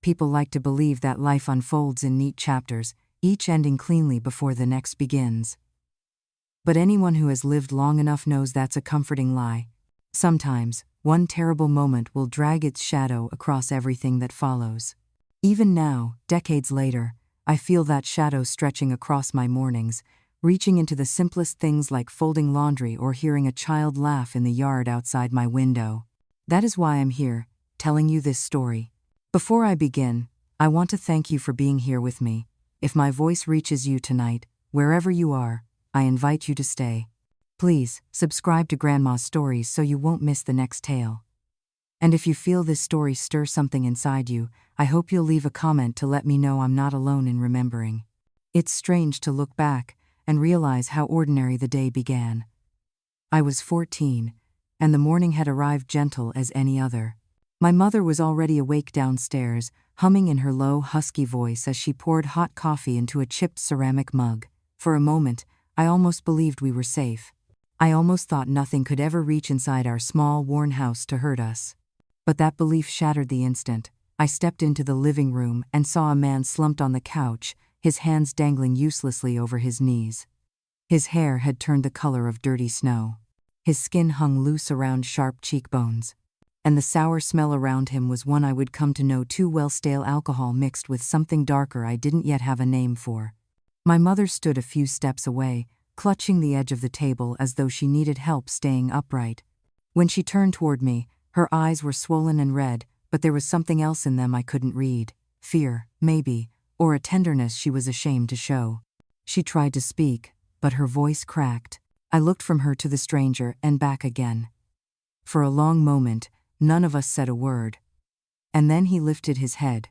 People like to believe that life unfolds in neat chapters, each ending cleanly before the next begins. But anyone who has lived long enough knows that's a comforting lie. Sometimes, one terrible moment will drag its shadow across everything that follows. Even now, decades later, I feel that shadow stretching across my mornings, reaching into the simplest things like folding laundry or hearing a child laugh in the yard outside my window. That is why I'm here, telling you this story. Before I begin, I want to thank you for being here with me. If my voice reaches you tonight, wherever you are, I invite you to stay. Please, subscribe to Grandma's Stories so you won't miss the next tale. And if you feel this story stir something inside you, I hope you'll leave a comment to let me know I'm not alone in remembering. It's strange to look back and realize how ordinary the day began. I was 14, and the morning had arrived gentle as any other. My mother was already awake downstairs, humming in her low, husky voice as she poured hot coffee into a chipped ceramic mug. For a moment, I almost believed we were safe. I almost thought nothing could ever reach inside our small, worn house to hurt us. But that belief shattered the instant. I stepped into the living room and saw a man slumped on the couch, his hands dangling uselessly over his knees. His hair had turned the color of dirty snow. His skin hung loose around sharp cheekbones. And the sour smell around him was one I would come to know too well: stale alcohol mixed with something darker I didn't yet have a name for. My mother stood a few steps away, clutching the edge of the table as though she needed help staying upright. When she turned toward me, her eyes were swollen and red, but there was something else in them I couldn't read. Fear, maybe, or a tenderness she was ashamed to show. She tried to speak, but her voice cracked. I looked from her to the stranger and back again. For a long moment, none of us said a word. And then he lifted his head.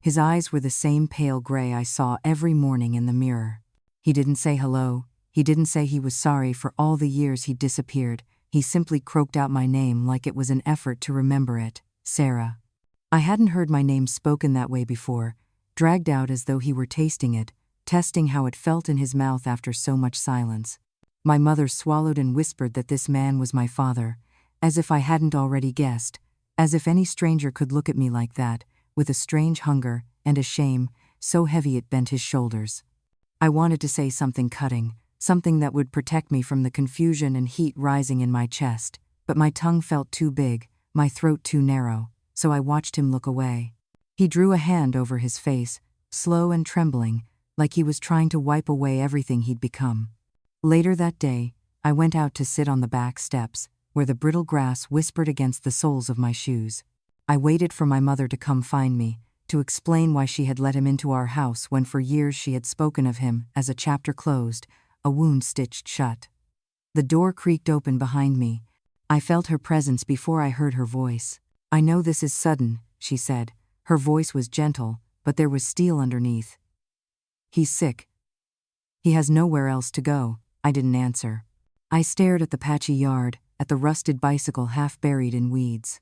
His eyes were the same pale gray I saw every morning in the mirror. He didn't say hello. He didn't say he was sorry for all the years he'd disappeared. He simply croaked out my name like it was an effort to remember it. Sarah. I hadn't heard my name spoken that way before, dragged out as though he were tasting it, testing how it felt in his mouth after so much silence. My mother swallowed and whispered that this man was my father, as if I hadn't already guessed, as if any stranger could look at me like that, with a strange hunger and a shame so heavy it bent his shoulders. I wanted to say something cutting, something that would protect me from the confusion and heat rising in my chest, but my tongue felt too big, my throat too narrow, so I watched him look away. He drew a hand over his face, slow and trembling, like he was trying to wipe away everything he'd become. Later that day, I went out to sit on the back steps, where the brittle grass whispered against the soles of my shoes. I waited for my mother to come find me, to explain why she had let him into our house when for years she had spoken of him as a chapter closed, a wound stitched shut. The door creaked open behind me. I felt her presence before I heard her voice. "I know this is sudden," she said. Her voice was gentle, but there was steel underneath. "He's sick. He has nowhere else to go." I didn't answer. I stared at the patchy yard, at the rusted bicycle half buried in weeds.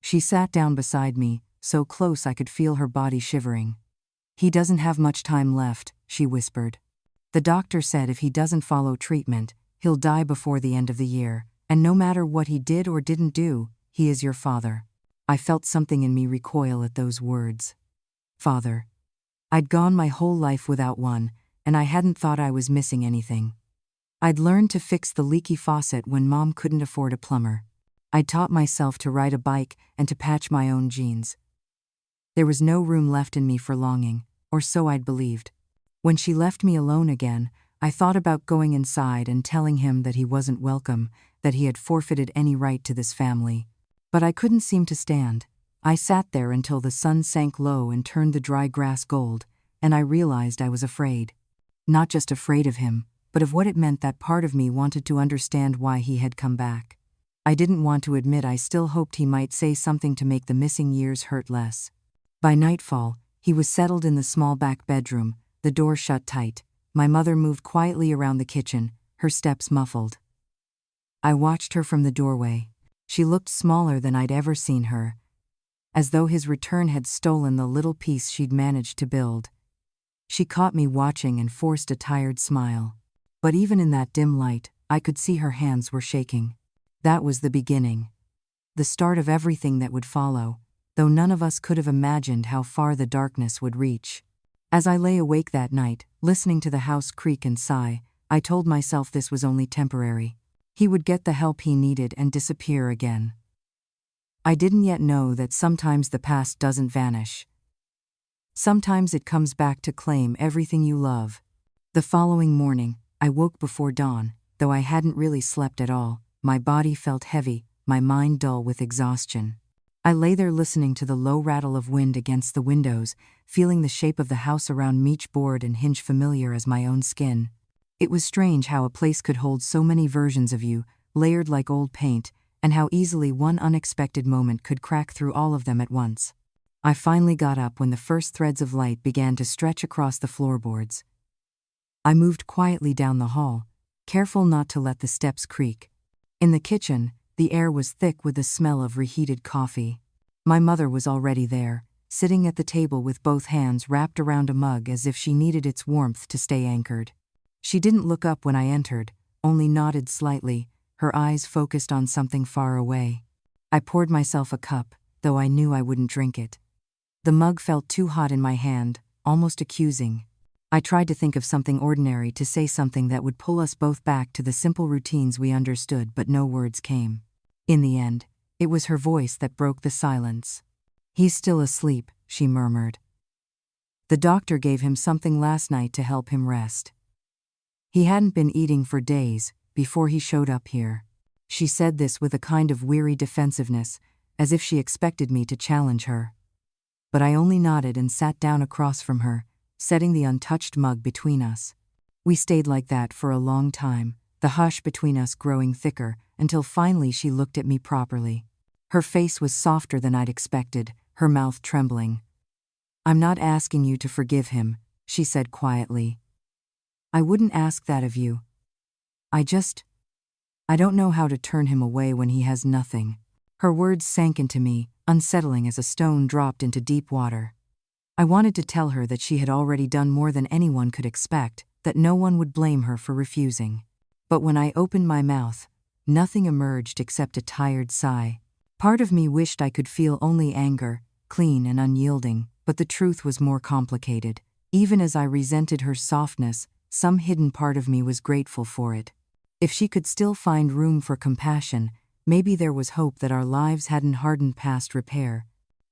She sat down beside me, so close I could feel her body shivering. "He doesn't have much time left," she whispered. "The doctor said if he doesn't follow treatment, he'll die before the end of the year, and no matter what he did or didn't do, he is your father." I felt something in me recoil at those words. Father. I'd gone my whole life without one, and I hadn't thought I was missing anything. I'd learned to fix the leaky faucet when Mom couldn't afford a plumber. I'd taught myself to ride a bike and to patch my own jeans. There was no room left in me for longing, or so I'd believed. When she left me alone again, I thought about going inside and telling him that he wasn't welcome, that he had forfeited any right to this family. But I couldn't seem to stand. I sat there until the sun sank low and turned the dry grass gold, and I realized I was afraid. Not just afraid of him, but of what it meant that part of me wanted to understand why he had come back. I didn't want to admit I still hoped he might say something to make the missing years hurt less. By nightfall, he was settled in the small back bedroom, the door shut tight. My mother moved quietly around the kitchen, her steps muffled. I watched her from the doorway. She looked smaller than I'd ever seen her, as though his return had stolen the little piece she'd managed to build. She caught me watching and forced a tired smile. But even in that dim light, I could see her hands were shaking. That was the beginning. The start of everything that would follow. though none of us could have imagined how far the darkness would reach. As I lay awake that night, listening to the house creak and sigh, I told myself this was only temporary. He would get the help he needed and disappear again. I didn't yet know that sometimes the past doesn't vanish. Sometimes it comes back to claim everything you love. The following morning, I woke before dawn, though I hadn't really slept at all. My body felt heavy, my mind dull with exhaustion. I lay there listening to the low rattle of wind against the windows, feeling the shape of the house around me board and hinge familiar as my own skin. It was strange how a place could hold so many versions of you, layered like old paint, and how easily one unexpected moment could crack through all of them at once. I finally got up when the first threads of light began to stretch across the floorboards. I moved quietly down the hall, careful not to let the steps creak. In the kitchen, the air was thick with the smell of reheated coffee. My mother was already there, sitting at the table with both hands wrapped around a mug as if she needed its warmth to stay anchored. She didn't look up when I entered, only nodded slightly, her eyes focused on something far away. I poured myself a cup, though I knew I wouldn't drink it. The mug felt too hot in my hand, almost accusing. I tried to think of something ordinary to say, something that would pull us both back to the simple routines we understood, but no words came. In the end, it was her voice that broke the silence. "He's still asleep," she murmured. "The doctor gave him something last night to help him rest. He hadn't been eating for days before he showed up here." She said this with a kind of weary defensiveness, as if she expected me to challenge her. But I only nodded and sat down across from her, setting the untouched mug between us. We stayed like that for a long time, the hush between us growing thicker, until finally she looked at me properly. Her face was softer than I'd expected, her mouth trembling. "I'm not asking you to forgive him," she said quietly. "I wouldn't ask that of you. I don't know how to turn him away when he has nothing." Her words sank into me, unsettling as a stone dropped into deep water. I wanted to tell her that she had already done more than anyone could expect, that no one would blame her for refusing. But when I opened my mouth, nothing emerged except a tired sigh. Part of me wished I could feel only anger, clean and unyielding, but the truth was more complicated. Even as I resented her softness, some hidden part of me was grateful for it. If she could still find room for compassion, maybe there was hope that our lives hadn't hardened past repair.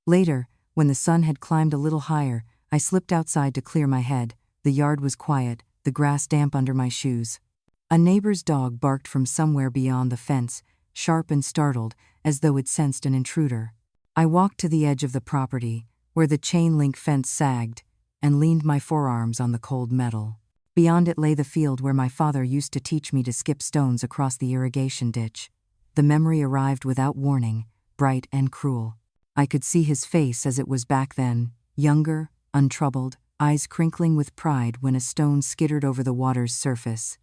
Later, when the sun had climbed a little higher, I slipped outside to clear my head. The yard was quiet, the grass damp under my shoes. A neighbor's dog barked from somewhere beyond the fence, sharp and startled, as though it sensed an intruder. I walked to the edge of the property, where the chain-link fence sagged, and leaned my forearms on the cold metal. Beyond it lay the field where my father used to teach me to skip stones across the irrigation ditch. The memory arrived without warning, bright and cruel. I could see his face as it was back then, younger, untroubled, eyes crinkling with pride when a stone skittered over the water's surface.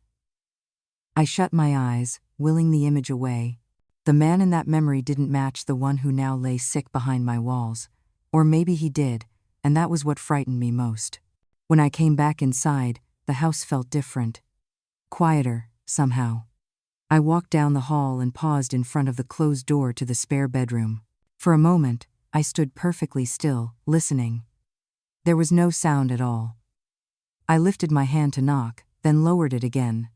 I shut my eyes, willing the image away. The man in that memory didn't match the one who now lay sick behind my walls. Or maybe he did, and that was what frightened me most. When I came back inside, the house felt different. Quieter, somehow. I walked down the hall and paused in front of the closed door to the spare bedroom. For a moment, I stood perfectly still, listening. There was no sound at all. I lifted my hand to knock, then lowered it again.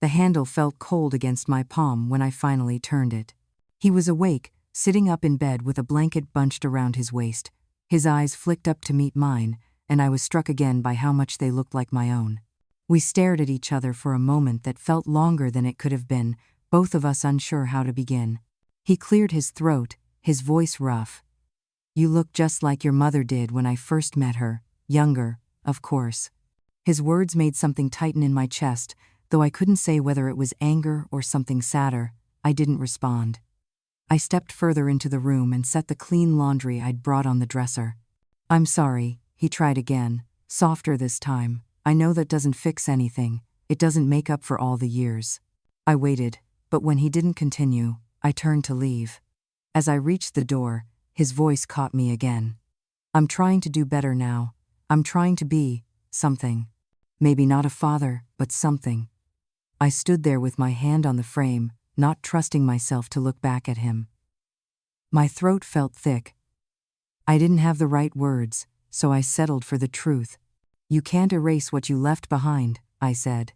The handle felt cold against my palm when I finally turned it. He was awake, sitting up in bed with a blanket bunched around his waist. His eyes flicked up to meet mine, and I was struck again by how much they looked like my own. We stared at each other for a moment that felt longer than it could have been, both of us unsure how to begin. He cleared his throat, his voice rough. "You look just like your mother did when I first met her, younger, of course." His words made something tighten in my chest, though I couldn't say whether it was anger or something sadder. I didn't respond. I stepped further into the room and set the clean laundry I'd brought on the dresser. "I'm sorry," he tried again, softer this time. "I know that doesn't fix anything. It doesn't make up for all the years." I waited, but when he didn't continue, I turned to leave. As I reached the door, his voice caught me again. "I'm trying to do better now. I'm trying to be something. Maybe not a father, but something." I stood there with my hand on the frame, not trusting myself to look back at him. My throat felt thick. I didn't have the right words, so I settled for the truth. "You can't erase what you left behind," I said.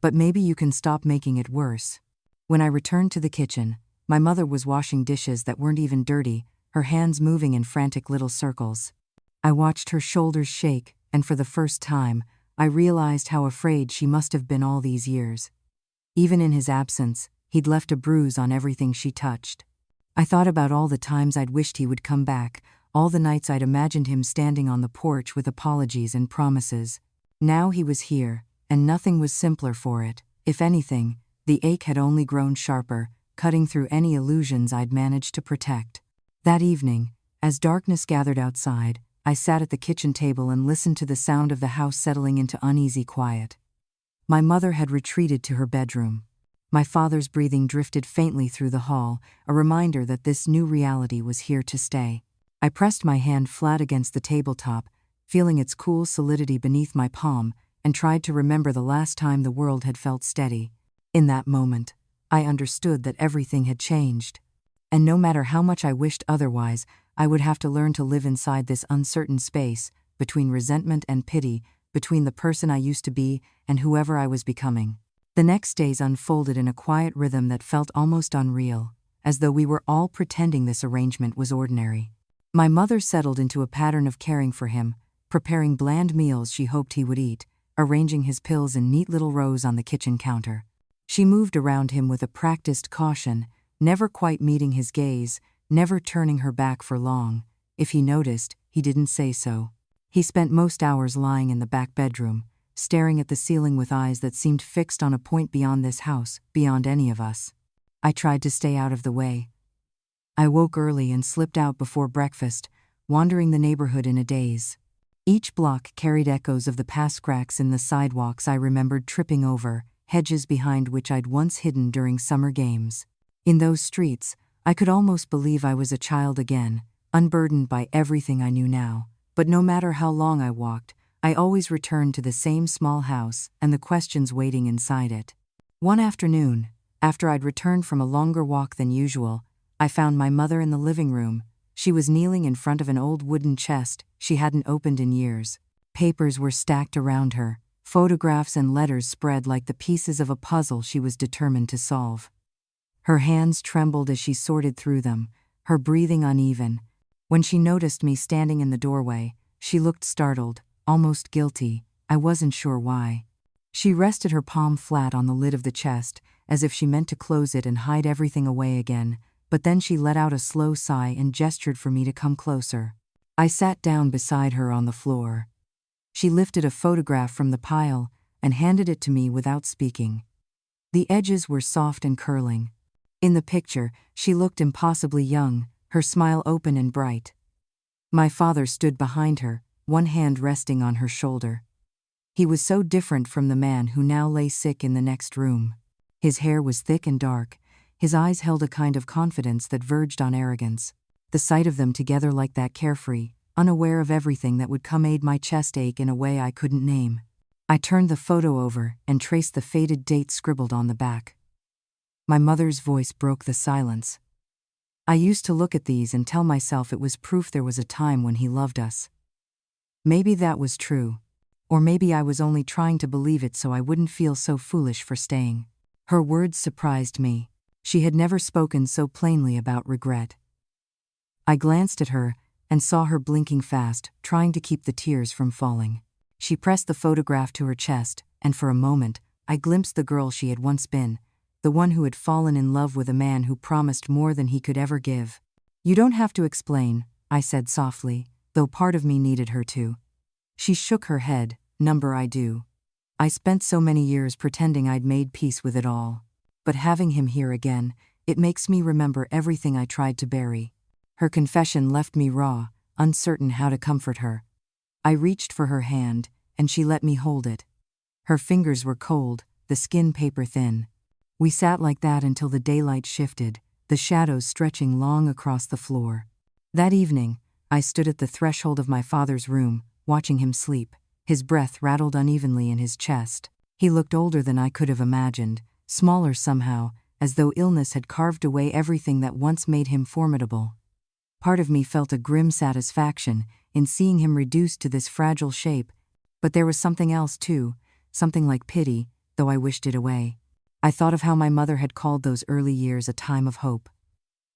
"But maybe you can stop making it worse." When I returned to the kitchen, my mother was washing dishes that weren't even dirty, her hands moving in frantic little circles. I watched her shoulders shake, and for the first time, I realized how afraid she must have been all these years. Even in his absence, he'd left a bruise on everything she touched. I thought about all the times I'd wished he would come back, all the nights I'd imagined him standing on the porch with apologies and promises. Now he was here, and nothing was simpler for it. If anything, the ache had only grown sharper, cutting through any illusions I'd managed to protect. That evening, as darkness gathered outside, I sat at the kitchen table and listened to the sound of the house settling into uneasy quiet. My mother had retreated to her bedroom. My father's breathing drifted faintly through the hall, a reminder that this new reality was here to stay. I pressed my hand flat against the tabletop, feeling its cool solidity beneath my palm, and tried to remember the last time the world had felt steady. In that moment, I understood that everything had changed. And no matter how much I wished otherwise, I would have to learn to live inside this uncertain space, between resentment and pity, between the person I used to be and whoever I was becoming. The next days unfolded in a quiet rhythm that felt almost unreal, as though we were all pretending this arrangement was ordinary. My mother settled into a pattern of caring for him, preparing bland meals she hoped he would eat, arranging his pills in neat little rows on the kitchen counter. She moved around him with a practiced caution, never quite meeting his gaze, never turning her back for long. If he noticed, he didn't say so. He spent most hours lying in the back bedroom, staring at the ceiling with eyes that seemed fixed on a point beyond this house, beyond any of us. I tried to stay out of the way. I woke early and slipped out before breakfast, wandering the neighborhood in a daze. Each block carried echoes of the past cracks in the sidewalks I remembered tripping over, hedges behind which I'd once hidden during summer games. In those streets, I could almost believe I was a child again, unburdened by everything I knew now. But no matter how long I walked, I always returned to the same small house and the questions waiting inside it. One afternoon, after I'd returned from a longer walk than usual, I found my mother in the living room. She was kneeling in front of an old wooden chest she hadn't opened in years. Papers were stacked around her, photographs and letters spread like the pieces of a puzzle she was determined to solve. Her hands trembled as she sorted through them, her breathing uneven. When she noticed me standing in the doorway, she looked startled, almost guilty. I wasn't sure why. She rested her palm flat on the lid of the chest, as if she meant to close it and hide everything away again, but then she let out a slow sigh and gestured for me to come closer. I sat down beside her on the floor. She lifted a photograph from the pile and handed it to me without speaking. The edges were soft and curling. In the picture, she looked impossibly young, her smile open and bright. My father stood behind her, one hand resting on her shoulder. He was so different from the man who now lay sick in the next room. His hair was thick and dark. His eyes held a kind of confidence that verged on arrogance. The sight of them together like that, carefree, unaware of everything that would come, made my chest ache in a way I couldn't name. I turned the photo over and traced the faded date scribbled on the back. My mother's voice broke the silence. "I used to look at these and tell myself it was proof there was a time when he loved us. Maybe that was true. Or maybe I was only trying to believe it so I wouldn't feel so foolish for staying." Her words surprised me. She had never spoken so plainly about regret. I glanced at her and saw her blinking fast, trying to keep the tears from falling. She pressed the photograph to her chest, and for a moment, I glimpsed the girl she had once been, the one who had fallen in love with a man who promised more than he could ever give. "You don't have to explain," I said softly, though part of me needed her to. She shook her head. "Number, I do. I spent so many years pretending I'd made peace with it all. But having him here again, it makes me remember everything I tried to bury." Her confession left me raw, uncertain how to comfort her. I reached for her hand, and she let me hold it. Her fingers were cold, the skin paper thin. We sat like that until the daylight shifted, the shadows stretching long across the floor. That evening, I stood at the threshold of my father's room, watching him sleep. His breath rattled unevenly in his chest. He looked older than I could have imagined, smaller somehow, as though illness had carved away everything that once made him formidable. Part of me felt a grim satisfaction in seeing him reduced to this fragile shape, but there was something else too, something like pity, though I wished it away. I thought of how my mother had called those early years a time of hope.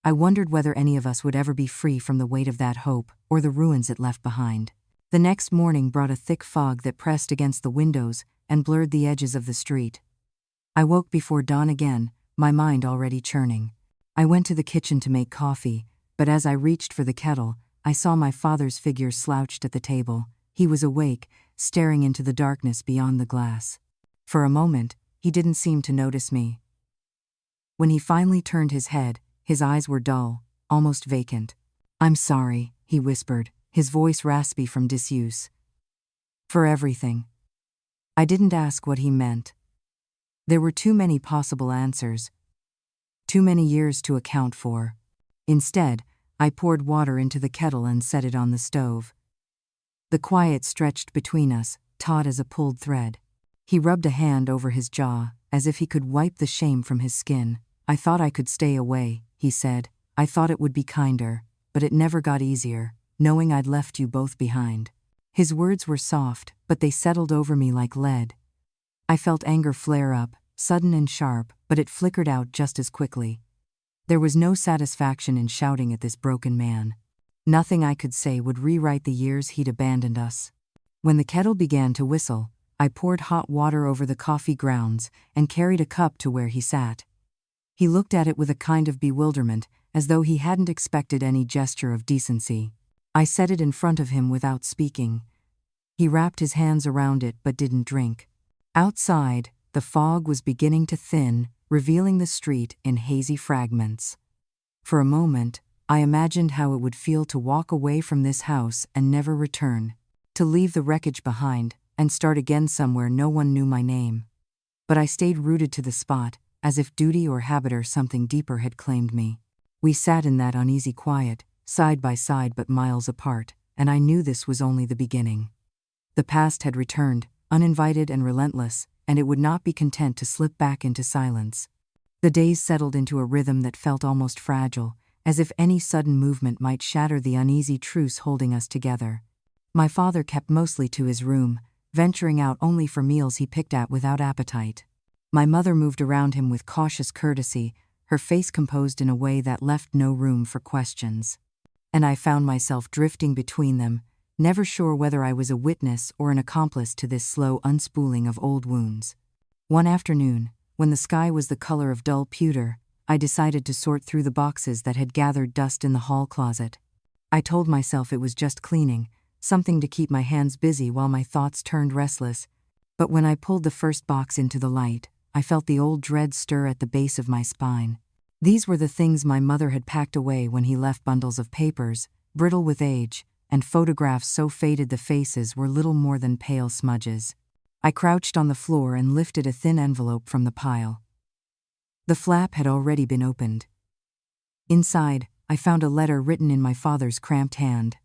I wondered whether any of us would ever be free from the weight of that hope or the ruins it left behind. The next morning brought a thick fog that pressed against the windows and blurred the edges of the street. I woke before dawn again, my mind already churning. I went to the kitchen to make coffee, but as I reached for the kettle, I saw my father's figure slouched at the table. He was awake, staring into the darkness beyond the glass. For a moment, he didn't seem to notice me. When he finally turned his head, his eyes were dull, almost vacant. "I'm sorry," he whispered, his voice raspy from disuse. "For everything." I didn't ask what he meant. There were too many possible answers. Too many years to account for. Instead, I poured water into the kettle and set it on the stove. The quiet stretched between us, taut as a pulled thread. He rubbed a hand over his jaw, as if he could wipe the shame from his skin. "I thought I could stay away," he said. "I thought it would be kinder, but it never got easier, knowing I'd left you both behind." His words were soft, but they settled over me like lead. I felt anger flare up, sudden and sharp, but it flickered out just as quickly. There was no satisfaction in shouting at this broken man. Nothing I could say would rewrite the years he'd abandoned us. When the kettle began to whistle, I poured hot water over the coffee grounds and carried a cup to where he sat. He looked at it with a kind of bewilderment, as though he hadn't expected any gesture of decency. I set it in front of him without speaking. He wrapped his hands around it but didn't drink. Outside, the fog was beginning to thin, revealing the street in hazy fragments. For a moment, I imagined how it would feel to walk away from this house and never return, to leave the wreckage behind and start again somewhere no one knew my name. But I stayed rooted to the spot, as if duty or habit or something deeper had claimed me. We sat in that uneasy quiet, side by side but miles apart, and I knew this was only the beginning. The past had returned, uninvited and relentless, and it would not be content to slip back into silence. The days settled into a rhythm that felt almost fragile, as if any sudden movement might shatter the uneasy truce holding us together. My father kept mostly to his room, venturing out only for meals he picked at without appetite. My mother moved around him with cautious courtesy, her face composed in a way that left no room for questions. And I found myself drifting between them, never sure whether I was a witness or an accomplice to this slow unspooling of old wounds. One afternoon, when the sky was the color of dull pewter, I decided to sort through the boxes that had gathered dust in the hall closet. I told myself it was just cleaning, something to keep my hands busy while my thoughts turned restless. But when I pulled the first box into the light, I felt the old dread stir at the base of my spine. These were the things my mother had packed away when he left: bundles of papers, brittle with age, and photographs so faded the faces were little more than pale smudges. I crouched on the floor and lifted a thin envelope from the pile. The flap had already been opened. Inside, I found a letter written in my father's cramped hand.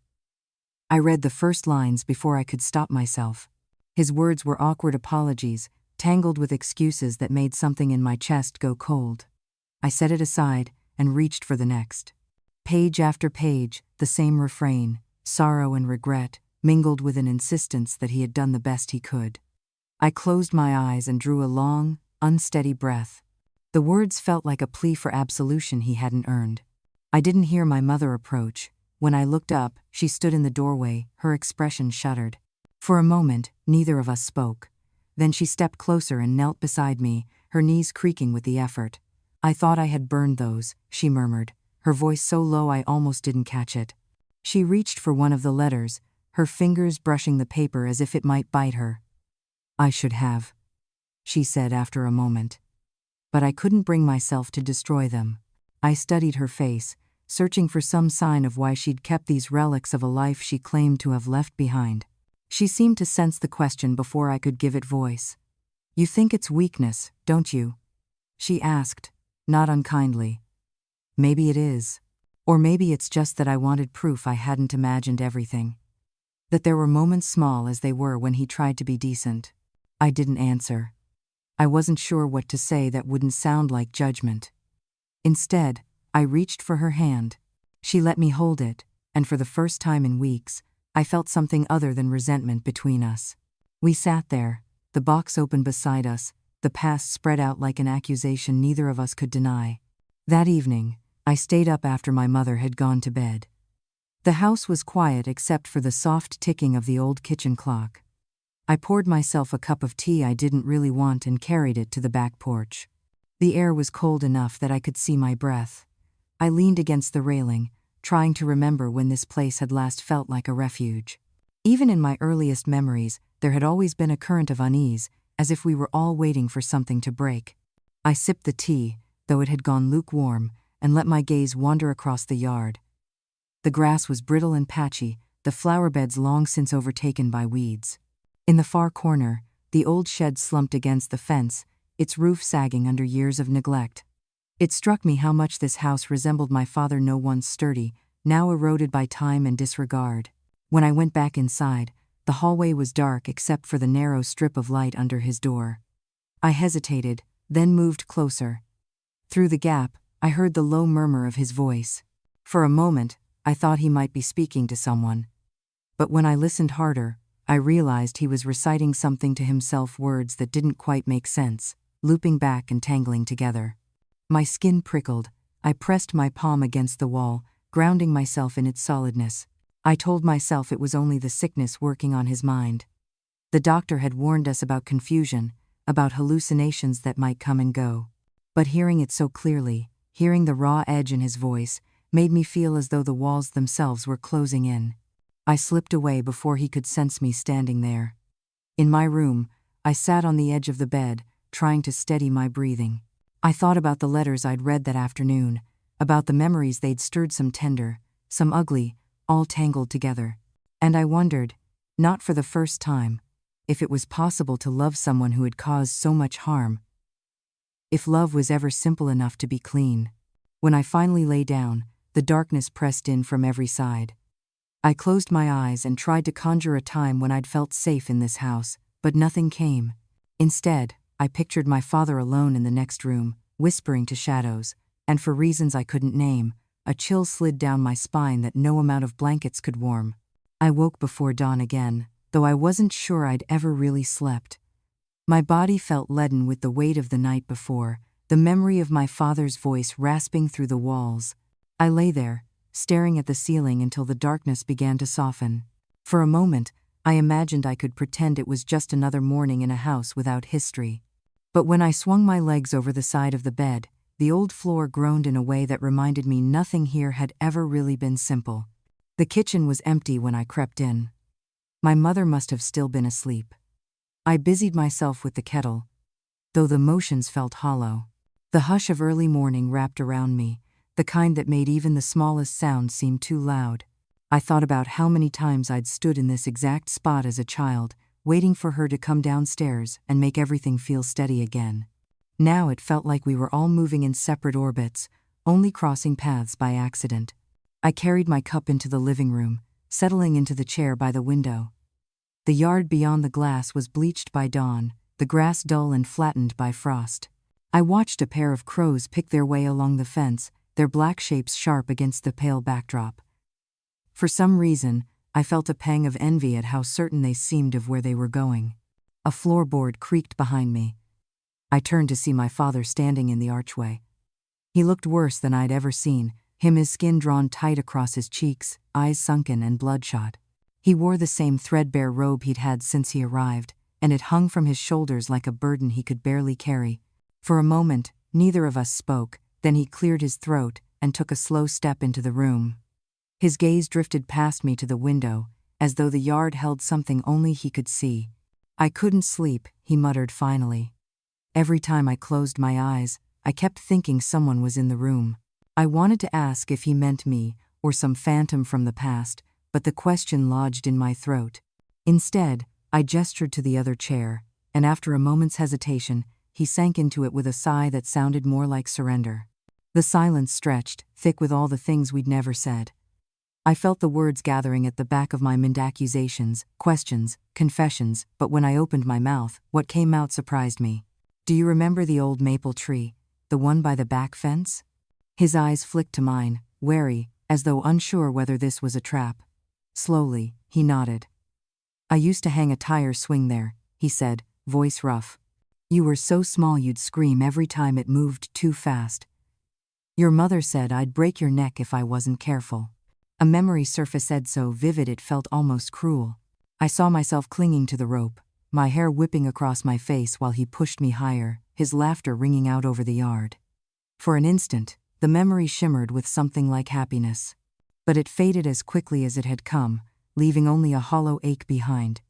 I read the first lines before I could stop myself. His words were awkward apologies, tangled with excuses that made something in my chest go cold. I set it aside and reached for the next. Page after page, the same refrain, sorrow and regret, mingled with an insistence that he had done the best he could. I closed my eyes and drew a long, unsteady breath. The words felt like a plea for absolution he hadn't earned. I didn't hear my mother approach. When I looked up, she stood in the doorway, her expression shuttered. For a moment, neither of us spoke. Then she stepped closer and knelt beside me, her knees creaking with the effort. "I thought I had burned those," she murmured, her voice so low I almost didn't catch it. She reached for one of the letters, her fingers brushing the paper as if it might bite her. "I should have," she said after a moment. But I couldn't bring myself to destroy them. I studied her face, searching for some sign of why she'd kept these relics of a life she claimed to have left behind. She seemed to sense the question before I could give it voice. "You think it's weakness, don't you?" she asked, not unkindly. "Maybe it is. Or maybe it's just that I wanted proof I hadn't imagined everything. That there were moments small as they were when he tried to be decent." I didn't answer. I wasn't sure what to say that wouldn't sound like judgment. Instead, I reached for her hand. She let me hold it, and for the first time in weeks, I felt something other than resentment between us. We sat there, the box open beside us, the past spread out like an accusation neither of us could deny. That evening, I stayed up after my mother had gone to bed. The house was quiet except for the soft ticking of the old kitchen clock. I poured myself a cup of tea I didn't really want and carried it to the back porch. The air was cold enough that I could see my breath. I leaned against the railing, trying to remember when this place had last felt like a refuge. Even in my earliest memories, there had always been a current of unease, as if we were all waiting for something to break. I sipped the tea, though it had gone lukewarm, and let my gaze wander across the yard. The grass was brittle and patchy, the flower beds long since overtaken by weeds. In the far corner, the old shed slumped against the fence, its roof sagging under years of neglect. It struck me how much this house resembled my father, no once sturdy, now eroded by time and disregard. When I went back inside, the hallway was dark except for the narrow strip of light under his door. I hesitated, then moved closer. Through the gap, I heard the low murmur of his voice. For a moment, I thought he might be speaking to someone. But when I listened harder, I realized he was reciting something to himself, words that didn't quite make sense, looping back and tangling together. My skin prickled. I pressed my palm against the wall, grounding myself in its solidness. I told myself it was only the sickness working on his mind. The doctor had warned us about confusion, about hallucinations that might come and go. But hearing it so clearly, hearing the raw edge in his voice, made me feel as though the walls themselves were closing in. I slipped away before he could sense me standing there. In my room, I sat on the edge of the bed, trying to steady my breathing. I thought about the letters I'd read that afternoon, about the memories they'd stirred, some tender, some ugly, all tangled together. And I wondered, not for the first time, if it was possible to love someone who had caused so much harm. If love was ever simple enough to be clean. When I finally lay down, the darkness pressed in from every side. I closed my eyes and tried to conjure a time when I'd felt safe in this house, but nothing came. Instead, I pictured my father alone in the next room, whispering to shadows, and for reasons I couldn't name, a chill slid down my spine that no amount of blankets could warm. I woke before dawn again, though I wasn't sure I'd ever really slept. My body felt leaden with the weight of the night before, the memory of my father's voice rasping through the walls. I lay there, staring at the ceiling until the darkness began to soften. For a moment, I imagined I could pretend it was just another morning in a house without history. But when I swung my legs over the side of the bed, the old floor groaned in a way that reminded me nothing here had ever really been simple. The kitchen was empty when I crept in. My mother must have still been asleep. I busied myself with the kettle, though the motions felt hollow. The hush of early morning wrapped around me, the kind that made even the smallest sound seem too loud. I thought about how many times I'd stood in this exact spot as a child, waiting for her to come downstairs and make everything feel steady again. Now it felt like we were all moving in separate orbits, only crossing paths by accident. I carried my cup into the living room, settling into the chair by the window. The yard beyond the glass was bleached by dawn, the grass dull and flattened by frost. I watched a pair of crows pick their way along the fence, their black shapes sharp against the pale backdrop. For some reason, I felt a pang of envy at how certain they seemed of where they were going. A floorboard creaked behind me. I turned to see my father standing in the archway. He looked worse than I'd ever seen, his skin drawn tight across his cheeks, eyes sunken and bloodshot. He wore the same threadbare robe he'd had since he arrived, and it hung from his shoulders like a burden he could barely carry. For a moment, neither of us spoke. Then he cleared his throat and took a slow step into the room. His gaze drifted past me to the window, as though the yard held something only he could see. I couldn't sleep, he muttered finally. Every time I closed my eyes, I kept thinking someone was in the room. I wanted to ask if he meant me, or some phantom from the past, but the question lodged in my throat. Instead, I gestured to the other chair, and after a moment's hesitation, he sank into it with a sigh that sounded more like surrender. The silence stretched, thick with all the things we'd never said. I felt the words gathering at the back of my mind, accusations, questions, confessions, but when I opened my mouth, what came out surprised me. Do you remember the old maple tree, the one by the back fence? His eyes flicked to mine, wary, as though unsure whether this was a trap. Slowly, he nodded. I used to hang a tire swing there, he said, voice rough. You were so small you'd scream every time it moved too fast. Your mother said I'd break your neck if I wasn't careful. A memory surfaced so vivid it felt almost cruel. I saw myself clinging to the rope, my hair whipping across my face while he pushed me higher, his laughter ringing out over the yard. For an instant, the memory shimmered with something like happiness. But it faded as quickly as it had come, leaving only a hollow ache behind.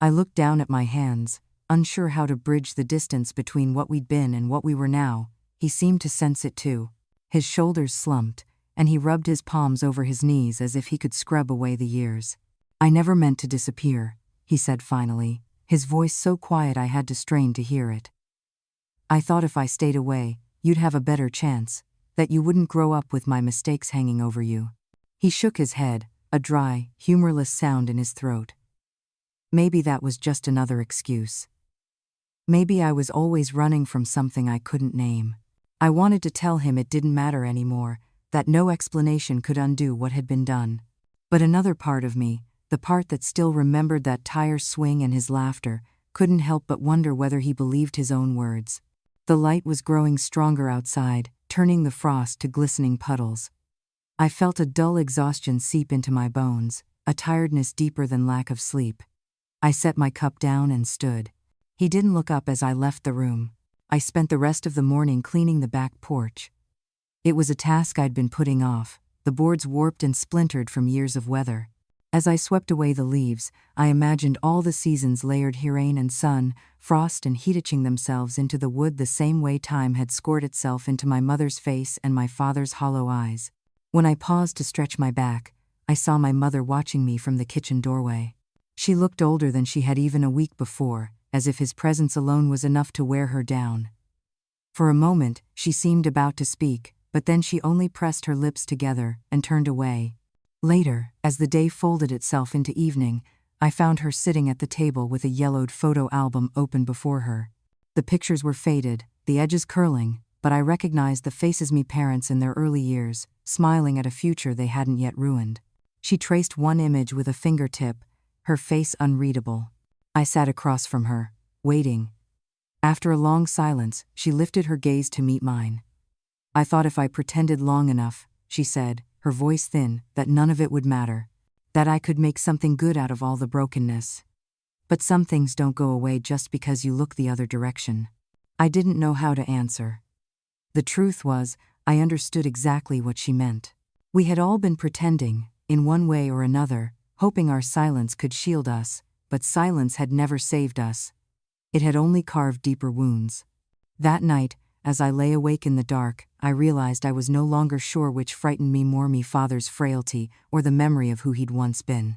I looked down at my hands, unsure how to bridge the distance between what we'd been and what we were now. He seemed to sense it too. His shoulders slumped, and he rubbed his palms over his knees as if he could scrub away the years. I never meant to disappear, he said finally, his voice so quiet I had to strain to hear it. I thought if I stayed away, you'd have a better chance, that you wouldn't grow up with my mistakes hanging over you. He shook his head, a dry, humorless sound in his throat. Maybe that was just another excuse. Maybe I was always running from something I couldn't name. I wanted to tell him it didn't matter anymore, that no explanation could undo what had been done. But another part of me, the part that still remembered that tire swing and his laughter, couldn't help but wonder whether he believed his own words. The light was growing stronger outside, turning the frost to glistening puddles. I felt a dull exhaustion seep into my bones, a tiredness deeper than lack of sleep. I set my cup down and stood. He didn't look up as I left the room. I spent the rest of the morning cleaning the back porch. It was a task I'd been putting off, the boards warped and splintered from years of weather. As I swept away the leaves, I imagined all the seasons layered here: rain and sun, frost and heat etching themselves into the wood the same way time had scored itself into my mother's face and my father's hollow eyes. When I paused to stretch my back, I saw my mother watching me from the kitchen doorway. She looked older than she had even a week before, as if his presence alone was enough to wear her down. For a moment, she seemed about to speak, but then she only pressed her lips together and turned away. Later, as the day folded itself into evening, I found her sitting at the table with a yellowed photo album open before her. The pictures were faded, the edges curling, but I recognized the faces me parents in their early years, smiling at a future they hadn't yet ruined. She traced one image with a fingertip, her face unreadable. I sat across from her, waiting. After a long silence, she lifted her gaze to meet mine. I thought if I pretended long enough, she said, her voice thin, that none of it would matter, that I could make something good out of all the brokenness. But some things don't go away just because you look the other direction. I didn't know how to answer. The truth was, I understood exactly what she meant. We had all been pretending, in one way or another, hoping our silence could shield us, but silence had never saved us. It had only carved deeper wounds. That night, as I lay awake in the dark, I realized I was no longer sure which frightened me more: me father's frailty or the memory of who he'd once been.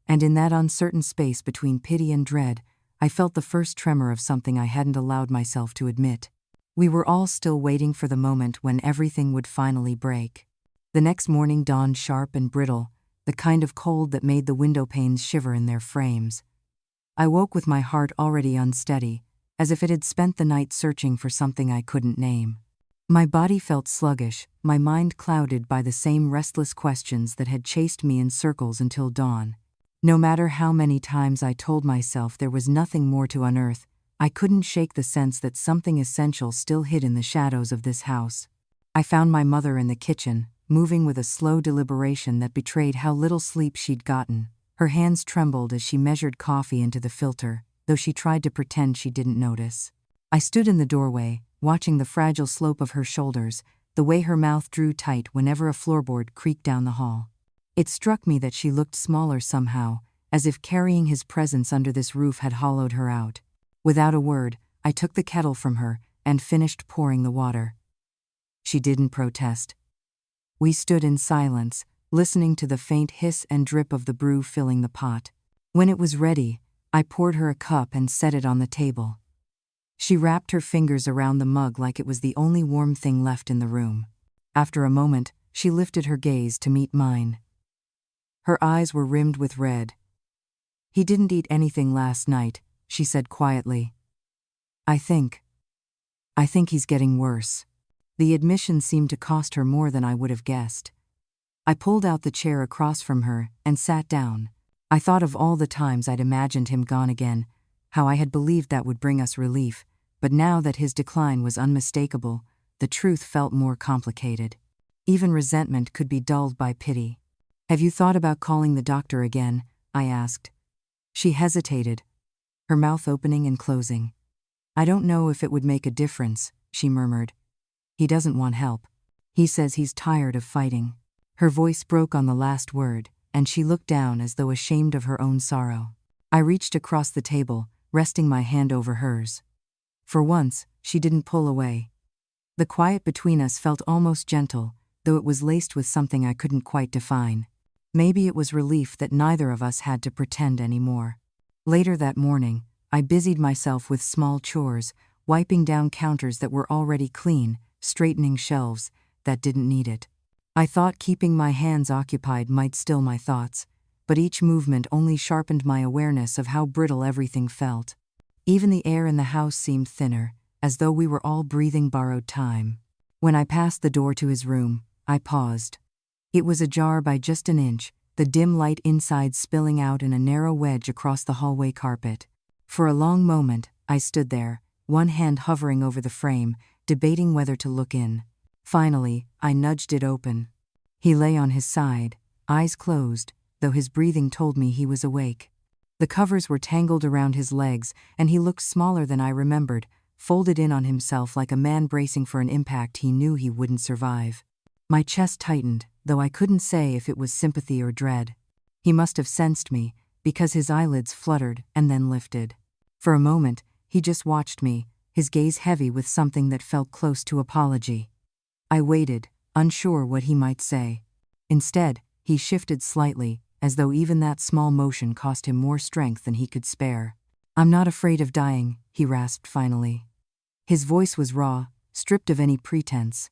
And in that uncertain space between pity and dread, I felt the first tremor of something I hadn't allowed myself to admit. We were all still waiting for the moment when everything would finally break. The next morning dawned sharp and brittle, the kind of cold that made the window panes shiver in their frames. I woke with my heart already unsteady, as if it had spent the night searching for something I couldn't name. My body felt sluggish, my mind clouded by the same restless questions that had chased me in circles until dawn. No matter how many times I told myself there was nothing more to unearth, I couldn't shake the sense that something essential still hid in the shadows of this house. I found my mother in the kitchen, moving with a slow deliberation that betrayed how little sleep she'd gotten. Her hands trembled as she measured coffee into the filter, though she tried to pretend she didn't notice. I stood in the doorway, watching the fragile slope of her shoulders, the way her mouth drew tight whenever a floorboard creaked down the hall. It struck me that she looked smaller somehow, as if carrying his presence under this roof had hollowed her out. Without a word, I took the kettle from her and finished pouring the water. She didn't protest. We stood in silence, listening to the faint hiss and drip of the brew filling the pot. When it was ready, I poured her a cup and set it on the table. She wrapped her fingers around the mug like it was the only warm thing left in the room. After a moment, she lifted her gaze to meet mine. Her eyes were rimmed with red. "He didn't eat anything last night," she said quietly. I think he's getting worse." The admission seemed to cost her more than I would have guessed. I pulled out the chair across from her and sat down. I thought of all the times I'd imagined him gone again, how I had believed that would bring us relief, but now that his decline was unmistakable, the truth felt more complicated. Even resentment could be dulled by pity. "Have you thought about calling the doctor again?" I asked. She hesitated, her mouth opening and closing. "I don't know if it would make a difference," she murmured. "He doesn't want help. He says he's tired of fighting." Her voice broke on the last word, and she looked down as though ashamed of her own sorrow. I reached across the table, resting my hand over hers. For once, she didn't pull away. The quiet between us felt almost gentle, though it was laced with something I couldn't quite define. Maybe it was relief that neither of us had to pretend anymore. Later that morning, I busied myself with small chores, wiping down counters that were already clean, straightening shelves that didn't need it. I thought keeping my hands occupied might still my thoughts, but each movement only sharpened my awareness of how brittle everything felt. Even the air in the house seemed thinner, as though we were all breathing borrowed time. When I passed the door to his room, I paused. It was ajar by just an inch, the dim light inside spilling out in a narrow wedge across the hallway carpet. For a long moment, I stood there, one hand hovering over the frame, debating whether to look in. Finally, I nudged it open. He lay on his side, eyes closed, though his breathing told me he was awake. The covers were tangled around his legs, and he looked smaller than I remembered, folded in on himself like a man bracing for an impact he knew he wouldn't survive. My chest tightened, though I couldn't say if it was sympathy or dread. He must have sensed me, because his eyelids fluttered and then lifted. For a moment, he just watched me, his gaze heavy with something that felt close to apology. I waited, unsure what he might say. Instead, he shifted slightly, as though even that small motion cost him more strength than he could spare. "I'm not afraid of dying," he rasped finally. His voice was raw, stripped of any pretense.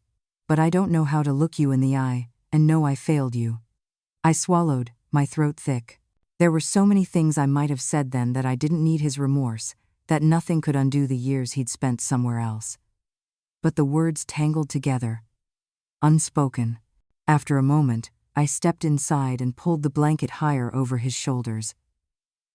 "But I don't know how to look you in the eye, and know I failed you." I swallowed, my throat thick. There were so many things I might have said then that I didn't need his remorse, that nothing could undo the years he'd spent somewhere else. But the words tangled together, unspoken. After a moment, I stepped inside and pulled the blanket higher over his shoulders.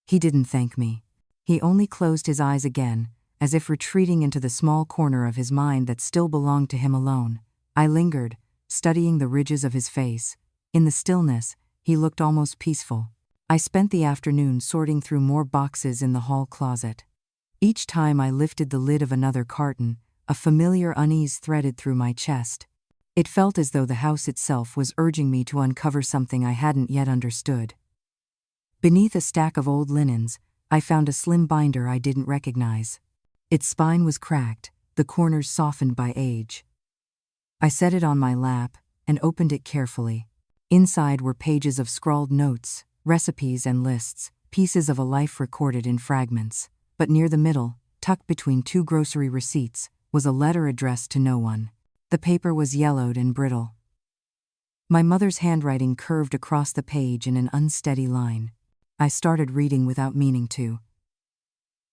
He didn't thank me. He only closed his eyes again, as if retreating into the small corner of his mind that still belonged to him alone. I lingered, studying the ridges of his face. In the stillness, he looked almost peaceful. I spent the afternoon sorting through more boxes in the hall closet. Each time I lifted the lid of another carton, a familiar unease threaded through my chest. It felt as though the house itself was urging me to uncover something I hadn't yet understood. Beneath a stack of old linens, I found a slim binder I didn't recognize. Its spine was cracked, the corners softened by age. I set it on my lap and opened it carefully. Inside were pages of scrawled notes, recipes and lists, pieces of a life recorded in fragments. But near the middle, tucked between two grocery receipts, was a letter addressed to no one. The paper was yellowed and brittle. My mother's handwriting curved across the page in an unsteady line. I started reading without meaning to.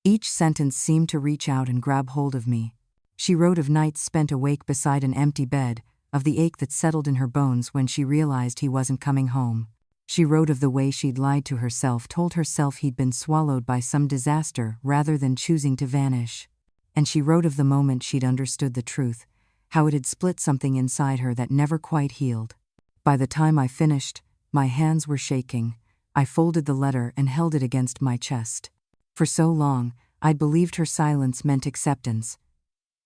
Each sentence seemed to reach out and grab hold of me. She wrote of nights spent awake beside an empty bed, of the ache that settled in her bones when she realized he wasn't coming home. She wrote of the way she'd lied to herself, told herself he'd been swallowed by some disaster rather than choosing to vanish. And she wrote of the moment she'd understood the truth, how it had split something inside her that never quite healed. By the time I finished, my hands were shaking. I folded the letter and held it against my chest. For so long, I'd believed her silence meant acceptance.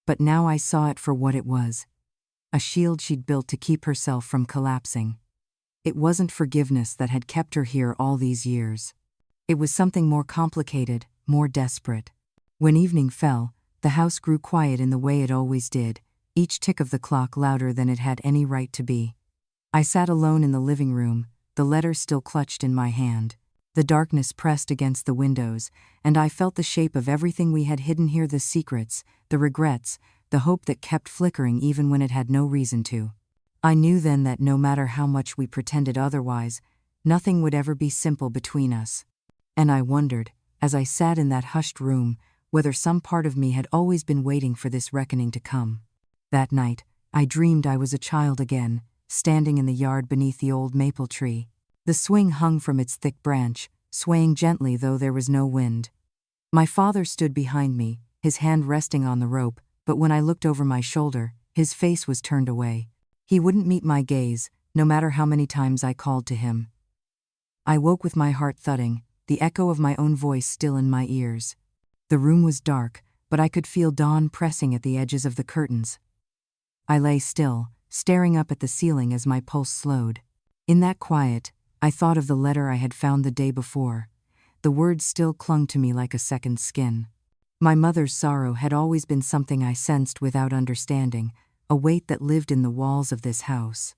But now I saw it for what it was. A shield she'd built to keep herself from collapsing. It wasn't forgiveness that had kept her here all these years. It was something more complicated, more desperate. When evening fell, the house grew quiet in the way it always did, each tick of the clock louder than it had any right to be. I sat alone in the living room, the letter still clutched in my hand. The darkness pressed against the windows, and I felt the shape of everything we had hidden here, the secrets, the regrets, the hope that kept flickering even when it had no reason to. I knew then that no matter how much we pretended otherwise, nothing would ever be simple between us. And I wondered, as I sat in that hushed room, whether some part of me had always been waiting for this reckoning to come. That night, I dreamed I was a child again, standing in the yard beneath the old maple tree. The swing hung from its thick branch, swaying gently though there was no wind. My father stood behind me, his hand resting on the rope, but when I looked over my shoulder, his face was turned away. He wouldn't meet my gaze, no matter how many times I called to him. I woke with my heart thudding, the echo of my own voice still in my ears. The room was dark, but I could feel dawn pressing at the edges of the curtains. I lay still, staring up at the ceiling as my pulse slowed. In that quiet, I thought of the letter I had found the day before. The words still clung to me like a second skin. My mother's sorrow had always been something I sensed without understanding, a weight that lived in the walls of this house.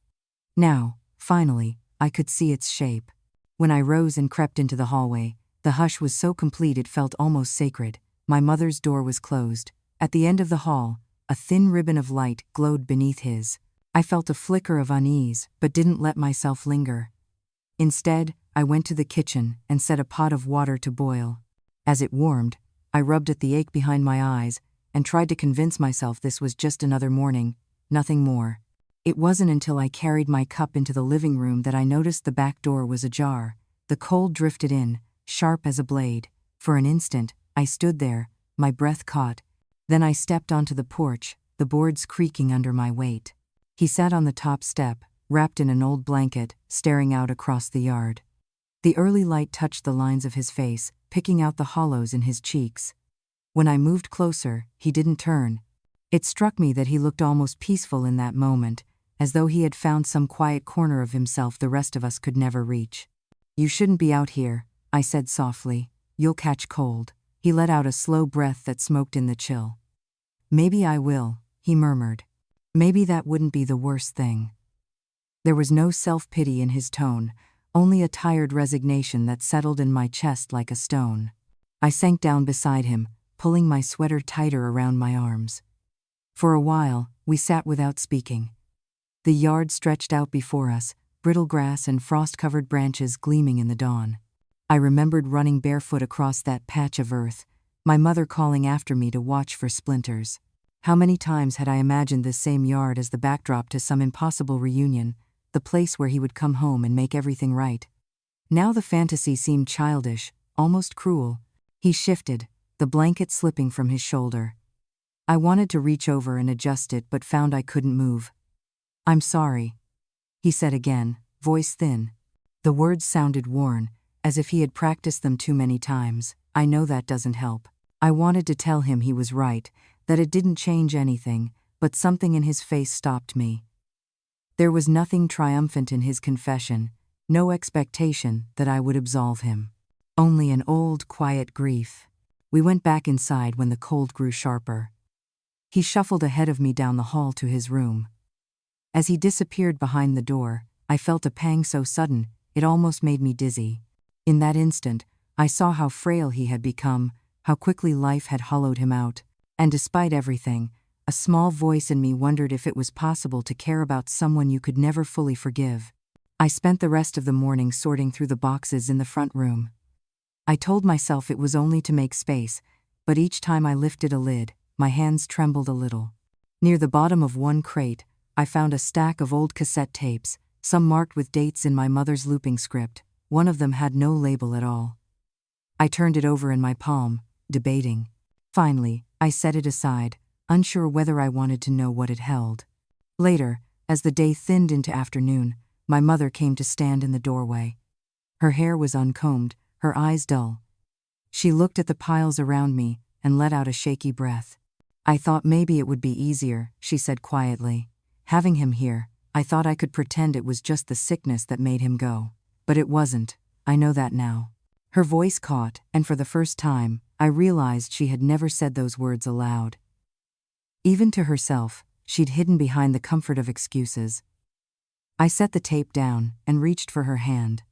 Now, finally, I could see its shape. When I rose and crept into the hallway, the hush was so complete it felt almost sacred. My mother's door was closed. At the end of the hall, a thin ribbon of light glowed beneath his. I felt a flicker of unease, but didn't let myself linger. Instead, I went to the kitchen and set a pot of water to boil. As it warmed, I rubbed at the ache behind my eyes and tried to convince myself this was just another morning, nothing more. It wasn't until I carried my cup into the living room that I noticed the back door was ajar. The cold drifted in, sharp as a blade. For an instant, I stood there, my breath caught. Then I stepped onto the porch, the boards creaking under my weight. He sat on the top step, wrapped in an old blanket, staring out across the yard. The early light touched the lines of his face, picking out the hollows in his cheeks. When I moved closer, he didn't turn. It struck me that he looked almost peaceful in that moment, as though he had found some quiet corner of himself the rest of us could never reach. "You shouldn't be out here," I said softly. "You'll catch cold." He let out a slow breath that smoked in the chill. "Maybe I will," he murmured. "Maybe that wouldn't be the worst thing." There was no self-pity in his tone, only a tired resignation that settled in my chest like a stone. I sank down beside him, pulling my sweater tighter around my arms. For a while, we sat without speaking. The yard stretched out before us, brittle grass and frost-covered branches gleaming in the dawn. I remembered running barefoot across that patch of earth, my mother calling after me to watch for splinters. How many times had I imagined this same yard as the backdrop to some impossible reunion, the place where he would come home and make everything right. Now the fantasy seemed childish, almost cruel. He shifted, the blanket slipping from his shoulder. I wanted to reach over and adjust it but found I couldn't move. "I'm sorry," he said again, voice thin. The words sounded worn, as if he had practiced them too many times. I know that doesn't help. I wanted to tell him he was right, that it didn't change anything, but something in his face stopped me. There was nothing triumphant in his confession, no expectation that I would absolve him. Only an old, quiet grief. We went back inside when the cold grew sharper. He shuffled ahead of me down the hall to his room. As he disappeared behind the door, I felt a pang so sudden, it almost made me dizzy. In that instant, I saw how frail he had become, how quickly life had hollowed him out, and despite everything, a small voice in me wondered if it was possible to care about someone you could never fully forgive. I spent the rest of the morning sorting through the boxes in the front room. I told myself it was only to make space, but each time I lifted a lid, my hands trembled a little. Near the bottom of one crate, I found a stack of old cassette tapes, some marked with dates in my mother's looping script. One of them had no label at all. I turned it over in my palm, debating. Finally, I set it aside, unsure whether I wanted to know what it held. Later, as the day thinned into afternoon, my mother came to stand in the doorway. Her hair was uncombed, her eyes dull. She looked at the piles around me and let out a shaky breath. "I thought maybe it would be easier," she said quietly. "Having him here, I thought I could pretend it was just the sickness that made him go. But it wasn't, I know that now." Her voice caught, and for the first time, I realized she had never said those words aloud. Even to herself, she'd hidden behind the comfort of excuses. I set the tape down and reached for her hand.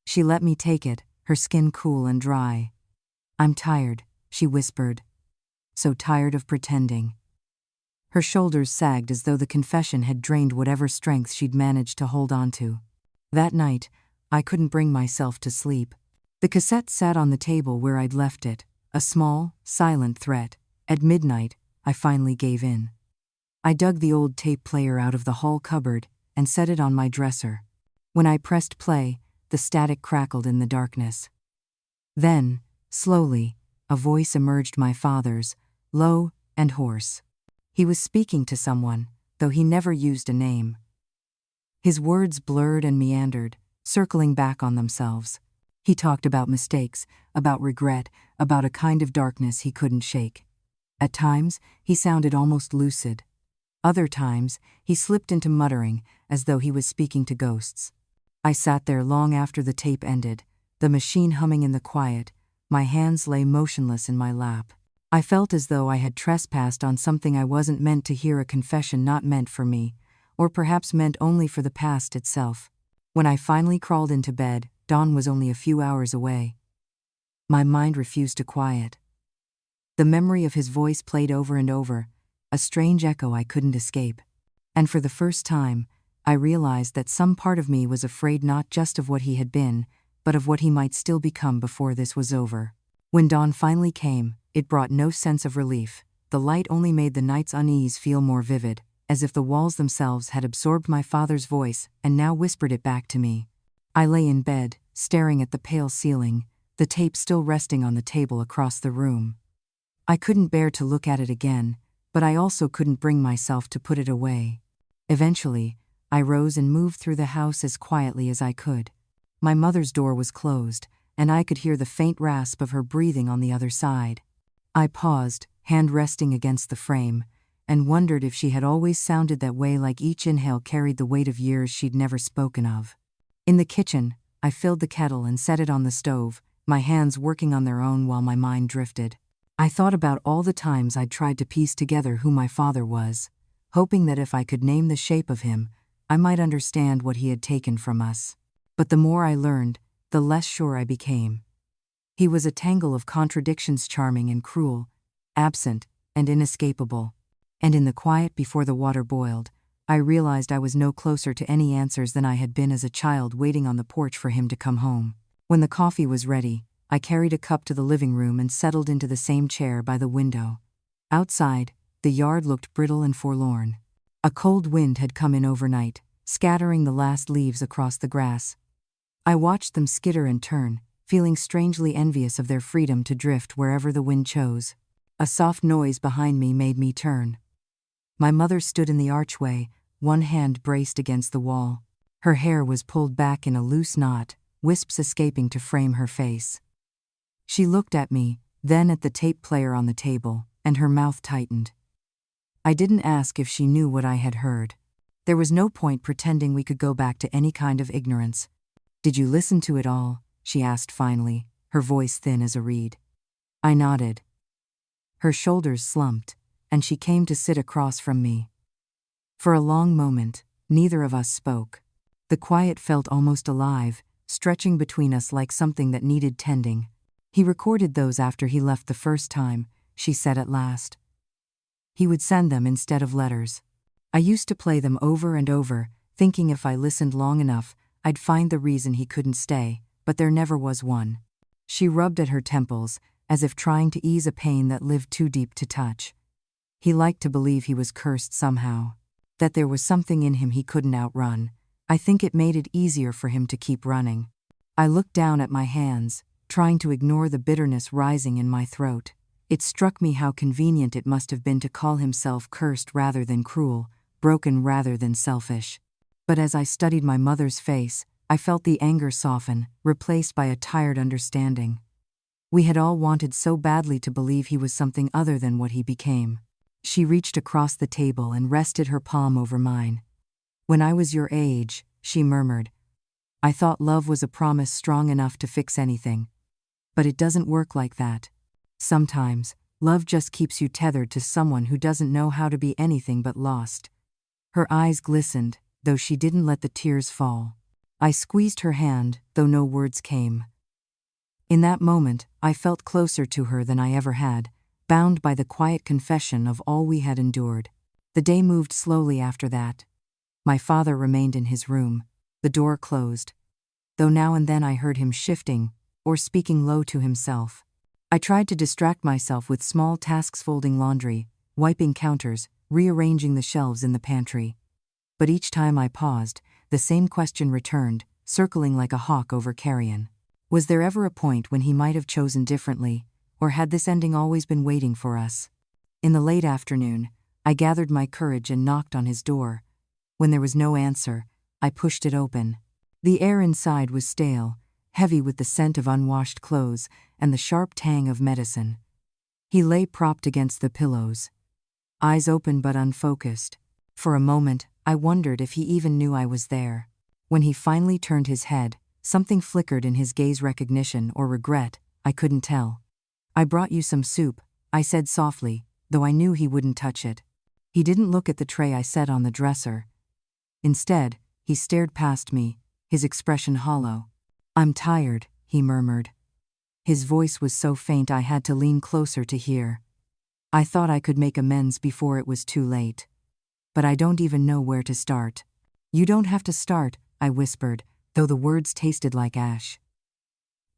She let me take it, her skin cool and dry. "I'm tired," she whispered. "So tired of pretending." Her shoulders sagged as though the confession had drained whatever strength she'd managed to hold on to. That night, I couldn't bring myself to sleep. The cassette sat on the table where I'd left it, a small, silent threat. At midnight, I finally gave in. I dug the old tape player out of the hall cupboard and set it on my dresser. When I pressed play, the static crackled in the darkness. Then, slowly, a voice emerged, my father's, low and hoarse. He was speaking to someone, though he never used a name. His words blurred and meandered, circling back on themselves. He talked about mistakes, about regret, about a kind of darkness he couldn't shake. At times, he sounded almost lucid. Other times, he slipped into muttering, as though he was speaking to ghosts. I sat there long after the tape ended, the machine humming in the quiet. My hands lay motionless in my lap. I felt as though I had trespassed on something I wasn't meant to hear, a confession not meant for me, or perhaps meant only for the past itself. When I finally crawled into bed, dawn was only a few hours away. My mind refused to quiet. The memory of his voice played over and over, a strange echo I couldn't escape. And for the first time, I realized that some part of me was afraid not just of what he had been, but of what he might still become before this was over. When dawn finally came, it brought no sense of relief. The light only made the night's unease feel more vivid, as if the walls themselves had absorbed my father's voice and now whispered it back to me. I lay in bed, staring at the pale ceiling, the tape still resting on the table across the room. I couldn't bear to look at it again, but I also couldn't bring myself to put it away. Eventually, I rose and moved through the house as quietly as I could. My mother's door was closed, and I could hear the faint rasp of her breathing on the other side. I paused, hand resting against the frame, and wondered if she had always sounded that way, like each inhale carried the weight of years she'd never spoken of. In the kitchen, I filled the kettle and set it on the stove, my hands working on their own while my mind drifted. I thought about all the times I'd tried to piece together who my father was, hoping that if I could name the shape of him, I might understand what he had taken from us. But the more I learned, the less sure I became. He was a tangle of contradictions, charming and cruel, absent and inescapable. And in the quiet before the water boiled, I realized I was no closer to any answers than I had been as a child waiting on the porch for him to come home. When the coffee was ready, I carried a cup to the living room and settled into the same chair by the window. Outside, the yard looked brittle and forlorn. A cold wind had come in overnight, scattering the last leaves across the grass. I watched them skitter and turn, feeling strangely envious of their freedom to drift wherever the wind chose. A soft noise behind me made me turn. My mother stood in the archway, one hand braced against the wall. Her hair was pulled back in a loose knot, wisps escaping to frame her face. She looked at me, then at the tape player on the table, and her mouth tightened. I didn't ask if she knew what I had heard. There was no point pretending we could go back to any kind of ignorance. "Did you listen to it all?" she asked finally, her voice thin as a reed. I nodded. Her shoulders slumped, and she came to sit across from me. For a long moment, neither of us spoke. The quiet felt almost alive, stretching between us like something that needed tending. "He recorded those after he left the first time," she said at last. "He would send them instead of letters. I used to play them over and over, thinking if I listened long enough, I'd find the reason he couldn't stay, but there never was one." She rubbed at her temples, as if trying to ease a pain that lived too deep to touch. "He liked to believe he was cursed somehow, that there was something in him he couldn't outrun. I think it made it easier for him to keep running." I looked down at my hands, trying to ignore the bitterness rising in my throat. It struck me how convenient it must have been to call himself cursed rather than cruel, broken rather than selfish. But as I studied my mother's face, I felt the anger soften, replaced by a tired understanding. We had all wanted so badly to believe he was something other than what he became. She reached across the table and rested her palm over mine. "When I was your age," she murmured, "I thought love was a promise strong enough to fix anything. But it doesn't work like that. Sometimes, love just keeps you tethered to someone who doesn't know how to be anything but lost." Her eyes glistened, though she didn't let the tears fall. I squeezed her hand, though no words came. In that moment, I felt closer to her than I ever had, bound by the quiet confession of all we had endured. The day moved slowly after that. My father remained in his room, the door closed, though now and then I heard him shifting or speaking low to himself. I tried to distract myself with small tasks: folding laundry, wiping counters, rearranging the shelves in the pantry. But each time I paused, the same question returned, circling like a hawk over carrion. Was there ever a point when he might have chosen differently, or had this ending always been waiting for us? In the late afternoon, I gathered my courage and knocked on his door. When there was no answer, I pushed it open. The air inside was stale, heavy with the scent of unwashed clothes and the sharp tang of medicine. He lay propped against the pillows, eyes open but unfocused. For a moment, I wondered if he even knew I was there. When he finally turned his head, something flickered in his gaze, recognition or regret, I couldn't tell. "I brought you some soup," I said softly, though I knew he wouldn't touch it. He didn't look at the tray I set on the dresser. Instead, he stared past me, his expression hollow. "I'm tired," he murmured. His voice was so faint I had to lean closer to hear. "I thought I could make amends before it was too late. But I don't even know where to start." "You don't have to start," I whispered, though the words tasted like ash.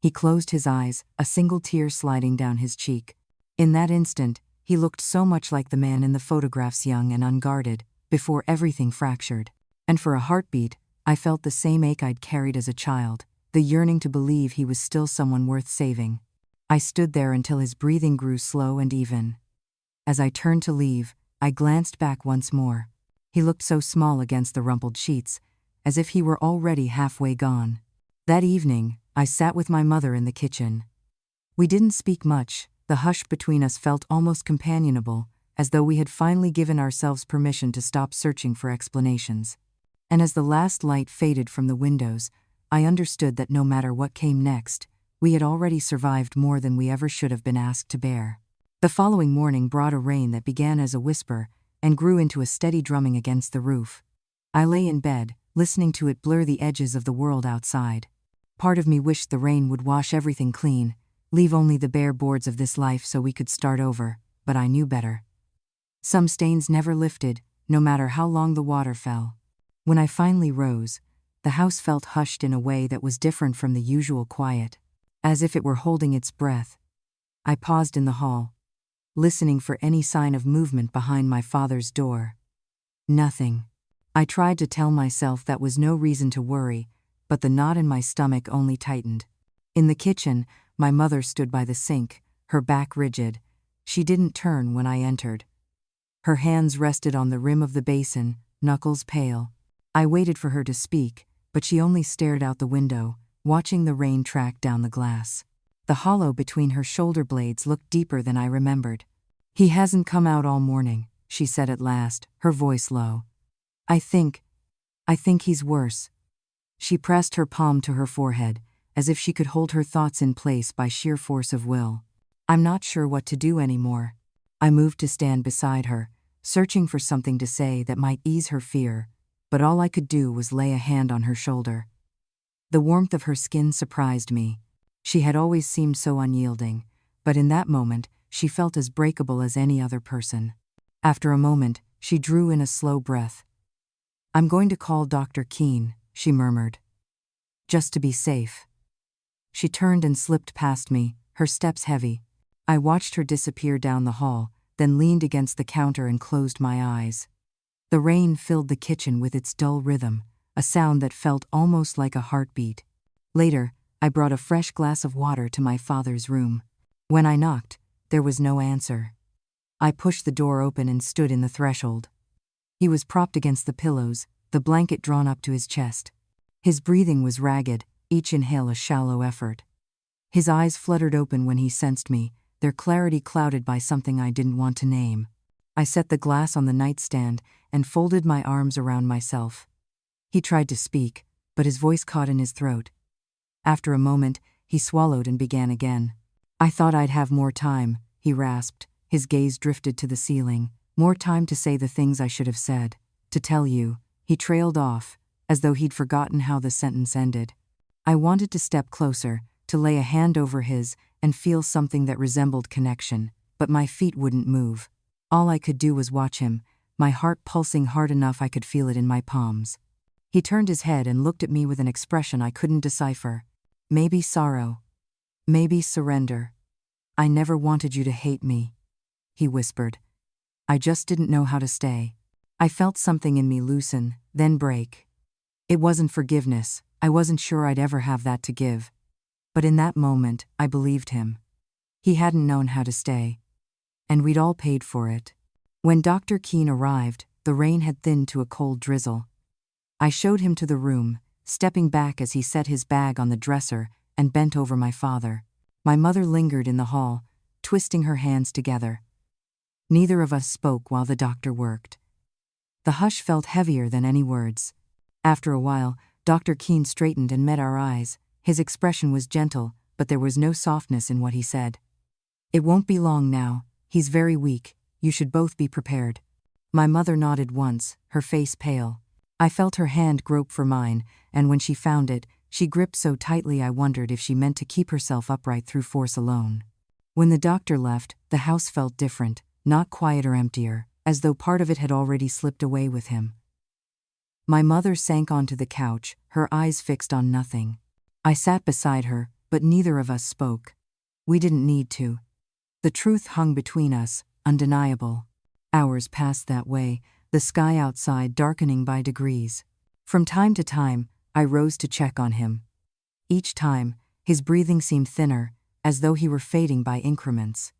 He closed his eyes, a single tear sliding down his cheek. In that instant, he looked so much like the man in the photographs, young and unguarded, before everything fractured. And for a heartbeat, I felt the same ache I'd carried as a child, the yearning to believe he was still someone worth saving. I stood there until his breathing grew slow and even. As I turned to leave, I glanced back once more. He looked so small against the rumpled sheets, as if he were already halfway gone. That evening, I sat with my mother in the kitchen. We didn't speak much. The hush between us felt almost companionable, as though we had finally given ourselves permission to stop searching for explanations. And as the last light faded from the windows, I understood that no matter what came next, we had already survived more than we ever should have been asked to bear. The following morning brought a rain that began as a whisper and grew into a steady drumming against the roof. I lay in bed, listening to it blur the edges of the world outside. Part of me wished the rain would wash everything clean, leave only the bare boards of this life so we could start over, but I knew better. Some stains never lifted, no matter how long the water fell. When I finally rose, the house felt hushed in a way that was different from the usual quiet, as if it were holding its breath. I paused in the hall, listening for any sign of movement behind my father's door. Nothing. I tried to tell myself that was no reason to worry, but the knot in my stomach only tightened. In the kitchen, my mother stood by the sink, her back rigid. She didn't turn when I entered. Her hands rested on the rim of the basin, knuckles pale. I waited for her to speak, but she only stared out the window, watching the rain track down the glass. The hollow between her shoulder blades looked deeper than I remembered. "He hasn't come out all morning," she said at last, her voice low. I think he's worse." She pressed her palm to her forehead, as if she could hold her thoughts in place by sheer force of will. I'm not sure what to do anymore. I moved to stand beside her, searching for something to say that might ease her fear, but all I could do was lay a hand on her shoulder. The warmth of her skin surprised me. She had always seemed so unyielding, but in that moment, she felt as breakable as any other person. After a moment, she drew in a slow breath. "I'm going to call Dr. Keene," she murmured. "Just to be safe." She turned and slipped past me, her steps heavy. I watched her disappear down the hall, then leaned against the counter and closed my eyes. The rain filled the kitchen with its dull rhythm, a sound that felt almost like a heartbeat. Later, I brought a fresh glass of water to my father's room. When I knocked, there was no answer. I pushed the door open and stood in the threshold. He was propped against the pillows, the blanket drawn up to his chest. His breathing was ragged, each inhale a shallow effort. His eyes fluttered open when he sensed me, their clarity clouded by something I didn't want to name. I set the glass on the nightstand and folded my arms around myself. He tried to speak, but his voice caught in his throat. After a moment, he swallowed and began again. "I thought I'd have more time," he rasped. His gaze drifted to the ceiling. "More time to say the things I should have said. To tell you." He trailed off, as though he'd forgotten how the sentence ended. I wanted to step closer, to lay a hand over his and feel something that resembled connection, but my feet wouldn't move. All I could do was watch him, my heart pulsing hard enough I could feel it in my palms. He turned his head and looked at me with an expression I couldn't decipher. Maybe sorrow. Maybe surrender. "I never wanted you to hate me," he whispered. "I just didn't know how to stay." I felt something in me loosen, then break. It wasn't forgiveness, I wasn't sure I'd ever have that to give. But in that moment, I believed him. He hadn't known how to stay. And we'd all paid for it. When Dr. Keene arrived, the rain had thinned to a cold drizzle. I showed him to the room, stepping back as he set his bag on the dresser and bent over my father. My mother lingered in the hall, twisting her hands together. Neither of us spoke while the doctor worked. The hush felt heavier than any words. After a while, Dr. Keene straightened and met our eyes. His expression was gentle, but there was no softness in what he said. "It won't be long now. He's very weak. You should both be prepared." My mother nodded once, her face pale. I felt her hand grope for mine, and when she found it, she gripped so tightly I wondered if she meant to keep herself upright through force alone. When the doctor left, the house felt different, not quiet or emptier, as though part of it had already slipped away with him. My mother sank onto the couch, her eyes fixed on nothing. I sat beside her, but neither of us spoke. We didn't need to. The truth hung between us, undeniable. Hours passed that way, the sky outside darkening by degrees. From time to time, I rose to check on him. Each time, his breathing seemed thinner, as though he were fading by increments.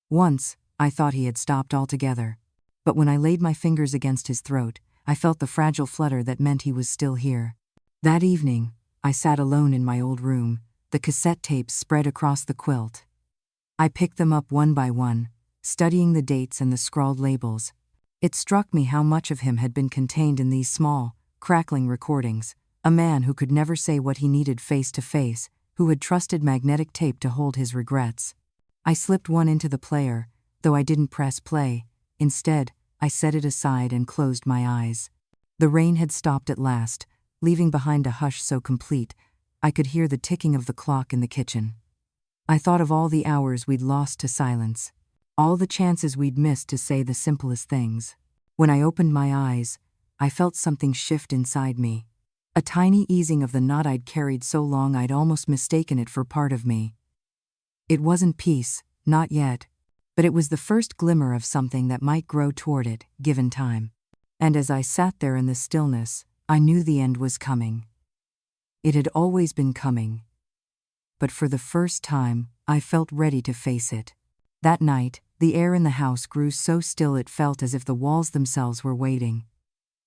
Once, I thought he had stopped altogether. But when I laid my fingers against his throat, I felt the fragile flutter that meant he was still here. That evening, I sat alone in my old room, the cassette tapes spread across the quilt. I picked them up one by one, studying the dates and the scrawled labels. It struck me how much of him had been contained in these small, crackling recordings. A man who could never say what he needed face to face, who had trusted magnetic tape to hold his regrets. I slipped one into the player, though I didn't press play. Instead, I set it aside and closed my eyes. The rain had stopped at last, leaving behind a hush so complete, I could hear the ticking of the clock in the kitchen. I thought of all the hours we'd lost to silence, all the chances we'd missed to say the simplest things. When I opened my eyes, I felt something shift inside me. A tiny easing of the knot I'd carried so long I'd almost mistaken it for part of me. It wasn't peace, not yet, but it was the first glimmer of something that might grow toward it, given time. And as I sat there in the stillness, I knew the end was coming. It had always been coming. But for the first time, I felt ready to face it. That night, the air in the house grew so still it felt as if the walls themselves were waiting.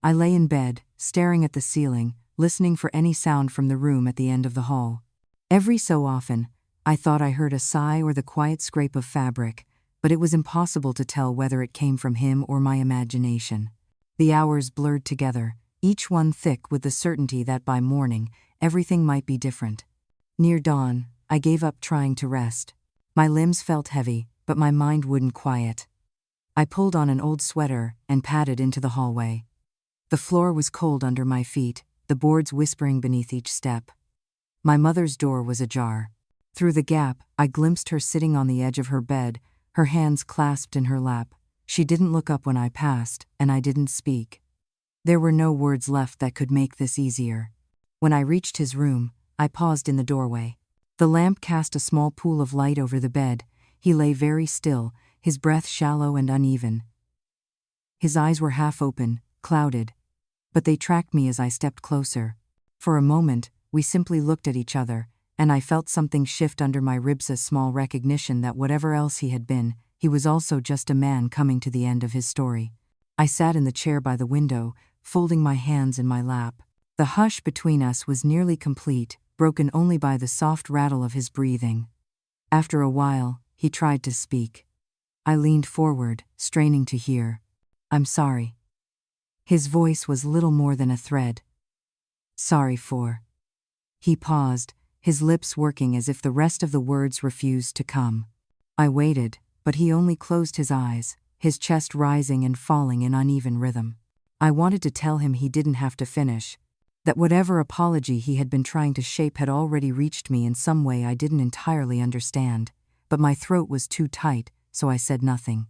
I lay in bed, staring at the ceiling, listening for any sound from the room at the end of the hall. Every so often, I thought I heard a sigh or the quiet scrape of fabric, but it was impossible to tell whether it came from him or my imagination. The hours blurred together, each one thick with the certainty that by morning, everything might be different. Near dawn, I gave up trying to rest. My limbs felt heavy, but my mind wouldn't quiet. I pulled on an old sweater and padded into the hallway. The floor was cold under my feet, the boards whispering beneath each step. My mother's door was ajar. Through the gap, I glimpsed her sitting on the edge of her bed, her hands clasped in her lap. She didn't look up when I passed, and I didn't speak. There were no words left that could make this easier. When I reached his room, I paused in the doorway. The lamp cast a small pool of light over the bed. He lay very still, his breath shallow and uneven. His eyes were half open, clouded. But they tracked me as I stepped closer. For a moment, we simply looked at each other, and I felt something shift under my ribs, a small recognition that whatever else he had been, he was also just a man coming to the end of his story. I sat in the chair by the window, folding my hands in my lap. The hush between us was nearly complete, broken only by the soft rattle of his breathing. After a while, he tried to speak. I leaned forward, straining to hear. "I'm sorry." His voice was little more than a thread. "Sorry for..." He paused, his lips working as if the rest of the words refused to come. I waited, but he only closed his eyes, his chest rising and falling in uneven rhythm. I wanted to tell him he didn't have to finish, that whatever apology he had been trying to shape had already reached me in some way I didn't entirely understand, but my throat was too tight, so I said nothing.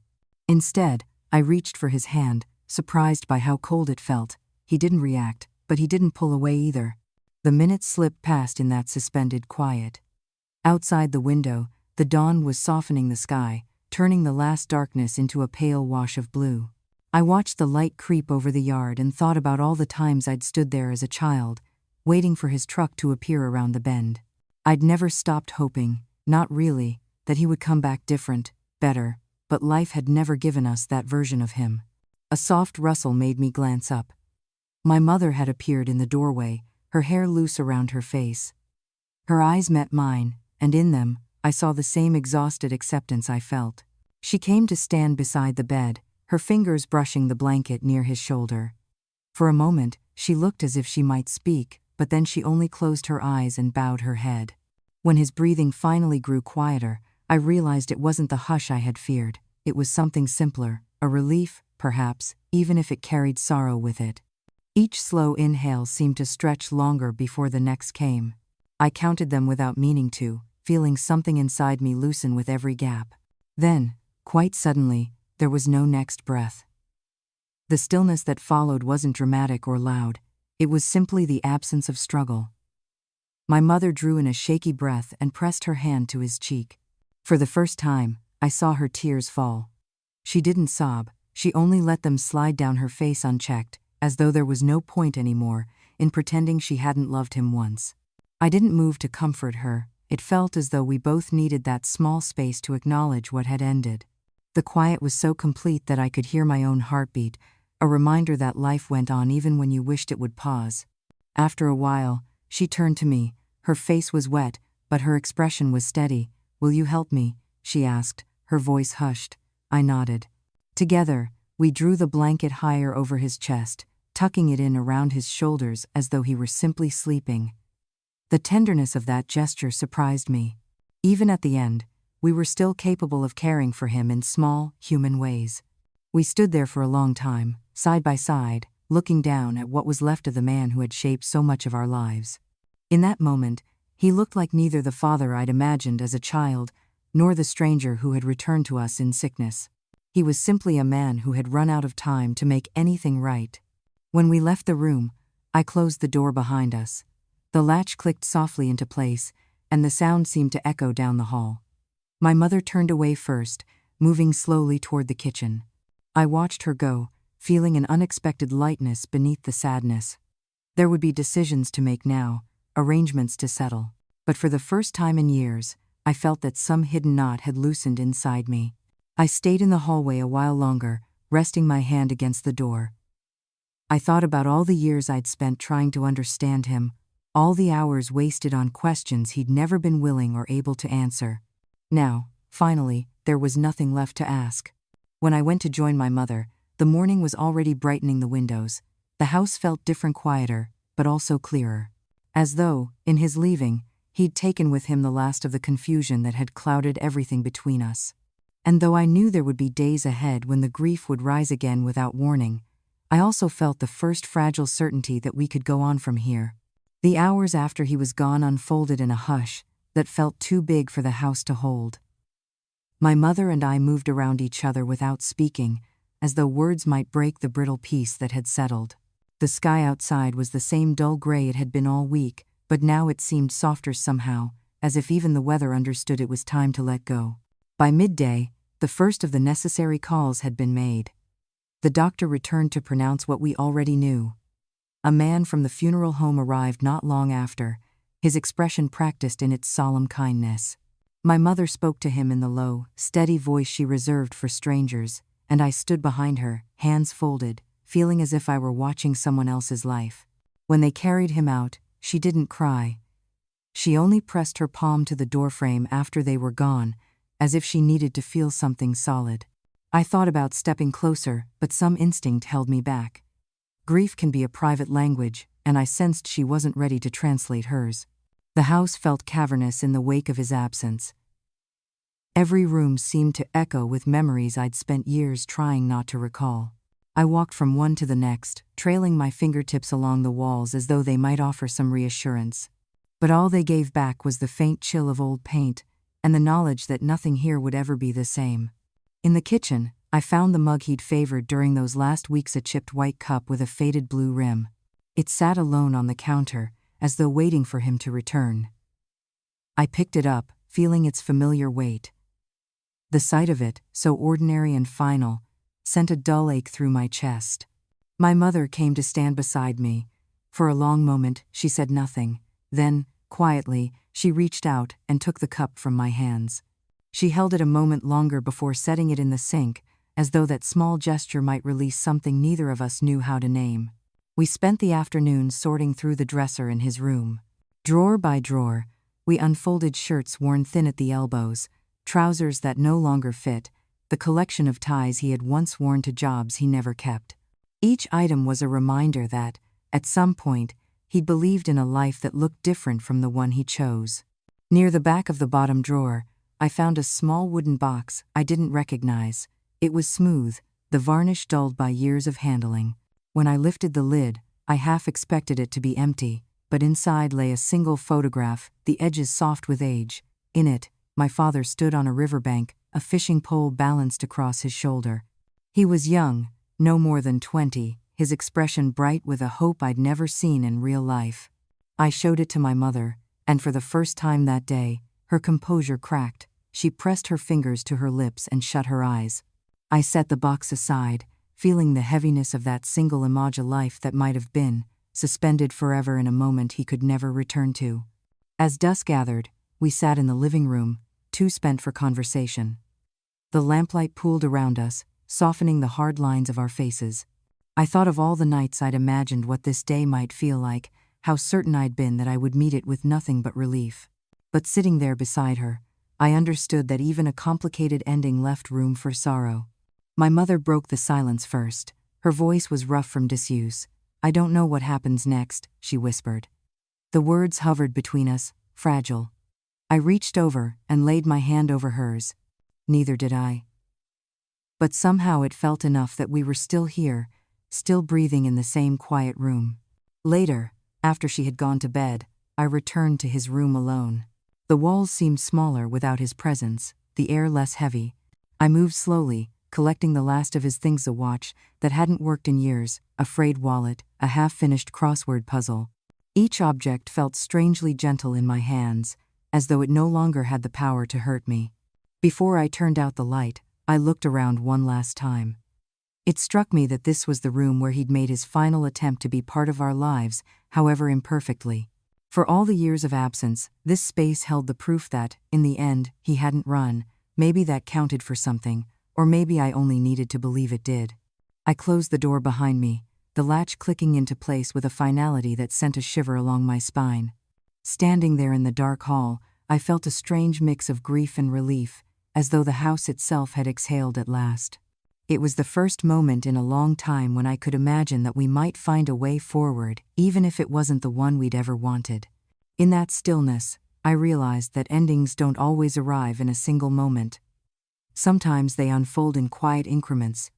Instead, I reached for his hand, surprised by how cold it felt. He didn't react, but he didn't pull away either. The minutes slipped past in that suspended quiet. Outside the window, the dawn was softening the sky, turning the last darkness into a pale wash of blue. I watched the light creep over the yard and thought about all the times I'd stood there as a child, waiting for his truck to appear around the bend. I'd never stopped hoping, not really, that he would come back different, better, but life had never given us that version of him. A soft rustle made me glance up. My mother had appeared in the doorway, her hair loose around her face. Her eyes met mine, and in them, I saw the same exhausted acceptance I felt. She came to stand beside the bed, her fingers brushing the blanket near his shoulder. For a moment, she looked as if she might speak, but then she only closed her eyes and bowed her head. When his breathing finally grew quieter, I realized it wasn't the hush I had feared. It was something simpler, a relief, perhaps, even if it carried sorrow with it. Each slow inhale seemed to stretch longer before the next came. I counted them without meaning to, feeling something inside me loosen with every gap. Then, quite suddenly, there was no next breath. The stillness that followed wasn't dramatic or loud. It was simply the absence of struggle. My mother drew in a shaky breath and pressed her hand to his cheek. For the first time, I saw her tears fall. She didn't sob, she only let them slide down her face unchecked, as though there was no point anymore in pretending she hadn't loved him once. I didn't move to comfort her. It felt as though we both needed that small space to acknowledge what had ended. The quiet was so complete that I could hear my own heartbeat, a reminder that life went on even when you wished it would pause. After a while, she turned to me. Her face was wet, but her expression was steady. "Will you help me?" she asked, her voice hushed. I nodded. Together, we drew the blanket higher over his chest, tucking it in around his shoulders as though he were simply sleeping. The tenderness of that gesture surprised me. Even at the end, we were still capable of caring for him in small, human ways. We stood there for a long time, side by side, looking down at what was left of the man who had shaped so much of our lives. In that moment, he looked like neither the father I'd imagined as a child, nor the stranger who had returned to us in sickness. He was simply a man who had run out of time to make anything right. When we left the room, I closed the door behind us. The latch clicked softly into place, and the sound seemed to echo down the hall. My mother turned away first, moving slowly toward the kitchen. I watched her go, feeling an unexpected lightness beneath the sadness. There would be decisions to make now, arrangements to settle. But for the first time in years, I felt that some hidden knot had loosened inside me. I stayed in the hallway a while longer, resting my hand against the door. I thought about all the years I'd spent trying to understand him, all the hours wasted on questions he'd never been willing or able to answer. Now, finally, there was nothing left to ask. When I went to join my mother, the morning was already brightening the windows. The house felt different, quieter, but also clearer. As though, in his leaving, he'd taken with him the last of the confusion that had clouded everything between us. And though I knew there would be days ahead when the grief would rise again without warning, I also felt the first fragile certainty that we could go on from here. The hours after he was gone unfolded in a hush that felt too big for the house to hold. My mother and I moved around each other without speaking, as though words might break the brittle peace that had settled. The sky outside was the same dull gray it had been all week, but now it seemed softer somehow, as if even the weather understood it was time to let go. By midday, the first of the necessary calls had been made. The doctor returned to pronounce what we already knew. A man from the funeral home arrived not long after, his expression practiced in its solemn kindness. My mother spoke to him in the low, steady voice she reserved for strangers, and I stood behind her, hands folded, feeling as if I were watching someone else's life. When they carried him out, she didn't cry. She only pressed her palm to the doorframe after they were gone, as if she needed to feel something solid. I thought about stepping closer, but some instinct held me back. Grief can be a private language, and I sensed she wasn't ready to translate hers. The house felt cavernous in the wake of his absence. Every room seemed to echo with memories I'd spent years trying not to recall. I walked from one to the next, trailing my fingertips along the walls as though they might offer some reassurance. But all they gave back was the faint chill of old paint, and the knowledge that nothing here would ever be the same. In the kitchen, I found the mug he'd favored during those last weeks, a chipped white cup with a faded blue rim. It sat alone on the counter, as though waiting for him to return. I picked it up, feeling its familiar weight. The sight of it, so ordinary and final, sent a dull ache through my chest. My mother came to stand beside me. For a long moment, she said nothing. Then, quietly, she reached out and took the cup from my hands. She held it a moment longer before setting it in the sink, as though that small gesture might release something neither of us knew how to name. We spent the afternoon sorting through the dresser in his room. Drawer by drawer, we unfolded shirts worn thin at the elbows, trousers that no longer fit, the collection of ties he had once worn to jobs he never kept. Each item was a reminder that, at some point, he believed in a life that looked different from the one he chose. Near the back of the bottom drawer, I found a small wooden box I didn't recognize. It was smooth, the varnish dulled by years of handling. When I lifted the lid, I half expected it to be empty, but inside lay a single photograph, the edges soft with age. In it, my father stood on a riverbank, a fishing pole balanced across his shoulder. He was young, no more than 20, his expression bright with a hope I'd never seen in real life. I showed it to my mother, and for the first time that day, her composure cracked. She pressed her fingers to her lips and shut her eyes. I set the box aside, feeling the heaviness of that single image of life that might have been, suspended forever in a moment he could never return to. As dusk gathered, we sat in the living room, too spent for conversation. The lamplight pooled around us, softening the hard lines of our faces. I thought of all the nights I'd imagined what this day might feel like, how certain I'd been that I would meet it with nothing but relief. But sitting there beside her, I understood that even a complicated ending left room for sorrow. My mother broke the silence first. Her voice was rough from disuse. "I don't know what happens next," she whispered. The words hovered between us, fragile. I reached over and laid my hand over hers. Neither did I. But somehow it felt enough that we were still here, still breathing in the same quiet room. Later, after she had gone to bed, I returned to his room alone. The walls seemed smaller without his presence, the air less heavy. I moved slowly, collecting the last of his things: a watch that hadn't worked in years, a frayed wallet, a half-finished crossword puzzle. Each object felt strangely gentle in my hands, as though it no longer had the power to hurt me. Before I turned out the light, I looked around one last time. It struck me that this was the room where he'd made his final attempt to be part of our lives, however imperfectly. For all the years of absence, this space held the proof that, in the end, he hadn't run. Maybe that counted for something, or maybe I only needed to believe it did. I closed the door behind me, the latch clicking into place with a finality that sent a shiver along my spine. Standing there in the dark hall, I felt a strange mix of grief and relief, as though the house itself had exhaled at last. It was the first moment in a long time when I could imagine that we might find a way forward, even if it wasn't the one we'd ever wanted. In that stillness, I realized that endings don't always arrive in a single moment. Sometimes they unfold in quiet increments,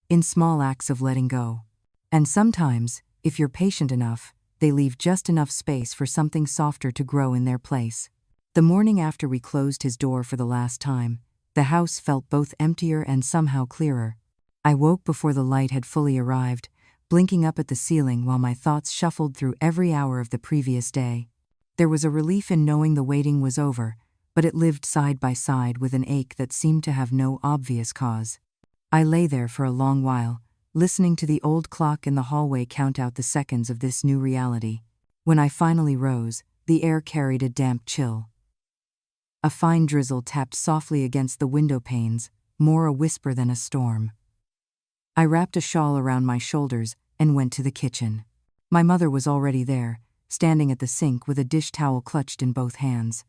in small acts of letting go. And sometimes, if you're patient enough, they leave just enough space for something softer to grow in their place. The morning after we closed his door for the last time, the house felt both emptier and somehow clearer. I woke before the light had fully arrived, blinking up at the ceiling while my thoughts shuffled through every hour of the previous day. There was a relief in knowing the waiting was over, but it lived side by side with an ache that seemed to have no obvious cause. I lay there for a long while, listening to the old clock in the hallway count out the seconds of this new reality. When I finally rose, the air carried a damp chill. A fine drizzle tapped softly against the window panes, more a whisper than a storm. I wrapped a shawl around my shoulders and went to the kitchen. My mother was already there, standing at the sink with a dish towel clutched in both hands.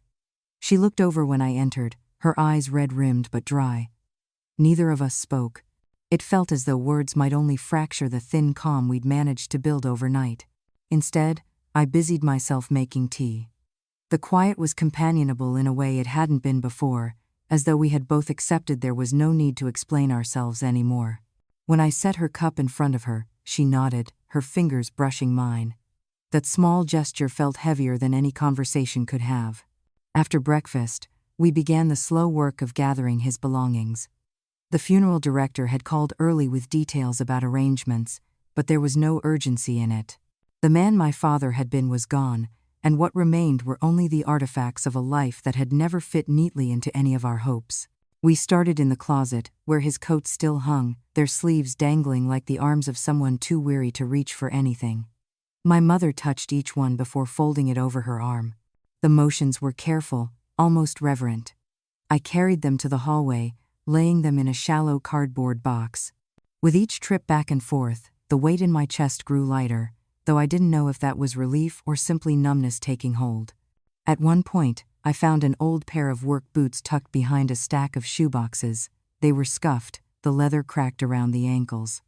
She looked over when I entered, her eyes red-rimmed but dry. Neither of us spoke. It felt as though words might only fracture the thin calm we'd managed to build overnight. Instead, I busied myself making tea. The quiet was companionable in a way it hadn't been before, as though we had both accepted there was no need to explain ourselves anymore. When I set her cup in front of her, she nodded, her fingers brushing mine. That small gesture felt heavier than any conversation could have. After breakfast, we began the slow work of gathering his belongings. The funeral director had called early with details about arrangements, but there was no urgency in it. The man my father had been was gone, and what remained were only the artifacts of a life that had never fit neatly into any of our hopes. We started in the closet, where his coats still hung, their sleeves dangling like the arms of someone too weary to reach for anything. My mother touched each one before folding it over her arm. The motions were careful, almost reverent. I carried them to the hallway, laying them in a shallow cardboard box. With each trip back and forth, the weight in my chest grew lighter, though I didn't know if that was relief or simply numbness taking hold. At one point, I found an old pair of work boots tucked behind a stack of shoeboxes. They were scuffed, the leather cracked around the ankles.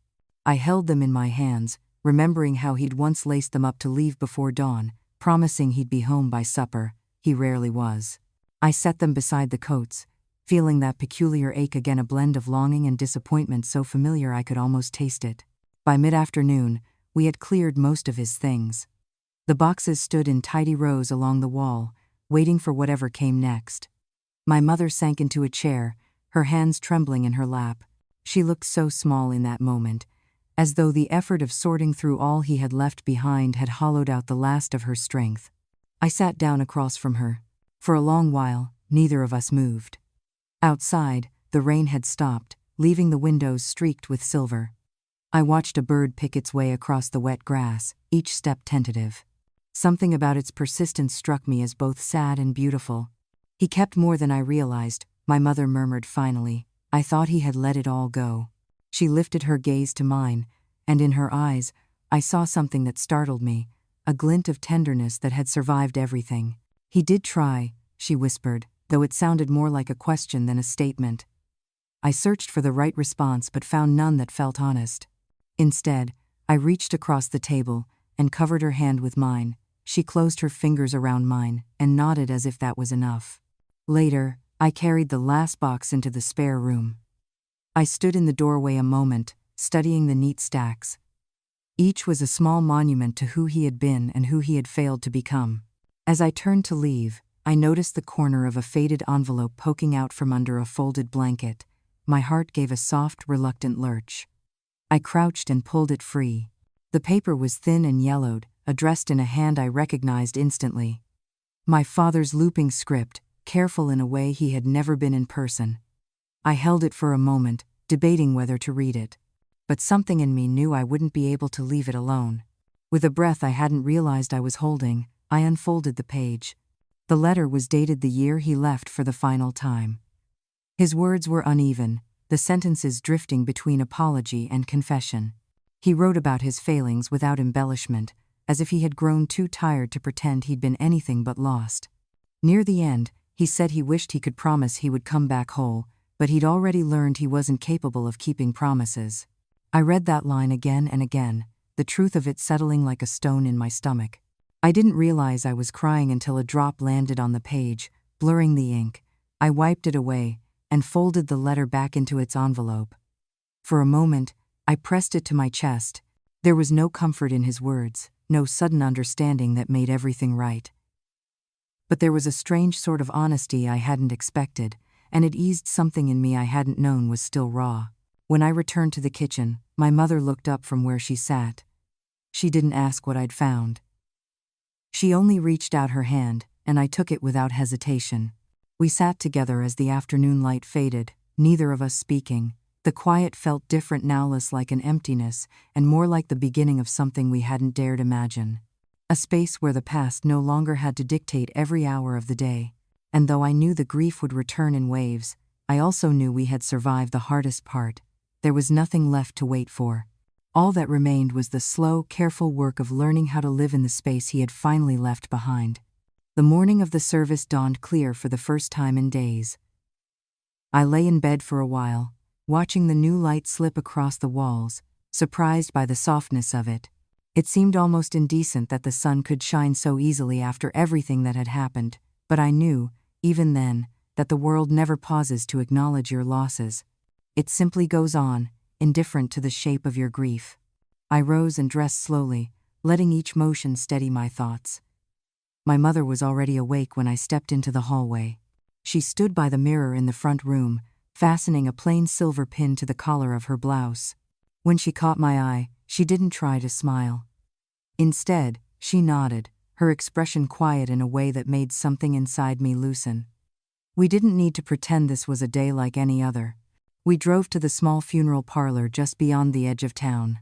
I held them in my hands, remembering how he'd once laced them up to leave before dawn, promising he'd be home by supper. He rarely was. I set them beside the coats, feeling that peculiar ache again, a blend of longing and disappointment so familiar I could almost taste it. By mid-afternoon, we had cleared most of his things. The boxes stood in tidy rows along the wall, waiting for whatever came next. My mother sank into a chair, her hands trembling in her lap. She looked so small in that moment, as though the effort of sorting through all he had left behind had hollowed out the last of her strength. I sat down across from her. For a long while, neither of us moved. Outside, the rain had stopped, leaving the windows streaked with silver. I watched a bird pick its way across the wet grass, each step tentative. Something about its persistence struck me as both sad and beautiful. He kept more than I realized, my mother murmured finally. I thought he had let it all go. She lifted her gaze to mine, and in her eyes, I saw something that startled me, a glint of tenderness that had survived everything. He did try, she whispered, though it sounded more like a question than a statement. I searched for the right response but found none that felt honest. Instead, I reached across the table and covered her hand with mine. She closed her fingers around mine and nodded as if that was enough. Later, I carried the last box into the spare room. I stood in the doorway a moment, studying the neat stacks. Each was a small monument to who he had been and who he had failed to become. As I turned to leave, I noticed the corner of a faded envelope poking out from under a folded blanket. My heart gave a soft, reluctant lurch. I crouched and pulled it free. The paper was thin and yellowed, addressed in a hand I recognized instantly. My father's looping script, careful in a way he had never been in person. I held it for a moment, debating whether to read it. But something in me knew I wouldn't be able to leave it alone. With a breath I hadn't realized I was holding, I unfolded the page. The letter was dated the year he left for the final time. His words were uneven, the sentences drifting between apology and confession. He wrote about his failings without embellishment, as if he had grown too tired to pretend he'd been anything but lost. Near the end, he said he wished he could promise he would come back whole, but he'd already learned he wasn't capable of keeping promises. I read that line again and again, the truth of it settling like a stone in my stomach. I didn't realize I was crying until a drop landed on the page, blurring the ink. I wiped it away and folded the letter back into its envelope. For a moment, I pressed it to my chest. There was no comfort in his words, no sudden understanding that made everything right. But there was a strange sort of honesty I hadn't expected, and it eased something in me I hadn't known was still raw. When I returned to the kitchen, my mother looked up from where she sat. She didn't ask what I'd found. She only reached out her hand, and I took it without hesitation. We sat together as the afternoon light faded, neither of us speaking. The quiet felt different now, less like an emptiness, and more like the beginning of something we hadn't dared imagine. A space where the past no longer had to dictate every hour of the day. And though I knew the grief would return in waves, I also knew we had survived the hardest part. There was nothing left to wait for. All that remained was the slow, careful work of learning how to live in the space he had finally left behind. The morning of the service dawned clear for the first time in days. I lay in bed for a while, watching the new light slip across the walls, surprised by the softness of it. It seemed almost indecent that the sun could shine so easily after everything that had happened, but I knew, even then, that the world never pauses to acknowledge your losses. It simply goes on, indifferent to the shape of your grief. I rose and dressed slowly, letting each motion steady my thoughts. My mother was already awake when I stepped into the hallway. She stood by the mirror in the front room, fastening a plain silver pin to the collar of her blouse. When she caught my eye, she didn't try to smile. Instead, she nodded, her expression quiet in a way that made something inside me loosen. We didn't need to pretend this was a day like any other. We drove to the small funeral parlor just beyond the edge of town.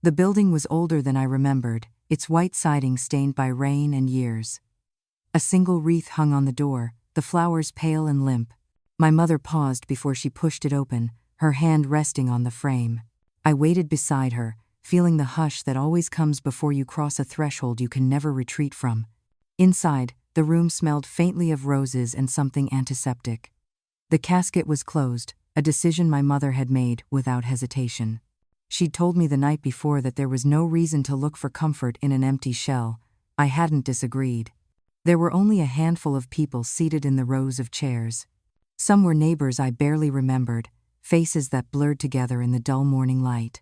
The building was older than I remembered, its white siding stained by rain and years. A single wreath hung on the door, the flowers pale and limp. My mother paused before she pushed it open, her hand resting on the frame. I waited beside her, feeling the hush that always comes before you cross a threshold you can never retreat from. Inside, the room smelled faintly of roses and something antiseptic. The casket was closed, a decision my mother had made without hesitation. She'd told me the night before that there was no reason to look for comfort in an empty shell. I hadn't disagreed. There were only a handful of people seated in the rows of chairs. Some were neighbors I barely remembered, faces that blurred together in the dull morning light.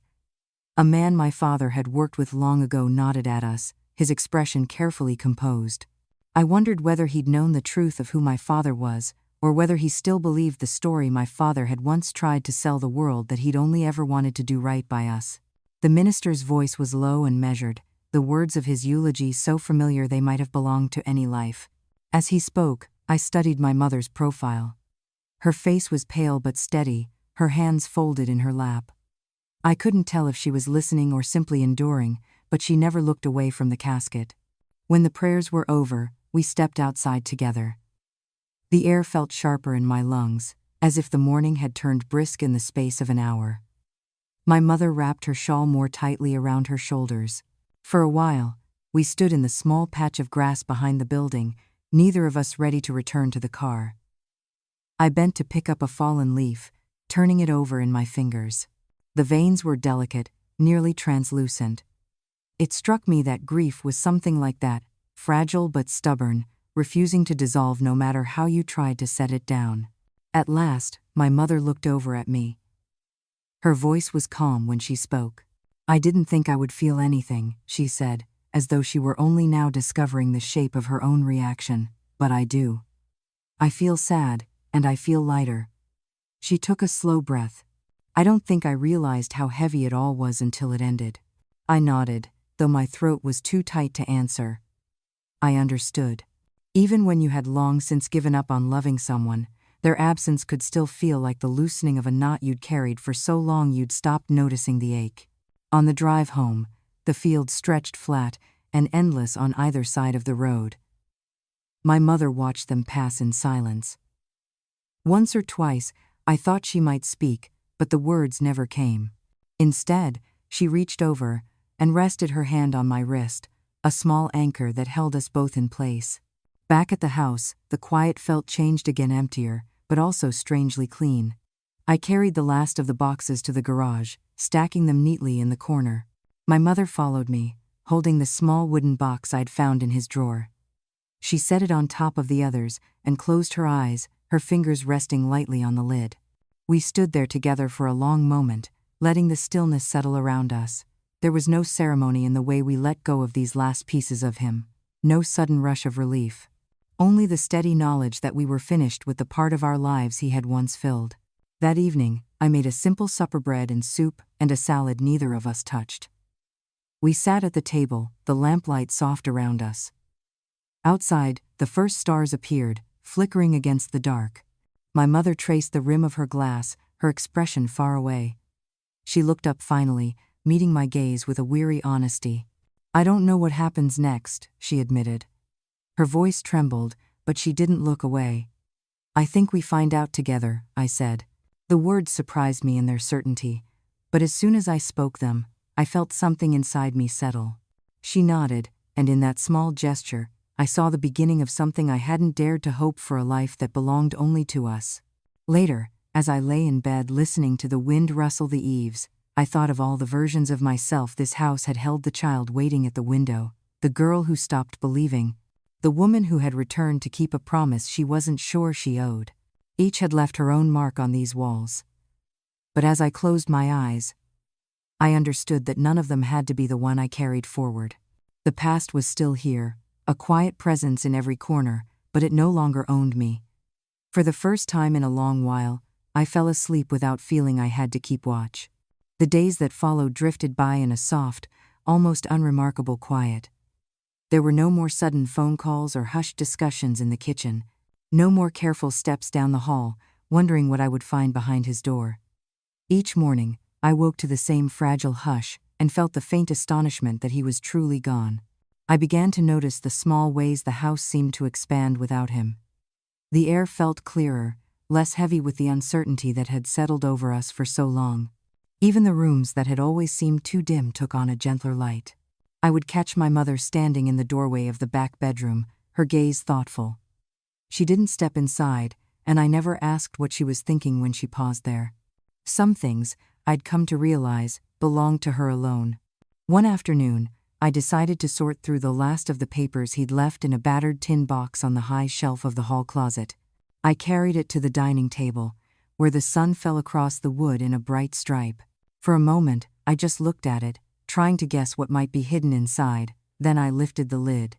A man my father had worked with long ago nodded at us, his expression carefully composed. I wondered whether he'd known the truth of who my father was, or whether he still believed the story my father had once tried to sell the world, that he'd only ever wanted to do right by us. The minister's voice was low and measured, the words of his eulogy so familiar they might have belonged to any life. As he spoke, I studied my mother's profile. Her face was pale but steady, her hands folded in her lap. I couldn't tell if she was listening or simply enduring, but she never looked away from the casket. When the prayers were over, we stepped outside together. The air felt sharper in my lungs, as if the morning had turned brisk in the space of an hour. My mother wrapped her shawl more tightly around her shoulders. For a while, we stood in the small patch of grass behind the building, neither of us ready to return to the car. I bent to pick up a fallen leaf, turning it over in my fingers. The veins were delicate, nearly translucent. It struck me that grief was something like that, fragile but stubborn, refusing to dissolve no matter how you tried to set it down. At last, my mother looked over at me. Her voice was calm when she spoke. "I didn't think I would feel anything," she said, as though she were only now discovering the shape of her own reaction, "but I do. I feel sad, and I feel lighter." She took a slow breath. I don't think I realized how heavy it all was until it ended. I nodded, though my throat was too tight to answer. I understood. Even when you had long since given up on loving someone, their absence could still feel like the loosening of a knot you'd carried for so long you'd stopped noticing the ache. On the drive home, the field stretched flat and endless on either side of the road. My mother watched them pass in silence. Once or twice, I thought she might speak, but the words never came. Instead, she reached over and rested her hand on my wrist, a small anchor that held us both in place. Back at the house, the quiet felt changed again, emptier, but also strangely clean. I carried the last of the boxes to the garage, stacking them neatly in the corner. My mother followed me, holding the small wooden box I'd found in his drawer. She set it on top of the others and closed her eyes, her fingers resting lightly on the lid. We stood there together for a long moment, letting the stillness settle around us. There was no ceremony in the way we let go of these last pieces of him, no sudden rush of relief. Only the steady knowledge that we were finished with the part of our lives he had once filled. That evening, I made a simple supper, bread and soup, and a salad neither of us touched. We sat at the table, the lamplight soft around us. Outside, the first stars appeared, flickering against the dark. My mother traced the rim of her glass, her expression far away. She looked up finally, meeting my gaze with a weary honesty. "I don't know what happens next," she admitted. Her voice trembled, but she didn't look away. "I think we find out together," I said. The words surprised me in their certainty, but as soon as I spoke them, I felt something inside me settle. She nodded, and in that small gesture, I saw the beginning of something I hadn't dared to hope for, a life that belonged only to us. Later, as I lay in bed listening to the wind rustle the eaves, I thought of all the versions of myself this house had held: the child waiting at the window, the girl who stopped believing, the woman who had returned to keep a promise she wasn't sure she owed. Each had left her own mark on these walls. But as I closed my eyes, I understood that none of them had to be the one I carried forward. The past was still here, a quiet presence in every corner, but it no longer owned me. For the first time in a long while, I fell asleep without feeling I had to keep watch. The days that followed drifted by in a soft, almost unremarkable quiet. There were no more sudden phone calls or hushed discussions in the kitchen. No more careful steps down the hall, wondering what I would find behind his door. Each morning, I woke to the same fragile hush and felt the faint astonishment that he was truly gone. I began to notice the small ways the house seemed to expand without him. The air felt clearer, less heavy with the uncertainty that had settled over us for so long. Even the rooms that had always seemed too dim took on a gentler light. I would catch my mother standing in the doorway of the back bedroom, her gaze thoughtful. She didn't step inside, and I never asked what she was thinking when she paused there. Some things, I'd come to realize, belonged to her alone. One afternoon, I decided to sort through the last of the papers he'd left in a battered tin box on the high shelf of the hall closet. I carried it to the dining table, where the sun fell across the wood in a bright stripe. For a moment, I just looked at it, trying to guess what might be hidden inside. Then I lifted the lid.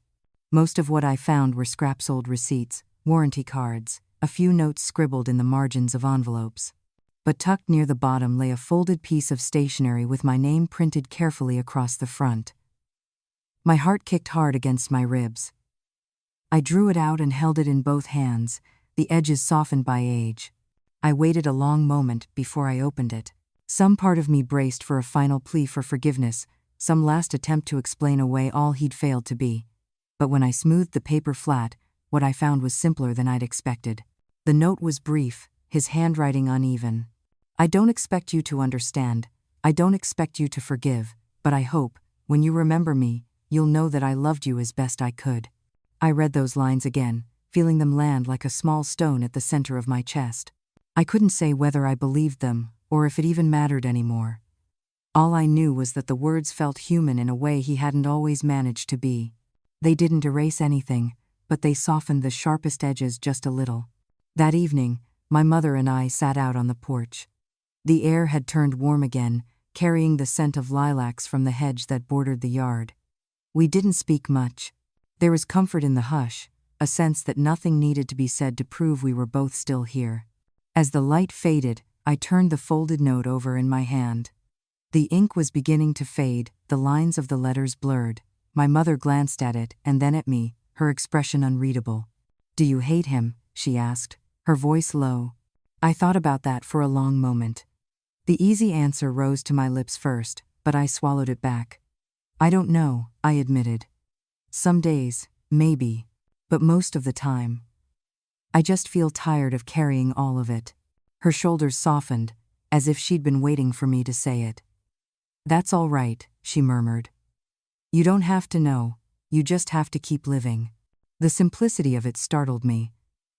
Most of what I found were scraps, old receipts, warranty cards, a few notes scribbled in the margins of envelopes. But tucked near the bottom lay a folded piece of stationery with my name printed carefully across the front. My heart kicked hard against my ribs. I drew it out and held it in both hands, the edges softened by age. I waited a long moment before I opened it. Some part of me braced for a final plea for forgiveness, some last attempt to explain away all he'd failed to be. But when I smoothed the paper flat, what I found was simpler than I'd expected. The note was brief, his handwriting uneven. I don't expect you to understand, I don't expect you to forgive, but I hope, when you remember me, you'll know that I loved you as best I could. I read those lines again, feeling them land like a small stone at the center of my chest. I couldn't say whether I believed them, or if it even mattered anymore. All I knew was that the words felt human in a way he hadn't always managed to be. They didn't erase anything, but they softened the sharpest edges just a little. That evening, my mother and I sat out on the porch. The air had turned warm again, carrying the scent of lilacs from the hedge that bordered the yard. We didn't speak much. There was comfort in the hush, a sense that nothing needed to be said to prove we were both still here. As the light faded, I turned the folded note over in my hand. The ink was beginning to fade, the lines of the letters blurred. My mother glanced at it and then at me, her expression unreadable. "Do you hate him?" she asked, her voice low. I thought about that for a long moment. The easy answer rose to my lips first, but I swallowed it back. "I don't know," I admitted. "Some days, maybe. But most of the time. I just feel tired of carrying all of it." Her shoulders softened, as if she'd been waiting for me to say it. "That's all right," she murmured. "You don't have to know, you just have to keep living." The simplicity of it startled me.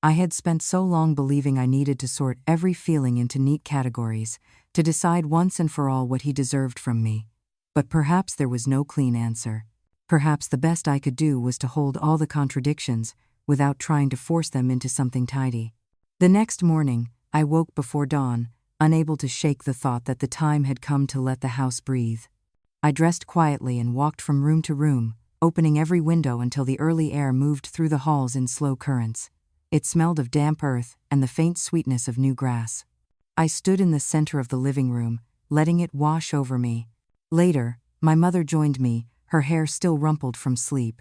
I had spent so long believing I needed to sort every feeling into neat categories, to decide once and for all what he deserved from me. But perhaps there was no clean answer. Perhaps the best I could do was to hold all the contradictions, without trying to force them into something tidy. The next morning, I woke before dawn, unable to shake the thought that the time had come to let the house breathe. I dressed quietly and walked from room to room, opening every window until the early air moved through the halls in slow currents. It smelled of damp earth and the faint sweetness of new grass. I stood in the center of the living room, letting it wash over me. Later, my mother joined me, her hair still rumpled from sleep.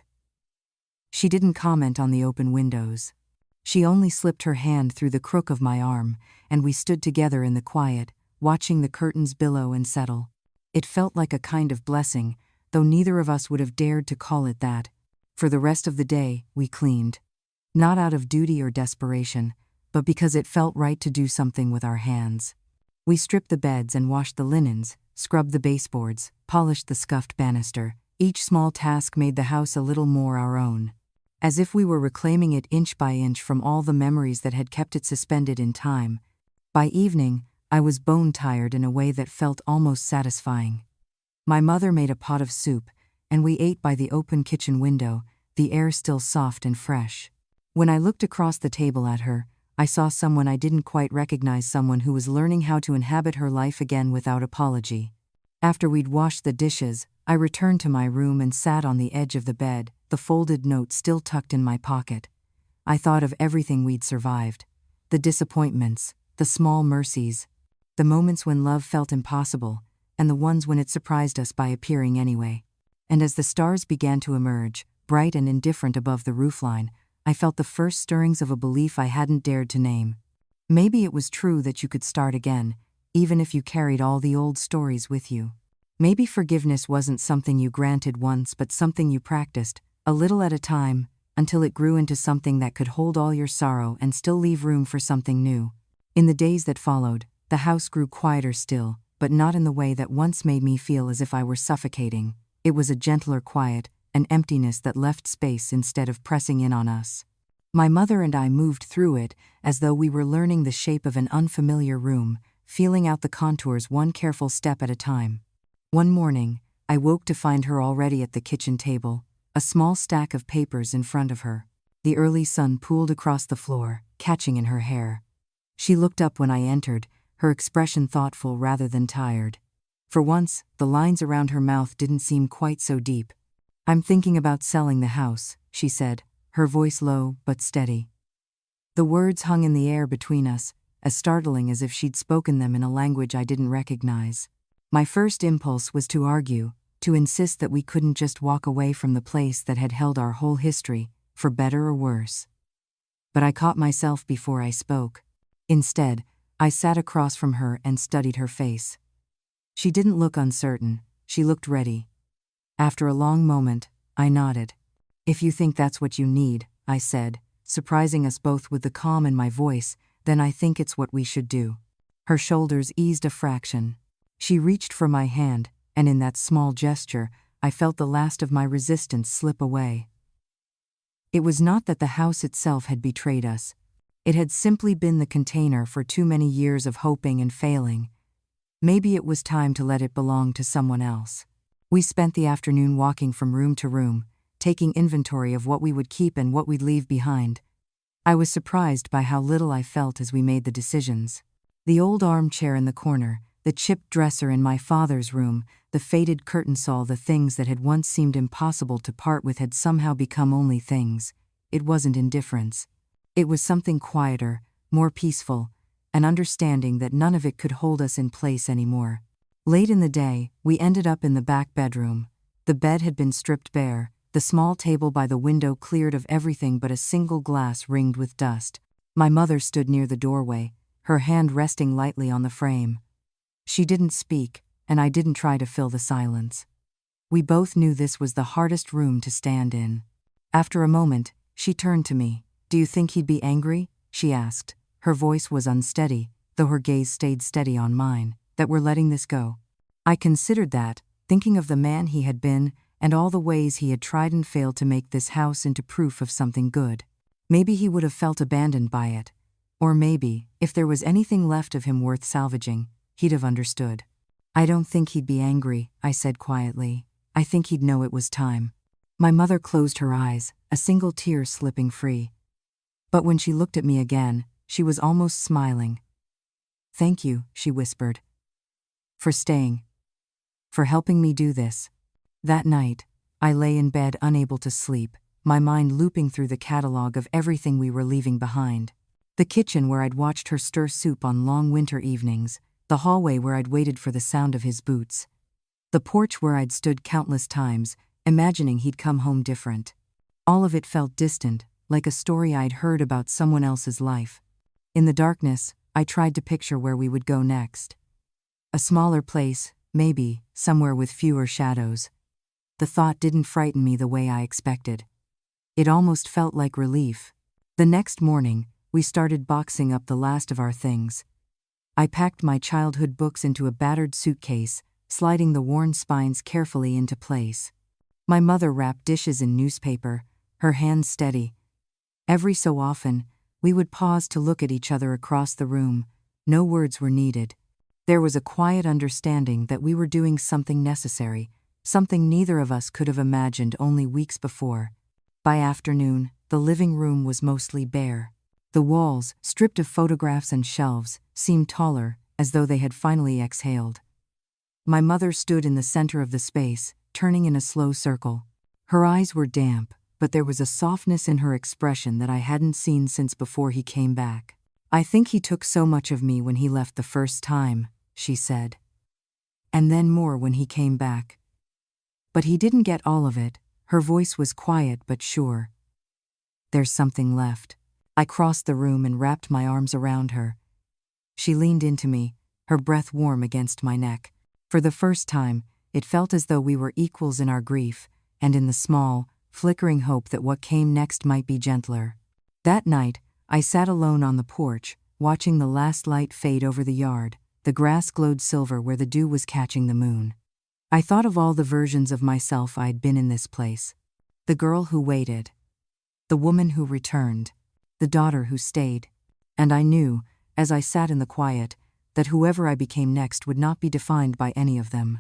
She didn't comment on the open windows. She only slipped her hand through the crook of my arm, and we stood together in the quiet, watching the curtains billow and settle. It felt like a kind of blessing, though neither of us would have dared to call it that. For the rest of the day, we cleaned. Not out of duty or desperation, but because it felt right to do something with our hands. We stripped the beds and washed the linens, scrubbed the baseboards, polished the scuffed banister. Each small task made the house a little more our own. As if we were reclaiming it inch by inch from all the memories that had kept it suspended in time. By evening, I was bone-tired in a way that felt almost satisfying. My mother made a pot of soup, and we ate by the open kitchen window, the air still soft and fresh. When I looked across the table at her, I saw someone I didn't quite recognize, someone who was learning how to inhabit her life again without apology. After we'd washed the dishes, I returned to my room and sat on the edge of the bed, the folded note still tucked in my pocket. I thought of everything we'd survived. The disappointments, the small mercies, the moments when love felt impossible, and the ones when it surprised us by appearing anyway. And as the stars began to emerge, bright and indifferent above the roofline, I felt the first stirrings of a belief I hadn't dared to name. Maybe it was true that you could start again, even if you carried all the old stories with you. Maybe forgiveness wasn't something you granted once but something you practiced, a little at a time, until it grew into something that could hold all your sorrow and still leave room for something new. In the days that followed, the house grew quieter still, but not in the way that once made me feel as if I were suffocating. It was a gentler quiet, an emptiness that left space instead of pressing in on us. My mother and I moved through it as though we were learning the shape of an unfamiliar room, feeling out the contours one careful step at a time. One morning, I woke to find her already at the kitchen table, a small stack of papers in front of her. The early sun pooled across the floor, catching in her hair. She looked up when I entered, her expression thoughtful rather than tired. For once, the lines around her mouth didn't seem quite so deep. "I'm thinking about selling the house," she said, her voice low but steady. The words hung in the air between us, as startling as if she'd spoken them in a language I didn't recognize. My first impulse was to argue, to insist that we couldn't just walk away from the place that had held our whole history, for better or worse. But I caught myself before I spoke. Instead, I sat across from her and studied her face. She didn't look uncertain, she looked ready. After a long moment, I nodded. "If you think that's what you need," I said, surprising us both with the calm in my voice, "then I think it's what we should do." Her shoulders eased a fraction. She reached for my hand, and in that small gesture, I felt the last of my resistance slip away. It was not that the house itself had betrayed us. It had simply been the container for too many years of hoping and failing. Maybe it was time to let it belong to someone else. We spent the afternoon walking from room to room, taking inventory of what we would keep and what we'd leave behind. I was surprised by how little I felt as we made the decisions. The old armchair in the corner, the chipped dresser in my father's room, the faded curtain-saw, the things that had once seemed impossible to part with had somehow become only things. It wasn't indifference. It was something quieter, more peaceful, an understanding that none of it could hold us in place anymore. Late in the day, we ended up in the back bedroom. The bed had been stripped bare, the small table by the window cleared of everything but a single glass ringed with dust. My mother stood near the doorway, her hand resting lightly on the frame. She didn't speak, and I didn't try to fill the silence. We both knew this was the hardest room to stand in. After a moment, she turned to me. "Do you think he'd be angry?" she asked. Her voice was unsteady, though her gaze stayed steady on mine. "That we're letting this go?" I considered that, thinking of the man he had been, and all the ways he had tried and failed to make this house into proof of something good. Maybe he would have felt abandoned by it. Or maybe, if there was anything left of him worth salvaging, he'd have understood. "I don't think he'd be angry," I said quietly. "I think he'd know it was time." My mother closed her eyes, a single tear slipping free. But when she looked at me again, she was almost smiling. "Thank you," she whispered. "For staying. For helping me do this." That night, I lay in bed unable to sleep, my mind looping through the catalog of everything we were leaving behind. The kitchen where I'd watched her stir soup on long winter evenings, the hallway where I'd waited for the sound of his boots, the porch where I'd stood countless times, imagining he'd come home different. All of it felt distant, like a story I'd heard about someone else's life. In the darkness, I tried to picture where we would go next. A smaller place, maybe, somewhere with fewer shadows. The thought didn't frighten me the way I expected. It almost felt like relief. The next morning, we started boxing up the last of our things. I packed my childhood books into a battered suitcase, sliding the worn spines carefully into place. My mother wrapped dishes in newspaper, her hands steady. Every so often, we would pause to look at each other across the room. No words were needed. There was a quiet understanding that we were doing something necessary, something neither of us could have imagined only weeks before. By afternoon, the living room was mostly bare. The walls, stripped of photographs and shelves, seemed taller, as though they had finally exhaled. My mother stood in the center of the space, turning in a slow circle. Her eyes were damp, but there was a softness in her expression that I hadn't seen since before he came back. "I think he took so much of me when he left the first time," she said. "And then more when he came back. But he didn't get all of it." Her voice was quiet but sure. "There's something left." I crossed the room and wrapped my arms around her. She leaned into me, her breath warm against my neck. For the first time, it felt as though we were equals in our grief, and in the small, flickering hope that what came next might be gentler. That night, I sat alone on the porch, watching the last light fade over the yard. The grass glowed silver where the dew was catching the moon. I thought of all the versions of myself I'd been in this place. The girl who waited. The woman who returned. The daughter who stayed. And I knew, as I sat in the quiet, that whoever I became next would not be defined by any of them.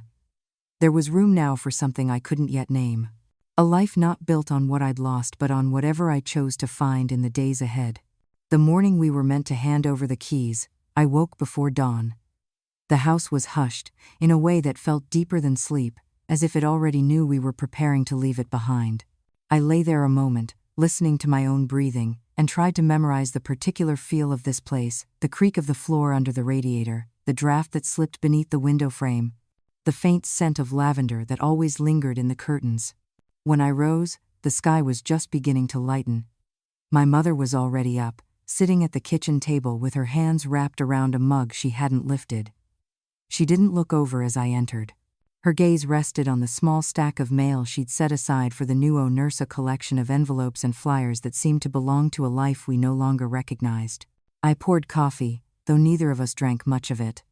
There was room now for something I couldn't yet name. A life not built on what I'd lost but on whatever I chose to find in the days ahead. The morning we were meant to hand over the keys, I woke before dawn. The house was hushed, in a way that felt deeper than sleep, as if it already knew we were preparing to leave it behind. I lay there a moment, listening to my own breathing, and tried to memorize the particular feel of this place, the creak of the floor under the radiator, the draft that slipped beneath the window frame, the faint scent of lavender that always lingered in the curtains. When I rose, the sky was just beginning to lighten. My mother was already up, sitting at the kitchen table with her hands wrapped around a mug she hadn't lifted. She didn't look over as I entered. Her gaze rested on the small stack of mail she'd set aside for the new owner, a collection of envelopes and flyers that seemed to belong to a life we no longer recognized. I poured coffee, though neither of us drank much of it.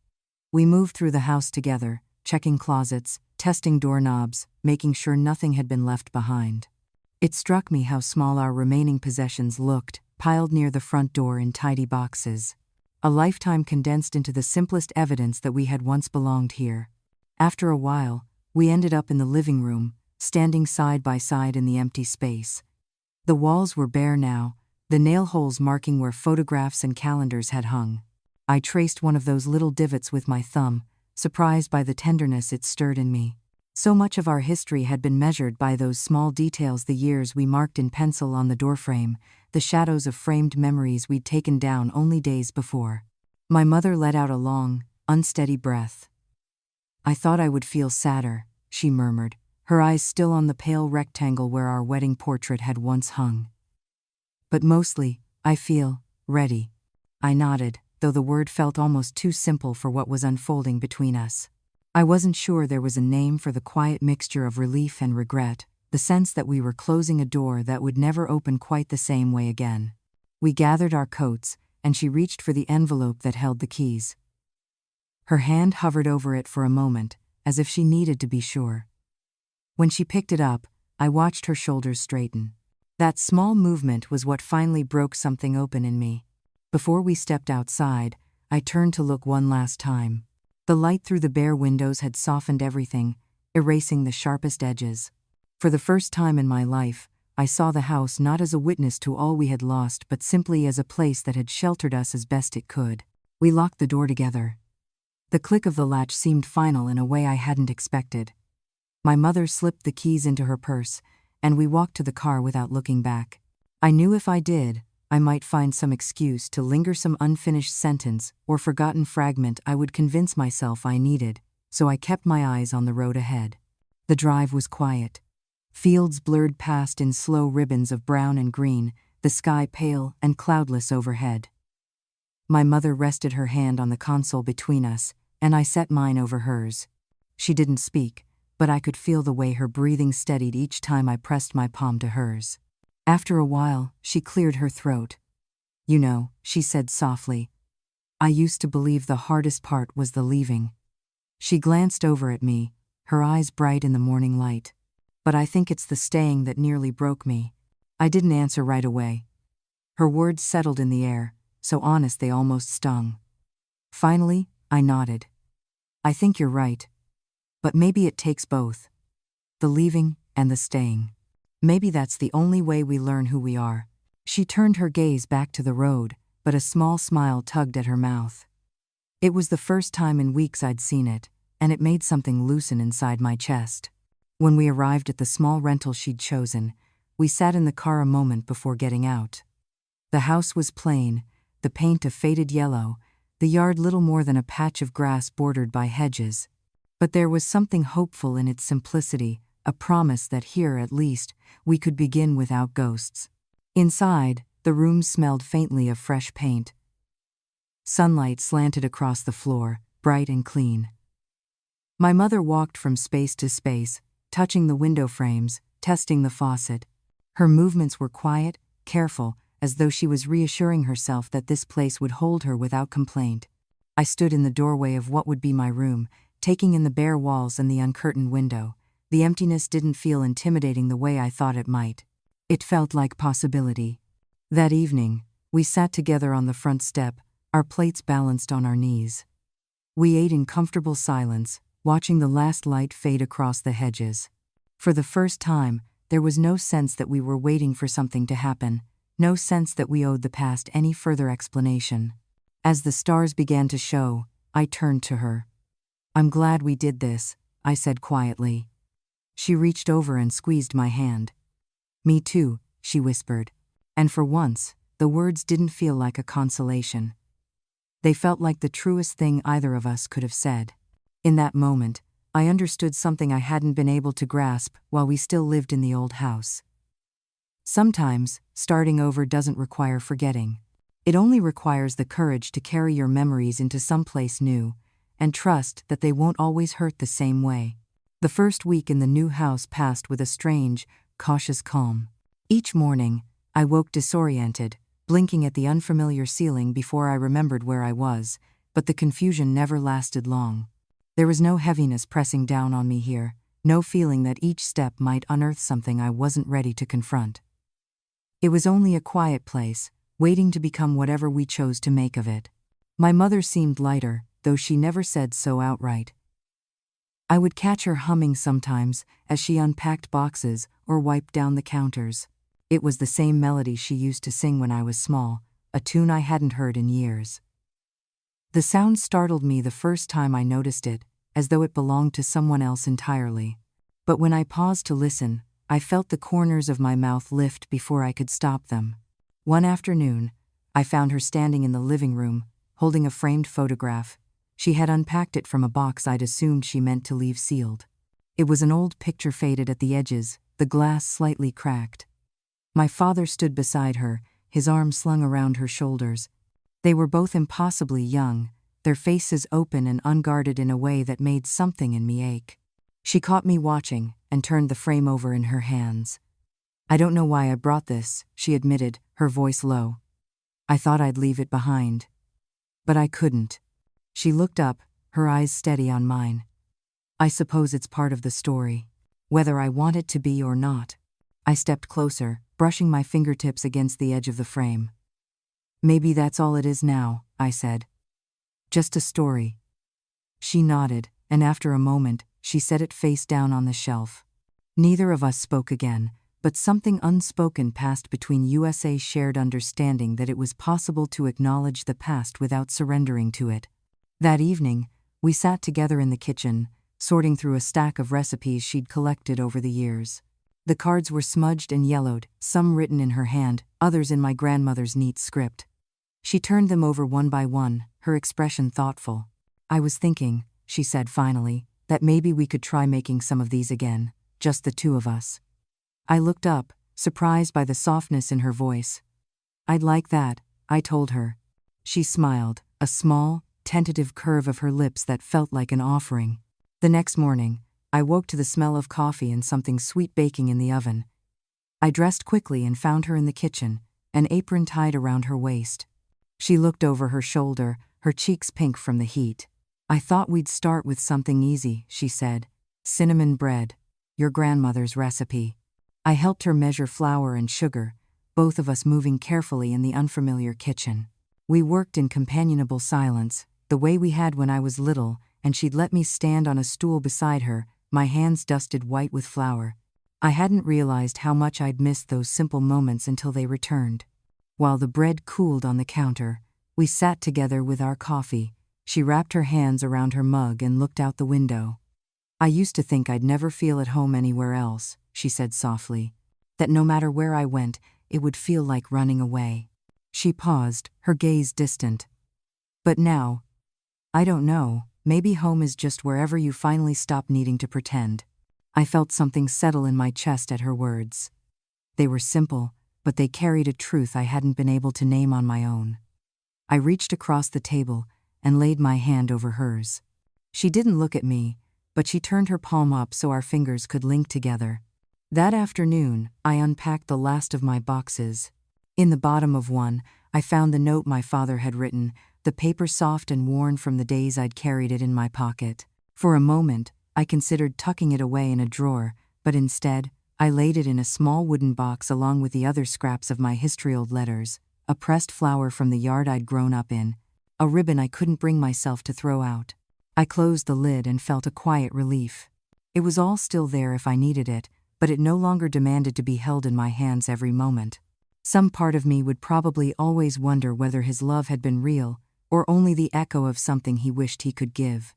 We moved through the house together, checking closets, testing doorknobs, making sure nothing had been left behind. It struck me how small our remaining possessions looked, piled near the front door in tidy boxes. A lifetime condensed into the simplest evidence that we had once belonged here. After a while, we ended up in the living room, standing side by side in the empty space. The walls were bare now, the nail holes marking where photographs and calendars had hung. I traced one of those little divots with my thumb, surprised by the tenderness it stirred in me. So much of our history had been measured by those small details, the years we marked in pencil on the doorframe, the shadows of framed memories we'd taken down only days before. My mother let out a long, unsteady breath. "I thought I would feel sadder," she murmured, her eyes still on the pale rectangle where our wedding portrait had once hung. "But mostly, I feel ready." I nodded, though the word felt almost too simple for what was unfolding between us. I wasn't sure there was a name for the quiet mixture of relief and regret, the sense that we were closing a door that would never open quite the same way again. We gathered our coats, and she reached for the envelope that held the keys. Her hand hovered over it for a moment, as if she needed to be sure. When she picked it up, I watched her shoulders straighten. That small movement was what finally broke something open in me. Before we stepped outside, I turned to look one last time. The light through the bare windows had softened everything, erasing the sharpest edges. For the first time in my life, I saw the house not as a witness to all we had lost but simply as a place that had sheltered us as best it could. We locked the door together. The click of the latch seemed final in a way I hadn't expected. My mother slipped the keys into her purse, and we walked to the car without looking back. I knew if I did, I might find some excuse to linger, some unfinished sentence or forgotten fragment I would convince myself I needed, so I kept my eyes on the road ahead. The drive was quiet. Fields blurred past in slow ribbons of brown and green, the sky pale and cloudless overhead. My mother rested her hand on the console between us, and I set mine over hers. She didn't speak, but I could feel the way her breathing steadied each time I pressed my palm to hers. After a while, she cleared her throat. "You know," she said softly, "I used to believe the hardest part was the leaving." She glanced over at me, her eyes bright in the morning light. "But I think it's the staying that nearly broke me." I didn't answer right away. Her words settled in the air, so honest they almost stung. Finally, I nodded. "I think you're right. But maybe it takes both. The leaving and the staying. Maybe that's the only way we learn who we are." She turned her gaze back to the road, but a small smile tugged at her mouth. It was the first time in weeks I'd seen it, and it made something loosen inside my chest. When we arrived at the small rental she'd chosen, we sat in the car a moment before getting out. The house was plain, the paint a faded yellow, the yard little more than a patch of grass bordered by hedges. But there was something hopeful in its simplicity, a promise that here, at least, we could begin without ghosts. Inside, the room smelled faintly of fresh paint. Sunlight slanted across the floor, bright and clean. My mother walked from space to space, touching the window frames, testing the faucet. Her movements were quiet, careful, as though she was reassuring herself that this place would hold her without complaint. I stood in the doorway of what would be my room, taking in the bare walls and the uncurtained window. The emptiness didn't feel intimidating the way I thought it might. It felt like possibility. That evening, we sat together on the front step, our plates balanced on our knees. We ate in comfortable silence, watching the last light fade across the hedges. For the first time, there was no sense that we were waiting for something to happen, no sense that we owed the past any further explanation. As the stars began to show, I turned to her. "I'm glad we did this," I said quietly. She reached over and squeezed my hand. "Me too," she whispered. And for once, the words didn't feel like a consolation. They felt like the truest thing either of us could have said. In that moment, I understood something I hadn't been able to grasp while we still lived in the old house. Sometimes, starting over doesn't require forgetting. It only requires the courage to carry your memories into someplace new, and trust that they won't always hurt the same way. The first week in the new house passed with a strange, cautious calm. Each morning, I woke disoriented, blinking at the unfamiliar ceiling before I remembered where I was, but the confusion never lasted long. There was no heaviness pressing down on me here, no feeling that each step might unearth something I wasn't ready to confront. It was only a quiet place, waiting to become whatever we chose to make of it. My mother seemed lighter, though she never said so outright. I would catch her humming sometimes as she unpacked boxes or wiped down the counters. It was the same melody she used to sing when I was small, a tune I hadn't heard in years. The sound startled me the first time I noticed it, as though it belonged to someone else entirely. But when I paused to listen, I felt the corners of my mouth lift before I could stop them. One afternoon, I found her standing in the living room, holding a framed photograph. She had unpacked it from a box I'd assumed she meant to leave sealed. It was an old picture faded at the edges, the glass slightly cracked. My father stood beside her, his arms slung around her shoulders. They were both impossibly young, their faces open and unguarded in a way that made something in me ache. She caught me watching and turned the frame over in her hands. "I don't know why I brought this," she admitted, her voice low. "I thought I'd leave it behind. But I couldn't." She looked up, her eyes steady on mine. "I suppose it's part of the story, whether I want it to be or not." I stepped closer, brushing my fingertips against the edge of the frame. "Maybe that's all it is now," I said. "Just a story." She nodded, and after a moment, she set it face down on the shelf. Neither of us spoke again, but something unspoken passed between USA's shared understanding that it was possible to acknowledge the past without surrendering to it. That evening, we sat together in the kitchen, sorting through a stack of recipes she'd collected over the years. The cards were smudged and yellowed, some written in her hand, others in my grandmother's neat script. She turned them over one by one, her expression thoughtful. "I was thinking," she said finally, "that maybe we could try making some of these again, just the two of us." I looked up, surprised by the softness in her voice. "I'd like that," I told her. She smiled, a small, tentative curve of her lips that felt like an offering. The next morning, I woke to the smell of coffee and something sweet baking in the oven. I dressed quickly and found her in the kitchen, an apron tied around her waist. She looked over her shoulder, her cheeks pink from the heat. "I thought we'd start with something easy," she said. "Cinnamon bread. Your grandmother's recipe." I helped her measure flour and sugar, both of us moving carefully in the unfamiliar kitchen. We worked in companionable silence, the way we had when I was little, and she'd let me stand on a stool beside her, my hands dusted white with flour. I hadn't realized how much I'd missed those simple moments until they returned. While the bread cooled on the counter, we sat together with our coffee. She wrapped her hands around her mug and looked out the window. "I used to think I'd never feel at home anywhere else," she said softly. "That no matter where I went, it would feel like running away." She paused, her gaze distant. "But now, I don't know, maybe home is just wherever you finally stop needing to pretend." I felt something settle in my chest at her words. They were simple, but they carried a truth I hadn't been able to name on my own. I reached across the table and laid my hand over hers. She didn't look at me, but she turned her palm up so our fingers could link together. That afternoon, I unpacked the last of my boxes. In the bottom of one, I found the note my father had written, the paper soft and worn from the days I'd carried it in my pocket. For a moment, I considered tucking it away in a drawer, but instead, I laid it in a small wooden box along with the other scraps of my history-old letters, a pressed flower from the yard I'd grown up in, a ribbon I couldn't bring myself to throw out. I closed the lid and felt a quiet relief. It was all still there if I needed it, but it no longer demanded to be held in my hands every moment. Some part of me would probably always wonder whether his love had been real, or only the echo of something he wished he could give.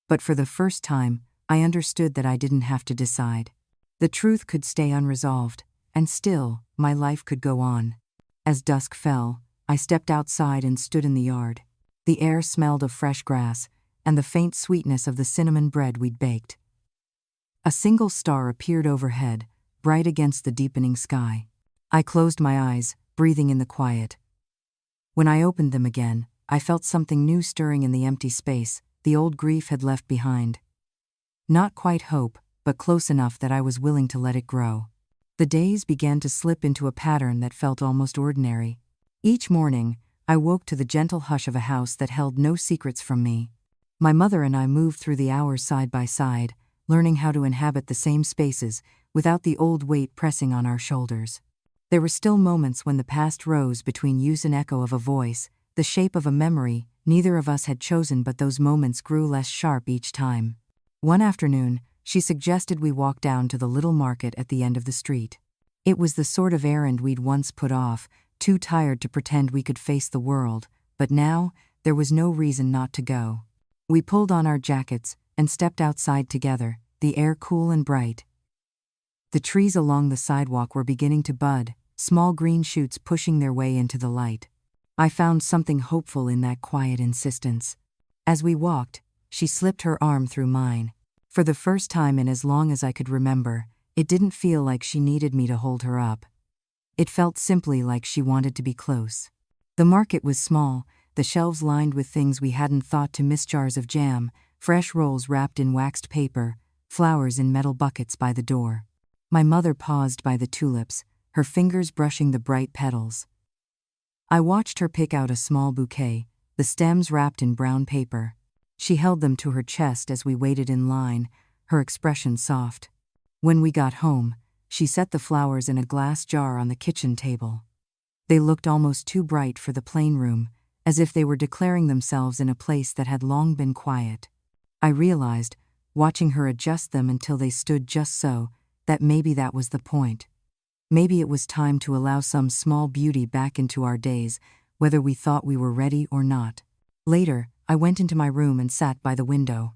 But for the first time, I understood that I didn't have to decide. The truth could stay unresolved, and still, my life could go on. As dusk fell, I stepped outside and stood in the yard. The air smelled of fresh grass, and the faint sweetness of the cinnamon bread we'd baked. A single star appeared overhead, bright against the deepening sky. I closed my eyes, breathing in the quiet. When I opened them again, I felt something new stirring in the empty space the old grief had left behind. Not quite hope, but close enough that I was willing to let it grow. The days began to slip into a pattern that felt almost ordinary. Each morning, I woke to the gentle hush of a house that held no secrets from me. My mother and I moved through the hours side by side, learning how to inhabit the same spaces without the old weight pressing on our shoulders. There were still moments when the past rose between use and echo of a voice, the shape of a memory neither of us had chosen, but those moments grew less sharp each time. One afternoon, she suggested we walk down to the little market at the end of the street. It was the sort of errand we'd once put off, too tired to pretend we could face the world, but now, there was no reason not to go. We pulled on our jackets and stepped outside together, the air cool and bright. The trees along the sidewalk were beginning to bud, small green shoots pushing their way into the light. I found something hopeful in that quiet insistence. As we walked, she slipped her arm through mine. For the first time in as long as I could remember, it didn't feel like she needed me to hold her up. It felt simply like she wanted to be close. The market was small, the shelves lined with things we hadn't thought to miss: jars of jam, fresh rolls wrapped in waxed paper, flowers in metal buckets by the door. My mother paused by the tulips, her fingers brushing the bright petals. I watched her pick out a small bouquet, the stems wrapped in brown paper. She held them to her chest as we waited in line, her expression soft. When we got home, she set the flowers in a glass jar on the kitchen table. They looked almost too bright for the plain room, as if they were declaring themselves in a place that had long been quiet. I realized, watching her adjust them until they stood just so, that maybe that was the point. Maybe it was time to allow some small beauty back into our days, whether we thought we were ready or not. Later, I went into my room and sat by the window.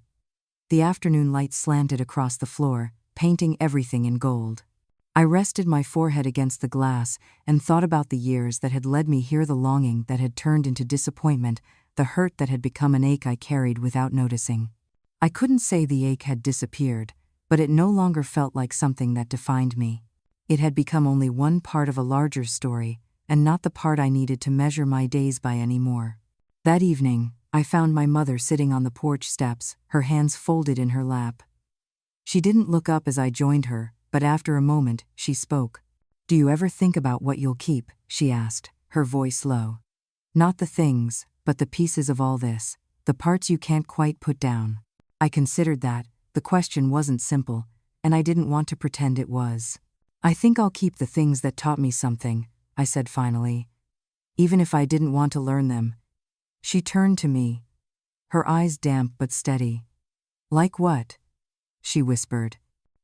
The afternoon light slanted across the floor, painting everything in gold. I rested my forehead against the glass and thought about the years that had led me here, the longing that had turned into disappointment, the hurt that had become an ache I carried without noticing. I couldn't say the ache had disappeared, but it no longer felt like something that defined me. It had become only one part of a larger story, and not the part I needed to measure my days by anymore. That evening, I found my mother sitting on the porch steps, her hands folded in her lap. She didn't look up as I joined her, but after a moment, she spoke. "Do you ever think about what you'll keep?" she asked, her voice low. "Not the things, but the pieces of all this, the parts you can't quite put down." I considered that. The question wasn't simple, and I didn't want to pretend it was. "I think I'll keep the things that taught me something," I said finally. "Even if I didn't want to learn them." She turned to me, her eyes damp but steady. "Like what?" she whispered.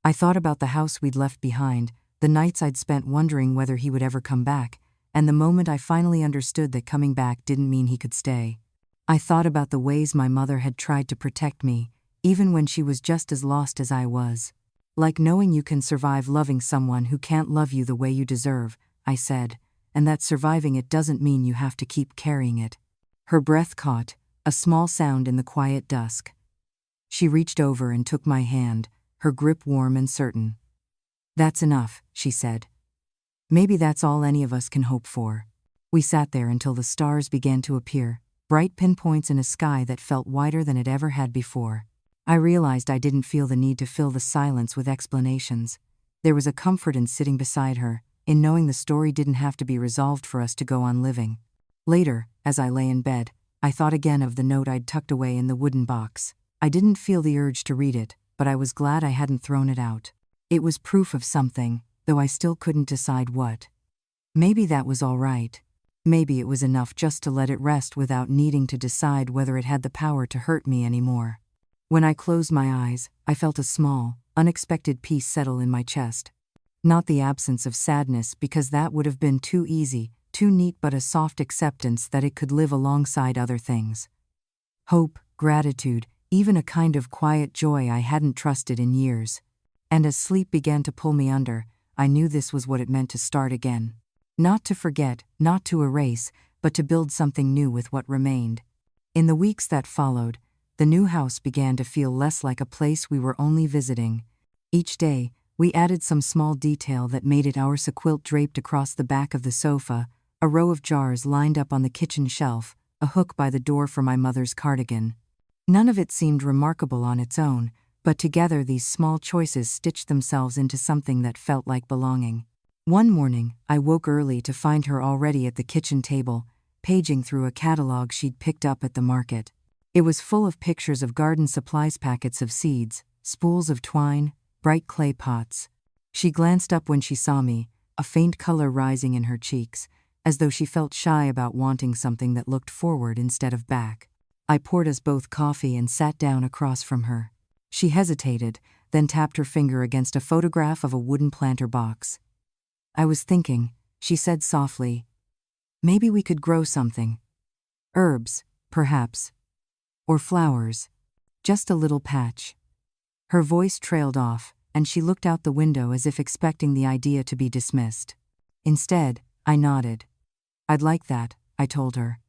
I thought about the house we'd left behind, the nights I'd spent wondering whether he would ever come back, and the moment I finally understood that coming back didn't mean he could stay. I thought about the ways my mother had tried to protect me, even when she was just as lost as I was. "Like knowing you can survive loving someone who can't love you the way you deserve," I said, "and that surviving it doesn't mean you have to keep carrying it." Her breath caught, a small sound in the quiet dusk. She reached over and took my hand, her grip warm and certain. "That's enough," she said. Maybe that's all any of us can hope for. We sat there until the stars began to appear, bright pinpoints in a sky that felt wider than it ever had before. I realized I didn't feel the need to fill the silence with explanations. There was a comfort in sitting beside her, in knowing the story didn't have to be resolved for us to go on living. Later, as I lay in bed, I thought again of the note I'd tucked away in the wooden box. I didn't feel the urge to read it, but I was glad I hadn't thrown it out. It was proof of something, though I still couldn't decide what. Maybe that was all right. Maybe it was enough just to let it rest without needing to decide whether it had the power to hurt me anymore. When I closed my eyes, I felt a small, unexpected peace settle in my chest. Not the absence of sadness, because that would have been too easy, too neat, but a soft acceptance that it could live alongside other things. Hope, gratitude, even a kind of quiet joy I hadn't trusted in years. And as sleep began to pull me under, I knew this was what it meant to start again. Not to forget, not to erase, but to build something new with what remained. In the weeks that followed, the new house began to feel less like a place we were only visiting. Each day, we added some small detail that made it ours: a quilt draped across the back of the sofa, a row of jars lined up on the kitchen shelf, a hook by the door for my mother's cardigan. None of it seemed remarkable on its own, but together these small choices stitched themselves into something that felt like belonging. One morning, I woke early to find her already at the kitchen table, paging through a catalog she'd picked up at the market. It was full of pictures of garden supplies, packets of seeds, spools of twine, bright clay pots. She glanced up when she saw me, a faint color rising in her cheeks, as though she felt shy about wanting something that looked forward instead of back. I poured us both coffee and sat down across from her. She hesitated, then tapped her finger against a photograph of a wooden planter box. "I was thinking," she said softly, "maybe we could grow something. Herbs, perhaps. Or flowers. Just a little patch." Her voice trailed off, and she looked out the window as if expecting the idea to be dismissed. Instead, I nodded. "I'd like that," I told her.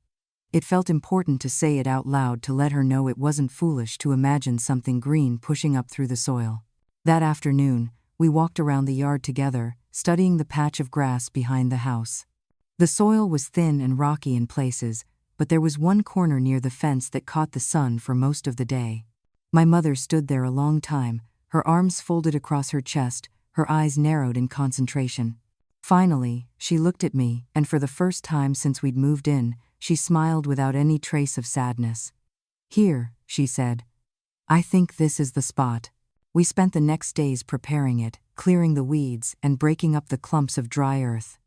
It felt important to say it out loud, to let her know it wasn't foolish to imagine something green pushing up through the soil. That afternoon, we walked around the yard together, studying the patch of grass behind the house. The soil was thin and rocky in places, but there was one corner near the fence that caught the sun for most of the day. My mother stood there a long time, her arms folded across her chest, her eyes narrowed in concentration. Finally, she looked at me, and for the first time since we'd moved in, she smiled without any trace of sadness. "Here," she said. "I think this is the spot." We spent the next days preparing it, clearing the weeds and breaking up the clumps of dry earth.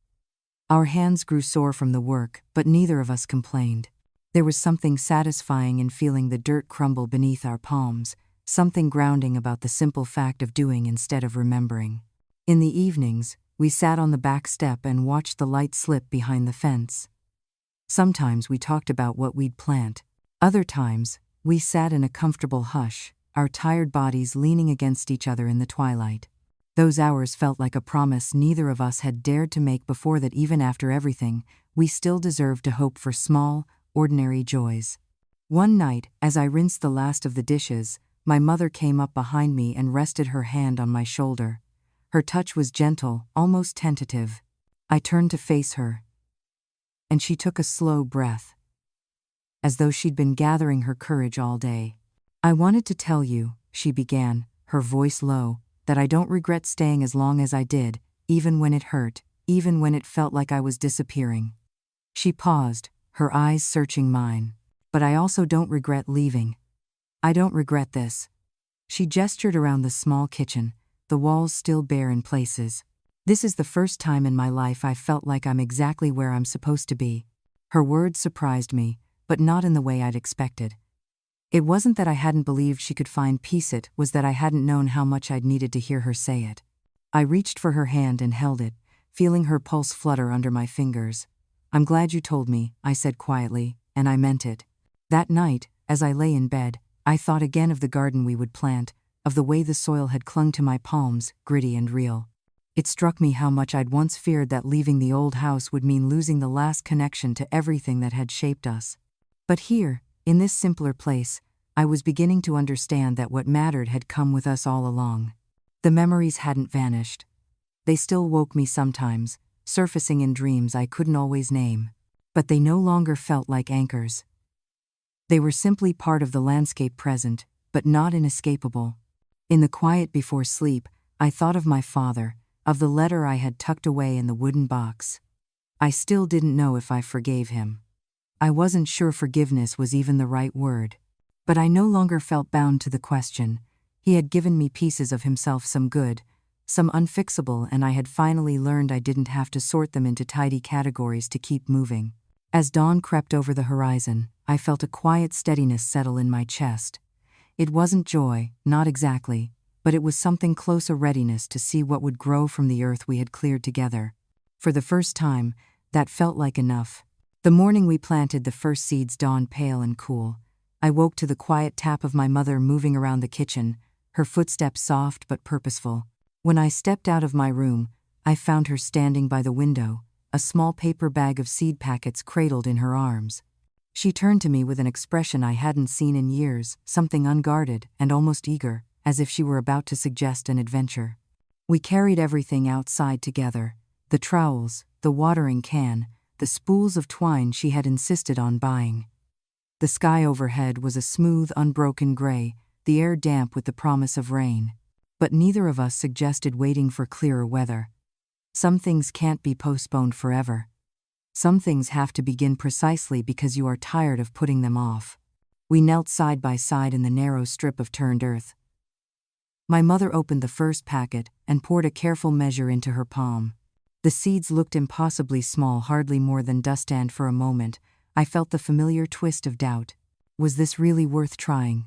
Our hands grew sore from the work, but neither of us complained. There was something satisfying in feeling the dirt crumble beneath our palms, something grounding about the simple fact of doing instead of remembering. In the evenings, we sat on the back step and watched the light slip behind the fence. Sometimes we talked about what we'd plant. Other times, we sat in a comfortable hush, our tired bodies leaning against each other in the twilight. Those hours felt like a promise neither of us had dared to make before, that even after everything, we still deserved to hope for small, ordinary joys. One night, as I rinsed the last of the dishes, my mother came up behind me and rested her hand on my shoulder. Her touch was gentle, almost tentative. I turned to face her, and she took a slow breath, as though she'd been gathering her courage all day. "I wanted to tell you," she began, her voice low, "that I don't regret staying as long as I did, even when it hurt, even when it felt like I was disappearing." She paused, her eyes searching mine. "But I also don't regret leaving. I don't regret this." She gestured around the small kitchen, the walls still bare in places. "This is the first time in my life I felt like I'm exactly where I'm supposed to be." Her words surprised me, but not in the way I'd expected. It wasn't that I hadn't believed she could find peace, it was that I hadn't known how much I'd needed to hear her say it. I reached for her hand and held it, feeling her pulse flutter under my fingers. "I'm glad you told me," I said quietly, and I meant it. That night, as I lay in bed, I thought again of the garden we would plant, of the way the soil had clung to my palms, gritty and real. It struck me how much I'd once feared that leaving the old house would mean losing the last connection to everything that had shaped us. But here, in this simpler place, I was beginning to understand that what mattered had come with us all along. The memories hadn't vanished. They still woke me sometimes, surfacing in dreams I couldn't always name. But they no longer felt like anchors. They were simply part of the landscape present, but not inescapable. In the quiet before sleep, I thought of my father, of the letter I had tucked away in the wooden box. I still didn't know if I forgave him. I wasn't sure forgiveness was even the right word. But I no longer felt bound to the question. He had given me pieces of himself, some good, some unfixable, and I had finally learned I didn't have to sort them into tidy categories to keep moving. As dawn crept over the horizon, I felt a quiet steadiness settle in my chest. It wasn't joy, not exactly, but it was something close, a readiness to see what would grow from the earth we had cleared together. For the first time, that felt like enough. The morning we planted the first seeds dawned pale and cool. I woke to the quiet tap of my mother moving around the kitchen, her footsteps soft but purposeful. When I stepped out of my room, I found her standing by the window, a small paper bag of seed packets cradled in her arms. She turned to me with an expression I hadn't seen in years, something unguarded and almost eager, as if she were about to suggest an adventure. We carried everything outside together: the trowels, the watering can, the spools of twine she had insisted on buying. The sky overhead was a smooth, unbroken gray, the air damp with the promise of rain. But neither of us suggested waiting for clearer weather. Some things can't be postponed forever. Some things have to begin precisely because you are tired of putting them off. We knelt side by side in the narrow strip of turned earth. My mother opened the first packet and poured a careful measure into her palm. The seeds looked impossibly small, hardly more than dust, and for a moment, I felt the familiar twist of doubt. Was this really worth trying?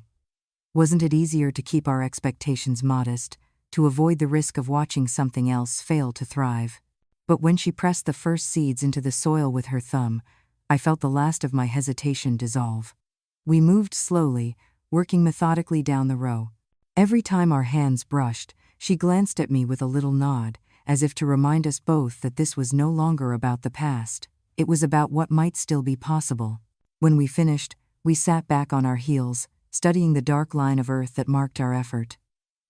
Wasn't it easier to keep our expectations modest, to avoid the risk of watching something else fail to thrive? But when she pressed the first seeds into the soil with her thumb, I felt the last of my hesitation dissolve. We moved slowly, working methodically down the row. Every time our hands brushed, she glanced at me with a little nod, as if to remind us both that this was no longer about the past. It was about what might still be possible. When we finished, we sat back on our heels, studying the dark line of earth that marked our effort.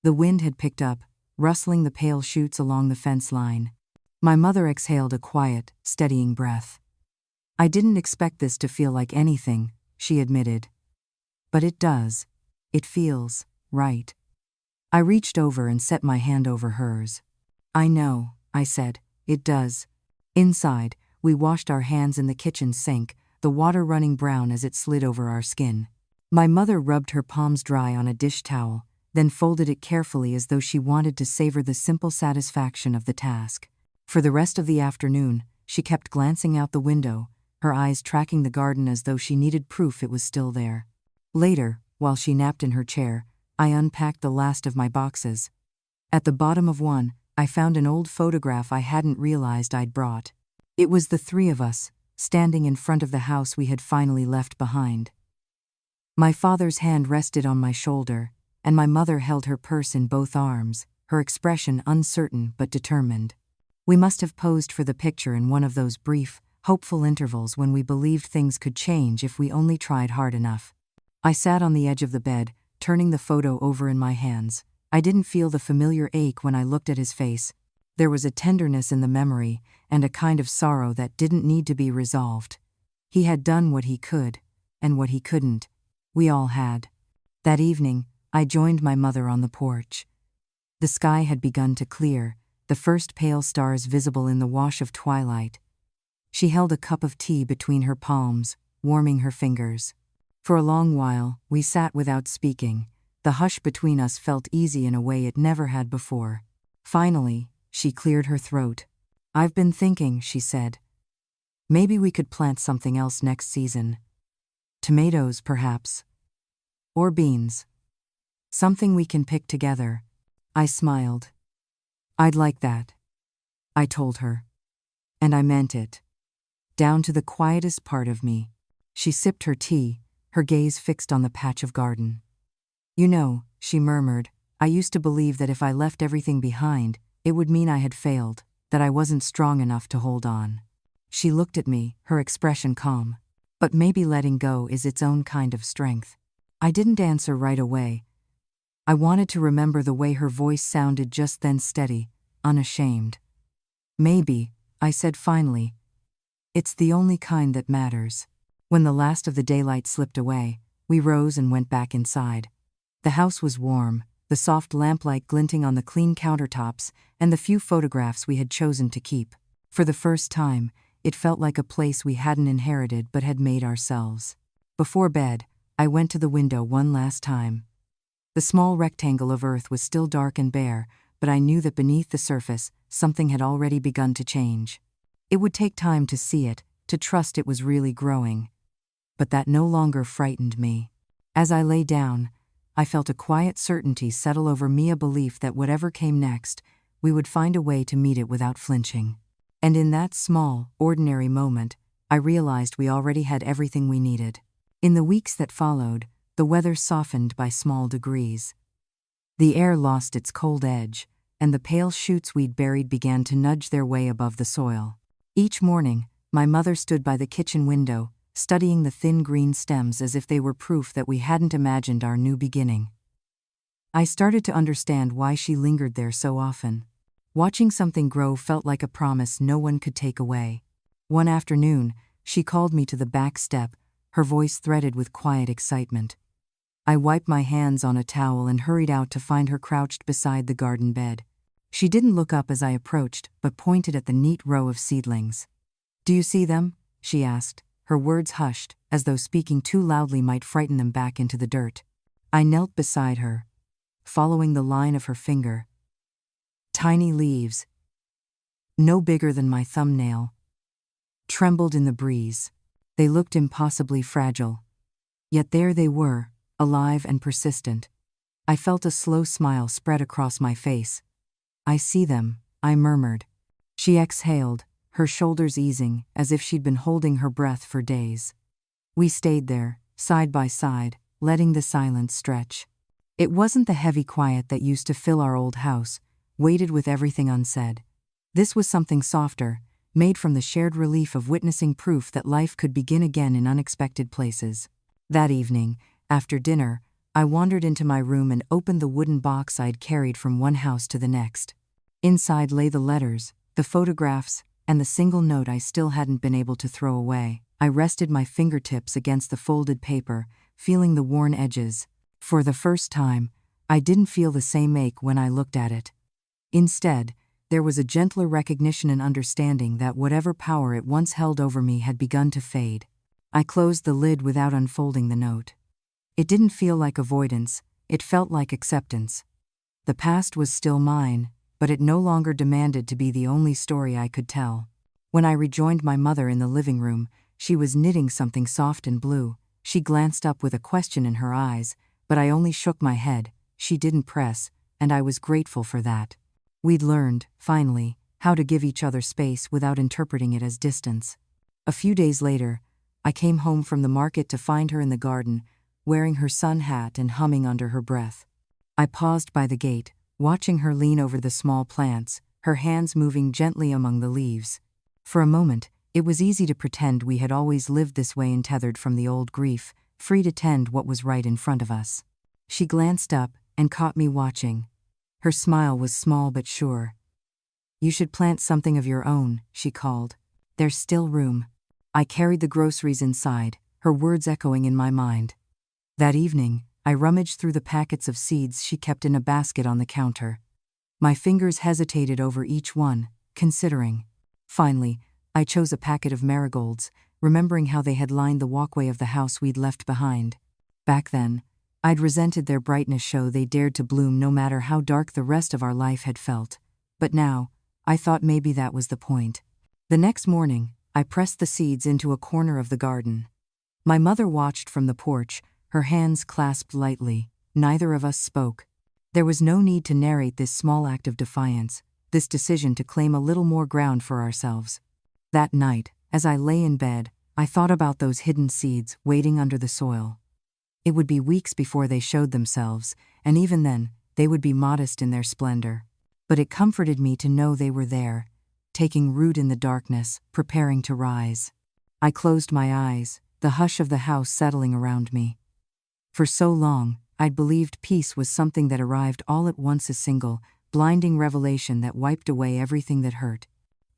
The wind had picked up, rustling the pale shoots along the fence line. My mother exhaled a quiet, steadying breath. "I didn't expect this to feel like anything," she admitted. "But it does. It feels right." I reached over and set my hand over hers. "I know," I said, "it does." Inside, we washed our hands in the kitchen sink, the water running brown as it slid over our skin. My mother rubbed her palms dry on a dish towel, then folded it carefully as though she wanted to savor the simple satisfaction of the task. For the rest of the afternoon, she kept glancing out the window, her eyes tracking the garden as though she needed proof it was still there. Later, while she napped in her chair, I unpacked the last of my boxes. At the bottom of one, I found an old photograph I hadn't realized I'd brought. It was the three of us, standing in front of the house we had finally left behind. My father's hand rested on my shoulder, and my mother held her purse in both arms, her expression uncertain but determined. We must have posed for the picture in one of those brief, hopeful intervals when we believed things could change if we only tried hard enough. I sat on the edge of the bed, turning the photo over in my hands. I didn't feel the familiar ache when I looked at his face. There was a tenderness in the memory, and a kind of sorrow that didn't need to be resolved. He had done what he could, and what he couldn't. We all had. That evening, I joined my mother on the porch. The sky had begun to clear, the first pale stars visible in the wash of twilight. She held a cup of tea between her palms, warming her fingers. For a long while, we sat without speaking. The hush between us felt easy in a way it never had before. Finally, she cleared her throat. "I've been thinking," she said. "Maybe we could plant something else next season. Tomatoes, perhaps. Or beans. Something we can pick together." I smiled. "I'd like that," I told her. And I meant it. Down to the quietest part of me. She sipped her tea, her gaze fixed on the patch of garden. "You know," she murmured, "I used to believe that if I left everything behind, it would mean I had failed, that I wasn't strong enough to hold on." She looked at me, her expression calm. "But maybe letting go is its own kind of strength." I didn't answer right away. I wanted to remember the way her voice sounded just then, steady, unashamed. "Maybe," I said finally. It's the only kind that matters. When the last of the daylight slipped away, we rose and went back inside. The house was warm, the soft lamplight glinting on the clean countertops and the few photographs we had chosen to keep. For the first time, it felt like a place we hadn't inherited but had made ourselves. Before bed, I went to the window one last time. The small rectangle of earth was still dark and bare, but I knew that beneath the surface, something had already begun to change. It would take time to see it, to trust it was really growing. But that no longer frightened me. As I lay down, I felt a quiet certainty settle over me, a belief that whatever came next, we would find a way to meet it without flinching. And in that small, ordinary moment, I realized we already had everything we needed. In the weeks that followed, the weather softened by small degrees. The air lost its cold edge, and the pale shoots we'd buried began to nudge their way above the soil. Each morning, my mother stood by the kitchen window, studying the thin green stems as if they were proof that we hadn't imagined our new beginning. I started to understand why she lingered there so often. Watching something grow felt like a promise no one could take away. One afternoon, she called me to the back step, her voice threaded with quiet excitement. I wiped my hands on a towel and hurried out to find her crouched beside the garden bed. She didn't look up as I approached, but pointed at the neat row of seedlings. "Do you see them?" she asked, her words hushed, as though speaking too loudly might frighten them back into the dirt. I knelt beside her, following the line of her finger. Tiny leaves, no bigger than my thumbnail, trembled in the breeze. They looked impossibly fragile. Yet there they were, alive and persistent. I felt a slow smile spread across my face. "I see them," I murmured. She exhaled, her shoulders easing, as if she'd been holding her breath for days. We stayed there, side by side, letting the silence stretch. It wasn't the heavy quiet that used to fill our old house, weighted with everything unsaid. This was something softer, made from the shared relief of witnessing proof that life could begin again in unexpected places. That evening, after dinner, I wandered into my room and opened the wooden box I'd carried from one house to the next. Inside lay the letters, the photographs, and the single note I still hadn't been able to throw away. I rested my fingertips against the folded paper, feeling the worn edges. For the first time, I didn't feel the same ache when I looked at it. Instead, there was a gentler recognition and understanding that whatever power it once held over me had begun to fade. I closed the lid without unfolding the note. It didn't feel like avoidance, it felt like acceptance. The past was still mine, but it no longer demanded to be the only story I could tell. When I rejoined my mother in the living room, she was knitting something soft and blue. She glanced up with a question in her eyes, but I only shook my head. She didn't press, and I was grateful for that. We'd learned, finally, how to give each other space without interpreting it as distance. A few days later, I came home from the market to find her in the garden, wearing her sun hat and humming under her breath. I paused by the gate, watching her lean over the small plants, her hands moving gently among the leaves. For a moment, it was easy to pretend we had always lived this way, untethered from the old grief, free to tend what was right in front of us. She glanced up and caught me watching. Her smile was small but sure. "You should plant something of your own," she called. "There's still room." I carried the groceries inside, her words echoing in my mind. That evening, I rummaged through the packets of seeds she kept in a basket on the counter. My fingers hesitated over each one, considering. Finally, I chose a packet of marigolds, remembering how they had lined the walkway of the house we'd left behind. Back then, I'd resented their brightness, show they dared to bloom no matter how dark the rest of our life had felt. But now, I thought maybe that was the point. The next morning, I pressed the seeds into a corner of the garden. My mother watched from the porch, her hands clasped lightly. Neither of us spoke. There was no need to narrate this small act of defiance, this decision to claim a little more ground for ourselves. That night, as I lay in bed, I thought about those hidden seeds waiting under the soil. It would be weeks before they showed themselves, and even then, they would be modest in their splendor. But it comforted me to know they were there, taking root in the darkness, preparing to rise. I closed my eyes, the hush of the house settling around me. For so long, I'd believed peace was something that arrived all at once, a single, blinding revelation that wiped away everything that hurt.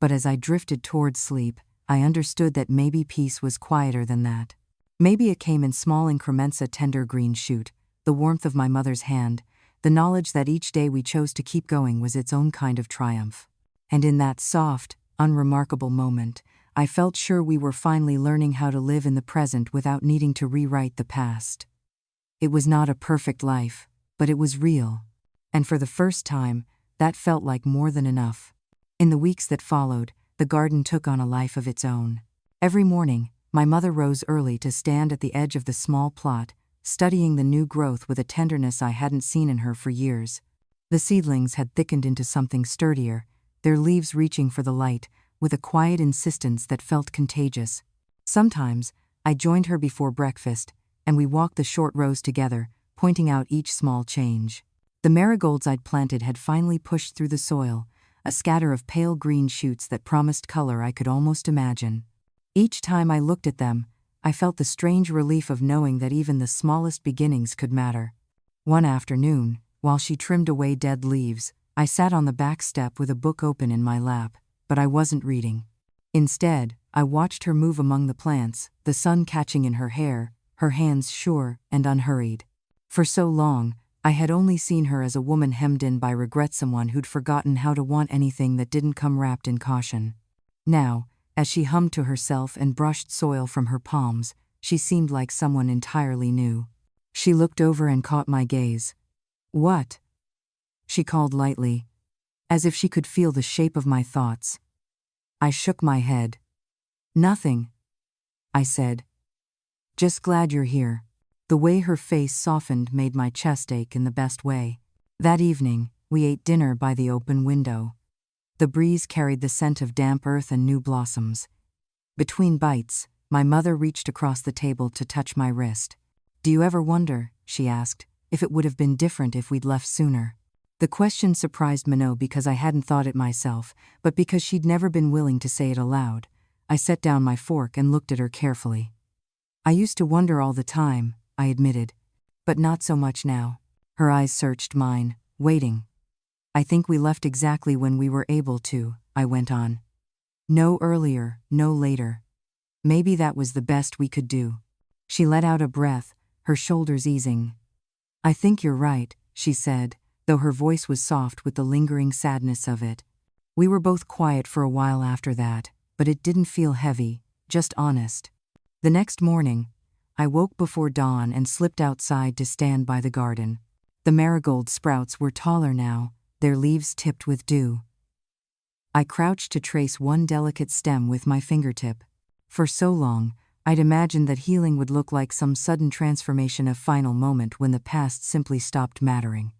But as I drifted towards sleep, I understood that maybe peace was quieter than that. Maybe it came in small increments: a tender green shoot, the warmth of my mother's hand, the knowledge that each day we chose to keep going was its own kind of triumph. And in that soft, unremarkable moment, I felt sure we were finally learning how to live in the present without needing to rewrite the past. It was not a perfect life, but it was real. And for the first time, that felt like more than enough. In the weeks that followed, the garden took on a life of its own. Every morning, my mother rose early to stand at the edge of the small plot, studying the new growth with a tenderness I hadn't seen in her for years. The seedlings had thickened into something sturdier, their leaves reaching for the light, with a quiet insistence that felt contagious. Sometimes, I joined her before breakfast, and we walked the short rows together, pointing out each small change. The marigolds I'd planted had finally pushed through the soil, a scatter of pale green shoots that promised color I could almost imagine. Each time I looked at them, I felt the strange relief of knowing that even the smallest beginnings could matter. One afternoon, while she trimmed away dead leaves, I sat on the back step with a book open in my lap, but I wasn't reading. Instead, I watched her move among the plants, the sun catching in her hair, her hands sure and unhurried. For so long, I had only seen her as a woman hemmed in by regret, someone who'd forgotten how to want anything that didn't come wrapped in caution. Now, as she hummed to herself and brushed soil from her palms, she seemed like someone entirely new. She looked over and caught my gaze. "What?" she called lightly, as if she could feel the shape of my thoughts. I shook my head. "Nothing," I said. "Just glad you're here." The way her face softened made my chest ache in the best way. That evening, we ate dinner by the open window. The breeze carried the scent of damp earth and new blossoms. Between bites, my mother reached across the table to touch my wrist. "Do you ever wonder," she asked, "if it would have been different if we'd left sooner?" The question surprised Minot because I hadn't thought it myself, but because she'd never been willing to say it aloud. I set down my fork and looked at her carefully. "I used to wonder all the time," I admitted, "but not so much now." Her eyes searched mine, waiting. "I think we left exactly when we were able to," I went on. "No earlier, no later. Maybe that was the best we could do." She let out a breath, her shoulders easing. "I think you're right," she said, though her voice was soft with the lingering sadness of it. We were both quiet for a while after that, but it didn't feel heavy, just honest. The next morning, I woke before dawn and slipped outside to stand by the garden. The marigold sprouts were taller now, their leaves tipped with dew. I crouched to trace one delicate stem with my fingertip. For so long, I'd imagined that healing would look like some sudden transformation, a final moment when the past simply stopped mattering.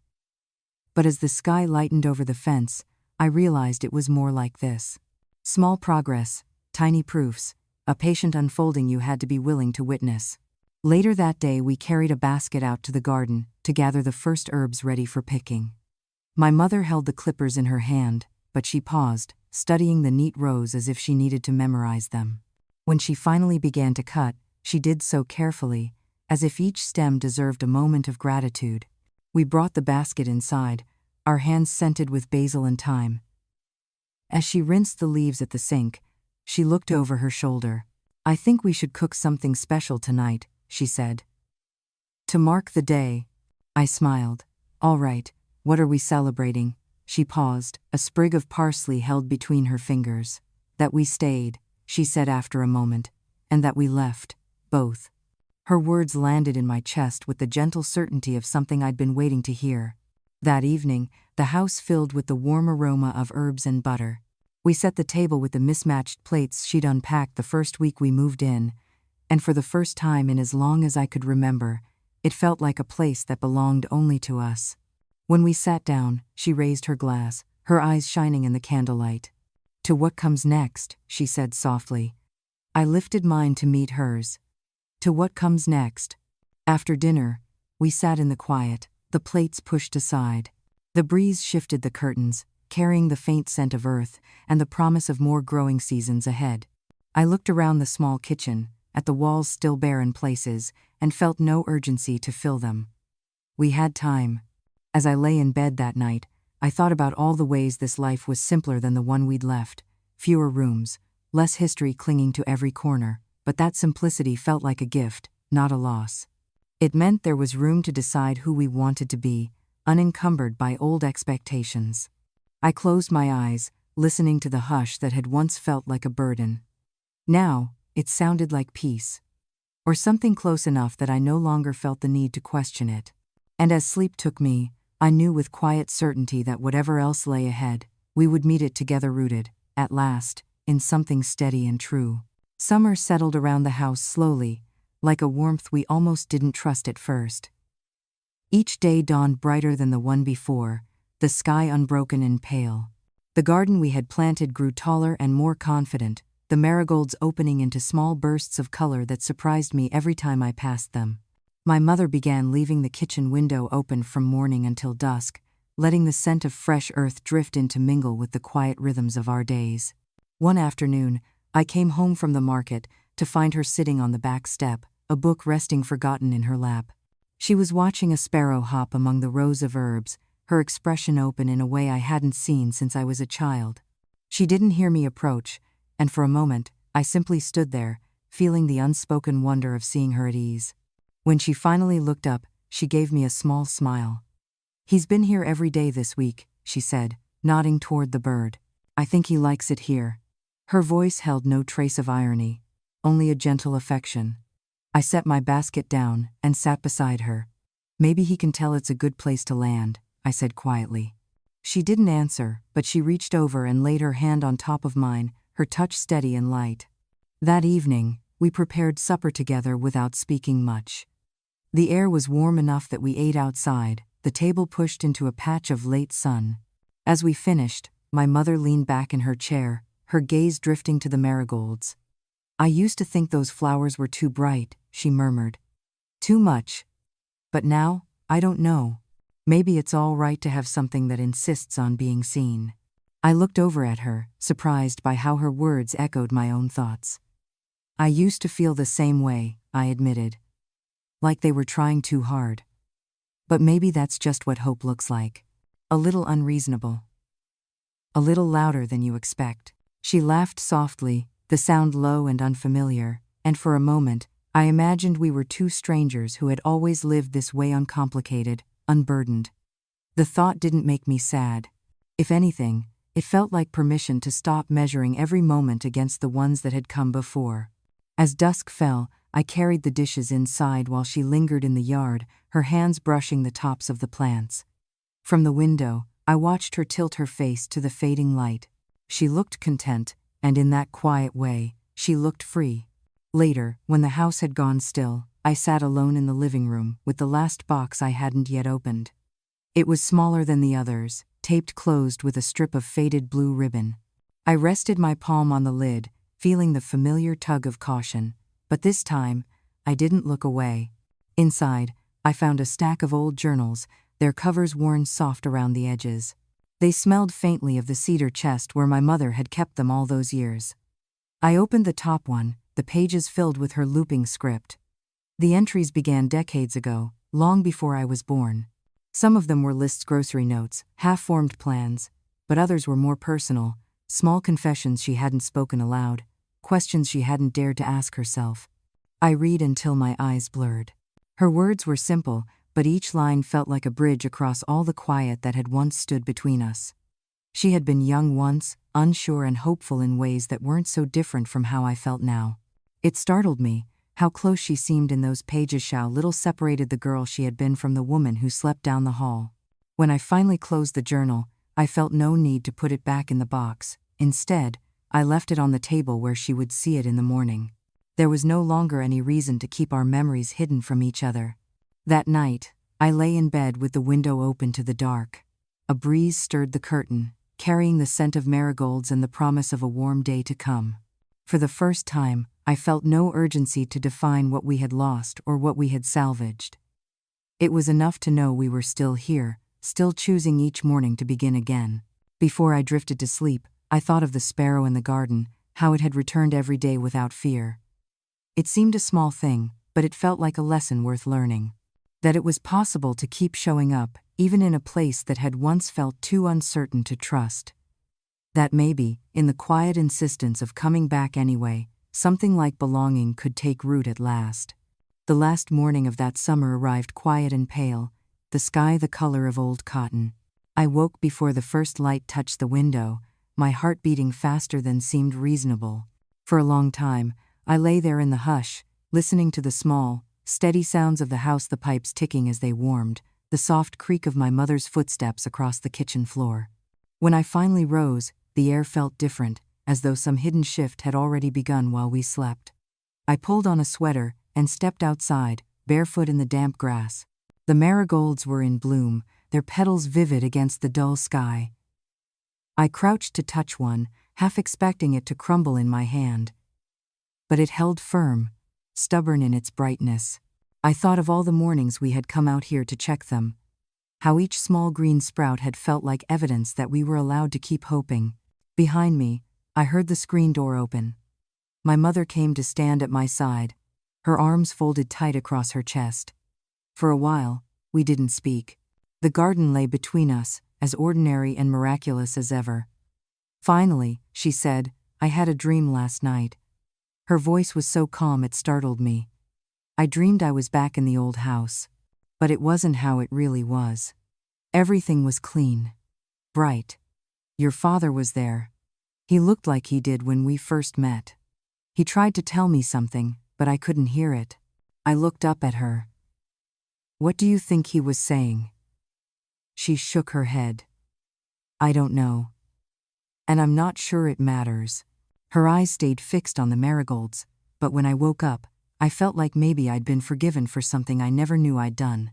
But as the sky lightened over the fence, I realized it was more like this. Small progress, tiny proofs, a patient unfolding you had to be willing to witness. Later that day, we carried a basket out to the garden to gather the first herbs ready for picking. My mother held the clippers in her hand, but she paused, studying the neat rows as if she needed to memorize them. When she finally began to cut, she did so carefully, as if each stem deserved a moment of gratitude. We brought the basket inside, our hands scented with basil and thyme. As she rinsed the leaves at the sink, she looked over her shoulder. "I think we should cook something special tonight," she said. "To mark the day." I smiled. "All right, what are we celebrating?" She paused, a sprig of parsley held between her fingers. "That we stayed," she said after a moment, "and that we left, both." Her words landed in my chest with the gentle certainty of something I'd been waiting to hear. That evening, the house filled with the warm aroma of herbs and butter. We set the table with the mismatched plates she'd unpacked the first week we moved in, and for the first time in as long as I could remember, it felt like a place that belonged only to us. When we sat down, she raised her glass, her eyes shining in the candlelight. "To what comes next," she said softly. I lifted mine to meet hers. "To what comes next?" After dinner, we sat in the quiet, the plates pushed aside. The breeze shifted the curtains, carrying the faint scent of earth and the promise of more growing seasons ahead. I looked around the small kitchen, at the walls still bare in places, and felt no urgency to fill them. We had time. As I lay in bed that night, I thought about all the ways this life was simpler than the one we'd left, fewer rooms, less history clinging to every corner, but that simplicity felt like a gift, not a loss. It meant there was room to decide who we wanted to be, unencumbered by old expectations. I closed my eyes, listening to the hush that had once felt like a burden. Now, it sounded like peace. Or something close enough that I no longer felt the need to question it. And as sleep took me, I knew with quiet certainty that whatever else lay ahead, we would meet it together rooted, at last, in something steady and true. Summer settled around the house slowly, like a warmth we almost didn't trust at first. Each day dawned brighter than the one before, the sky unbroken and pale. The garden we had planted grew taller and more confident, the marigolds opening into small bursts of color that surprised me every time I passed them. My mother began leaving the kitchen window open from morning until dusk, letting the scent of fresh earth drift in to mingle with the quiet rhythms of our days. One afternoon, I came home from the market to find her sitting on the back step, a book resting forgotten in her lap. She was watching a sparrow hop among the rows of herbs, her expression open in a way I hadn't seen since I was a child. She didn't hear me approach, and for a moment, I simply stood there, feeling the unspoken wonder of seeing her at ease. When she finally looked up, she gave me a small smile. "He's been here every day this week," she said, nodding toward the bird. "I think he likes it here." Her voice held no trace of irony, only a gentle affection. I set my basket down and sat beside her. "Maybe he can tell it's a good place to land," I said quietly. She didn't answer, but she reached over and laid her hand on top of mine, her touch steady and light. That evening, we prepared supper together without speaking much. The air was warm enough that we ate outside, the table pushed into a patch of late sun. As we finished, my mother leaned back in her chair, her gaze drifting to the marigolds. "I used to think those flowers were too bright," she murmured. "Too much. But now, I don't know. Maybe it's all right to have something that insists on being seen." I looked over at her, surprised by how her words echoed my own thoughts. "I used to feel the same way," I admitted. "Like they were trying too hard. But maybe that's just what hope looks like. A little unreasonable. A little louder than you expect." She laughed softly, the sound low and unfamiliar, and for a moment, I imagined we were two strangers who had always lived this way, uncomplicated, unburdened. The thought didn't make me sad. If anything, it felt like permission to stop measuring every moment against the ones that had come before. As dusk fell, I carried the dishes inside while she lingered in the yard, her hands brushing the tops of the plants. From the window, I watched her tilt her face to the fading light. She looked content, and in that quiet way, she looked free. Later, when the house had gone still, I sat alone in the living room with the last box I hadn't yet opened. It was smaller than the others, taped closed with a strip of faded blue ribbon. I rested my palm on the lid, feeling the familiar tug of caution, but this time, I didn't look away. Inside, I found a stack of old journals, their covers worn soft around the edges. They smelled faintly of the cedar chest where my mother had kept them all those years. I opened the top one, the pages filled with her looping script. The entries began decades ago, long before I was born. Some of them were lists, grocery notes, half-formed plans, but others were more personal, small confessions she hadn't spoken aloud, questions she hadn't dared to ask herself. I read until my eyes blurred. Her words were simple, but each line felt like a bridge across all the quiet that had once stood between us. She had been young once, unsure and hopeful in ways that weren't so different from how I felt now. It startled me, how close she seemed in those pages, how little separated the girl she had been from the woman who slept down the hall. When I finally closed the journal, I felt no need to put it back in the box. Instead, I left it on the table where she would see it in the morning. There was no longer any reason to keep our memories hidden from each other. That night, I lay in bed with the window open to the dark. A breeze stirred the curtain, carrying the scent of marigolds and the promise of a warm day to come. For the first time, I felt no urgency to define what we had lost or what we had salvaged. It was enough to know we were still here, still choosing each morning to begin again. Before I drifted to sleep, I thought of the sparrow in the garden, how it had returned every day without fear. It seemed a small thing, but it felt like a lesson worth learning. That it was possible to keep showing up, even in a place that had once felt too uncertain to trust. That maybe, in the quiet insistence of coming back anyway, something like belonging could take root at last. The last morning of that summer arrived quiet and pale, the sky the color of old cotton. I woke before the first light touched the window, my heart beating faster than seemed reasonable. For a long time, I lay there in the hush, listening to the small, steady sounds of the house, the pipes ticking as they warmed, the soft creak of my mother's footsteps across the kitchen floor. When I finally rose, the air felt different, as though some hidden shift had already begun while we slept. I pulled on a sweater and stepped outside, barefoot in the damp grass. The marigolds were in bloom, their petals vivid against the dull sky. I crouched to touch one, half expecting it to crumble in my hand. But it held firm, stubborn in its brightness. I thought of all the mornings we had come out here to check them. How each small green sprout had felt like evidence that we were allowed to keep hoping. Behind me, I heard the screen door open. My mother came to stand at my side, her arms folded tight across her chest. For a while, we didn't speak. The garden lay between us, as ordinary and miraculous as ever. Finally, she said, "I had a dream last night." Her voice was so calm it startled me. I dreamed I was back in the old house. But it wasn't how it really was. Everything was clean. Bright. Your father was there. He looked like he did when we first met. He tried to tell me something, but I couldn't hear it. I looked up at her. "What do you think he was saying?" She shook her head. "I don't know. And I'm not sure it matters." Her eyes stayed fixed on the marigolds, but when I woke up, I felt like maybe I'd been forgiven for something I never knew I'd done.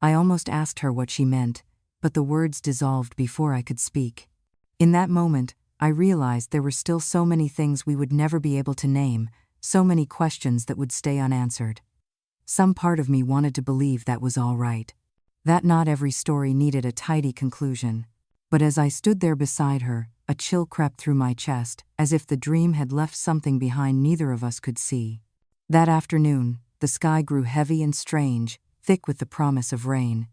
I almost asked her what she meant, but the words dissolved before I could speak. In that moment, I realized there were still so many things we would never be able to name, so many questions that would stay unanswered. Some part of me wanted to believe that was all right, that not every story needed a tidy conclusion. But as I stood there beside her, a chill crept through my chest, as if the dream had left something behind neither of us could see. That afternoon, the sky grew heavy and strange, thick with the promise of rain.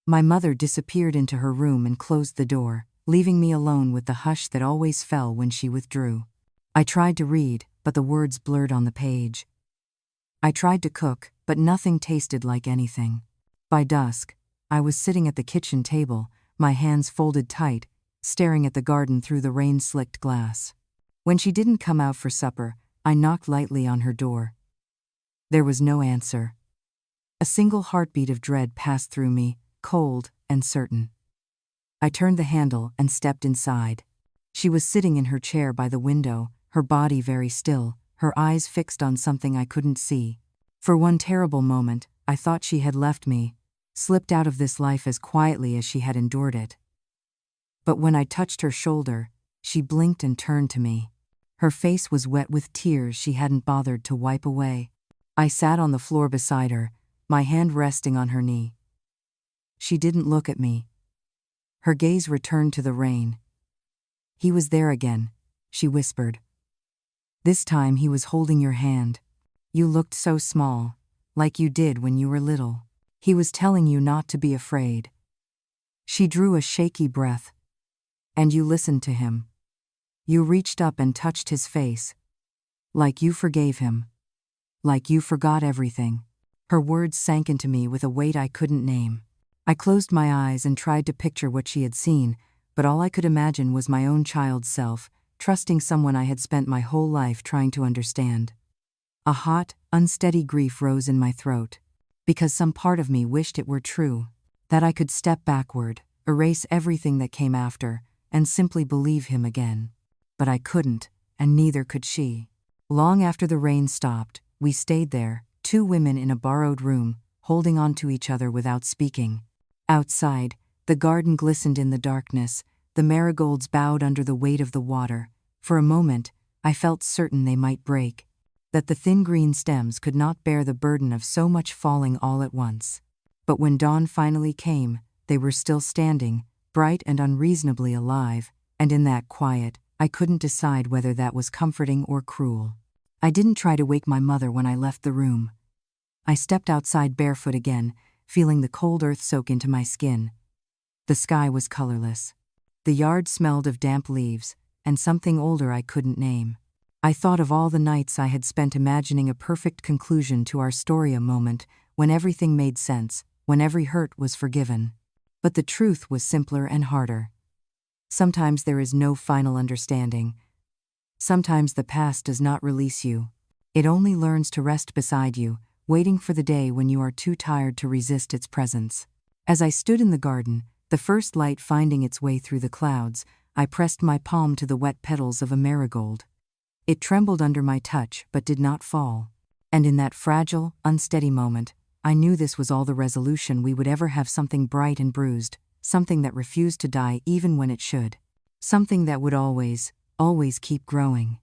My mother disappeared into her room and closed the door, leaving me alone with the hush that always fell when she withdrew. I tried to read, but the words blurred on the page. I tried to cook, but nothing tasted like anything. By dusk, I was sitting at the kitchen table, my hands folded tight, staring at the garden through the rain-slicked glass. When she didn't come out for supper, I knocked lightly on her door. There was no answer. A single heartbeat of dread passed through me, cold and certain. I turned the handle and stepped inside. She was sitting in her chair by the window, her body very still, her eyes fixed on something I couldn't see. For one terrible moment, I thought she had left me, slipped out of this life as quietly as she had endured it. But when I touched her shoulder, she blinked and turned to me. Her face was wet with tears she hadn't bothered to wipe away. I sat on the floor beside her, my hand resting on her knee. She didn't look at me. Her gaze returned to the rain. "He was there again," she whispered. "This time he was holding your hand. You looked so small, like you did when you were little. He was telling you not to be afraid." She drew a shaky breath. "And you listened to him. You reached up and touched his face. Like you forgave him. Like you forgot everything." Her words sank into me with a weight I couldn't name. I closed my eyes and tried to picture what she had seen, but all I could imagine was my own child's self, trusting someone I had spent my whole life trying to understand. A hot, unsteady grief rose in my throat, because some part of me wished it were true, that I could step backward, erase everything that came after, and simply believe him again. But I couldn't, and neither could she. Long after the rain stopped, we stayed there, two women in a borrowed room, holding on to each other without speaking. Outside, the garden glistened in the darkness, the marigolds bowed under the weight of the water. For a moment, I felt certain they might break, that the thin green stems could not bear the burden of so much falling all at once. But when dawn finally came, they were still standing, bright and unreasonably alive, and in that quiet, I couldn't decide whether that was comforting or cruel. I didn't try to wake my mother when I left the room. I stepped outside barefoot again, feeling the cold earth soak into my skin. The sky was colorless. The yard smelled of damp leaves, and something older I couldn't name. I thought of all the nights I had spent imagining a perfect conclusion to our story, a moment when everything made sense, when every hurt was forgiven. But the truth was simpler and harder. Sometimes there is no final understanding. Sometimes the past does not release you. It only learns to rest beside you, waiting for the day when you are too tired to resist its presence. As I stood in the garden, the first light finding its way through the clouds, I pressed my palm to the wet petals of a marigold. It trembled under my touch but did not fall. And in that fragile, unsteady moment, I knew this was all the resolution we would ever have, something bright and bruised, something that refused to die even when it should. Something that would always, always keep growing.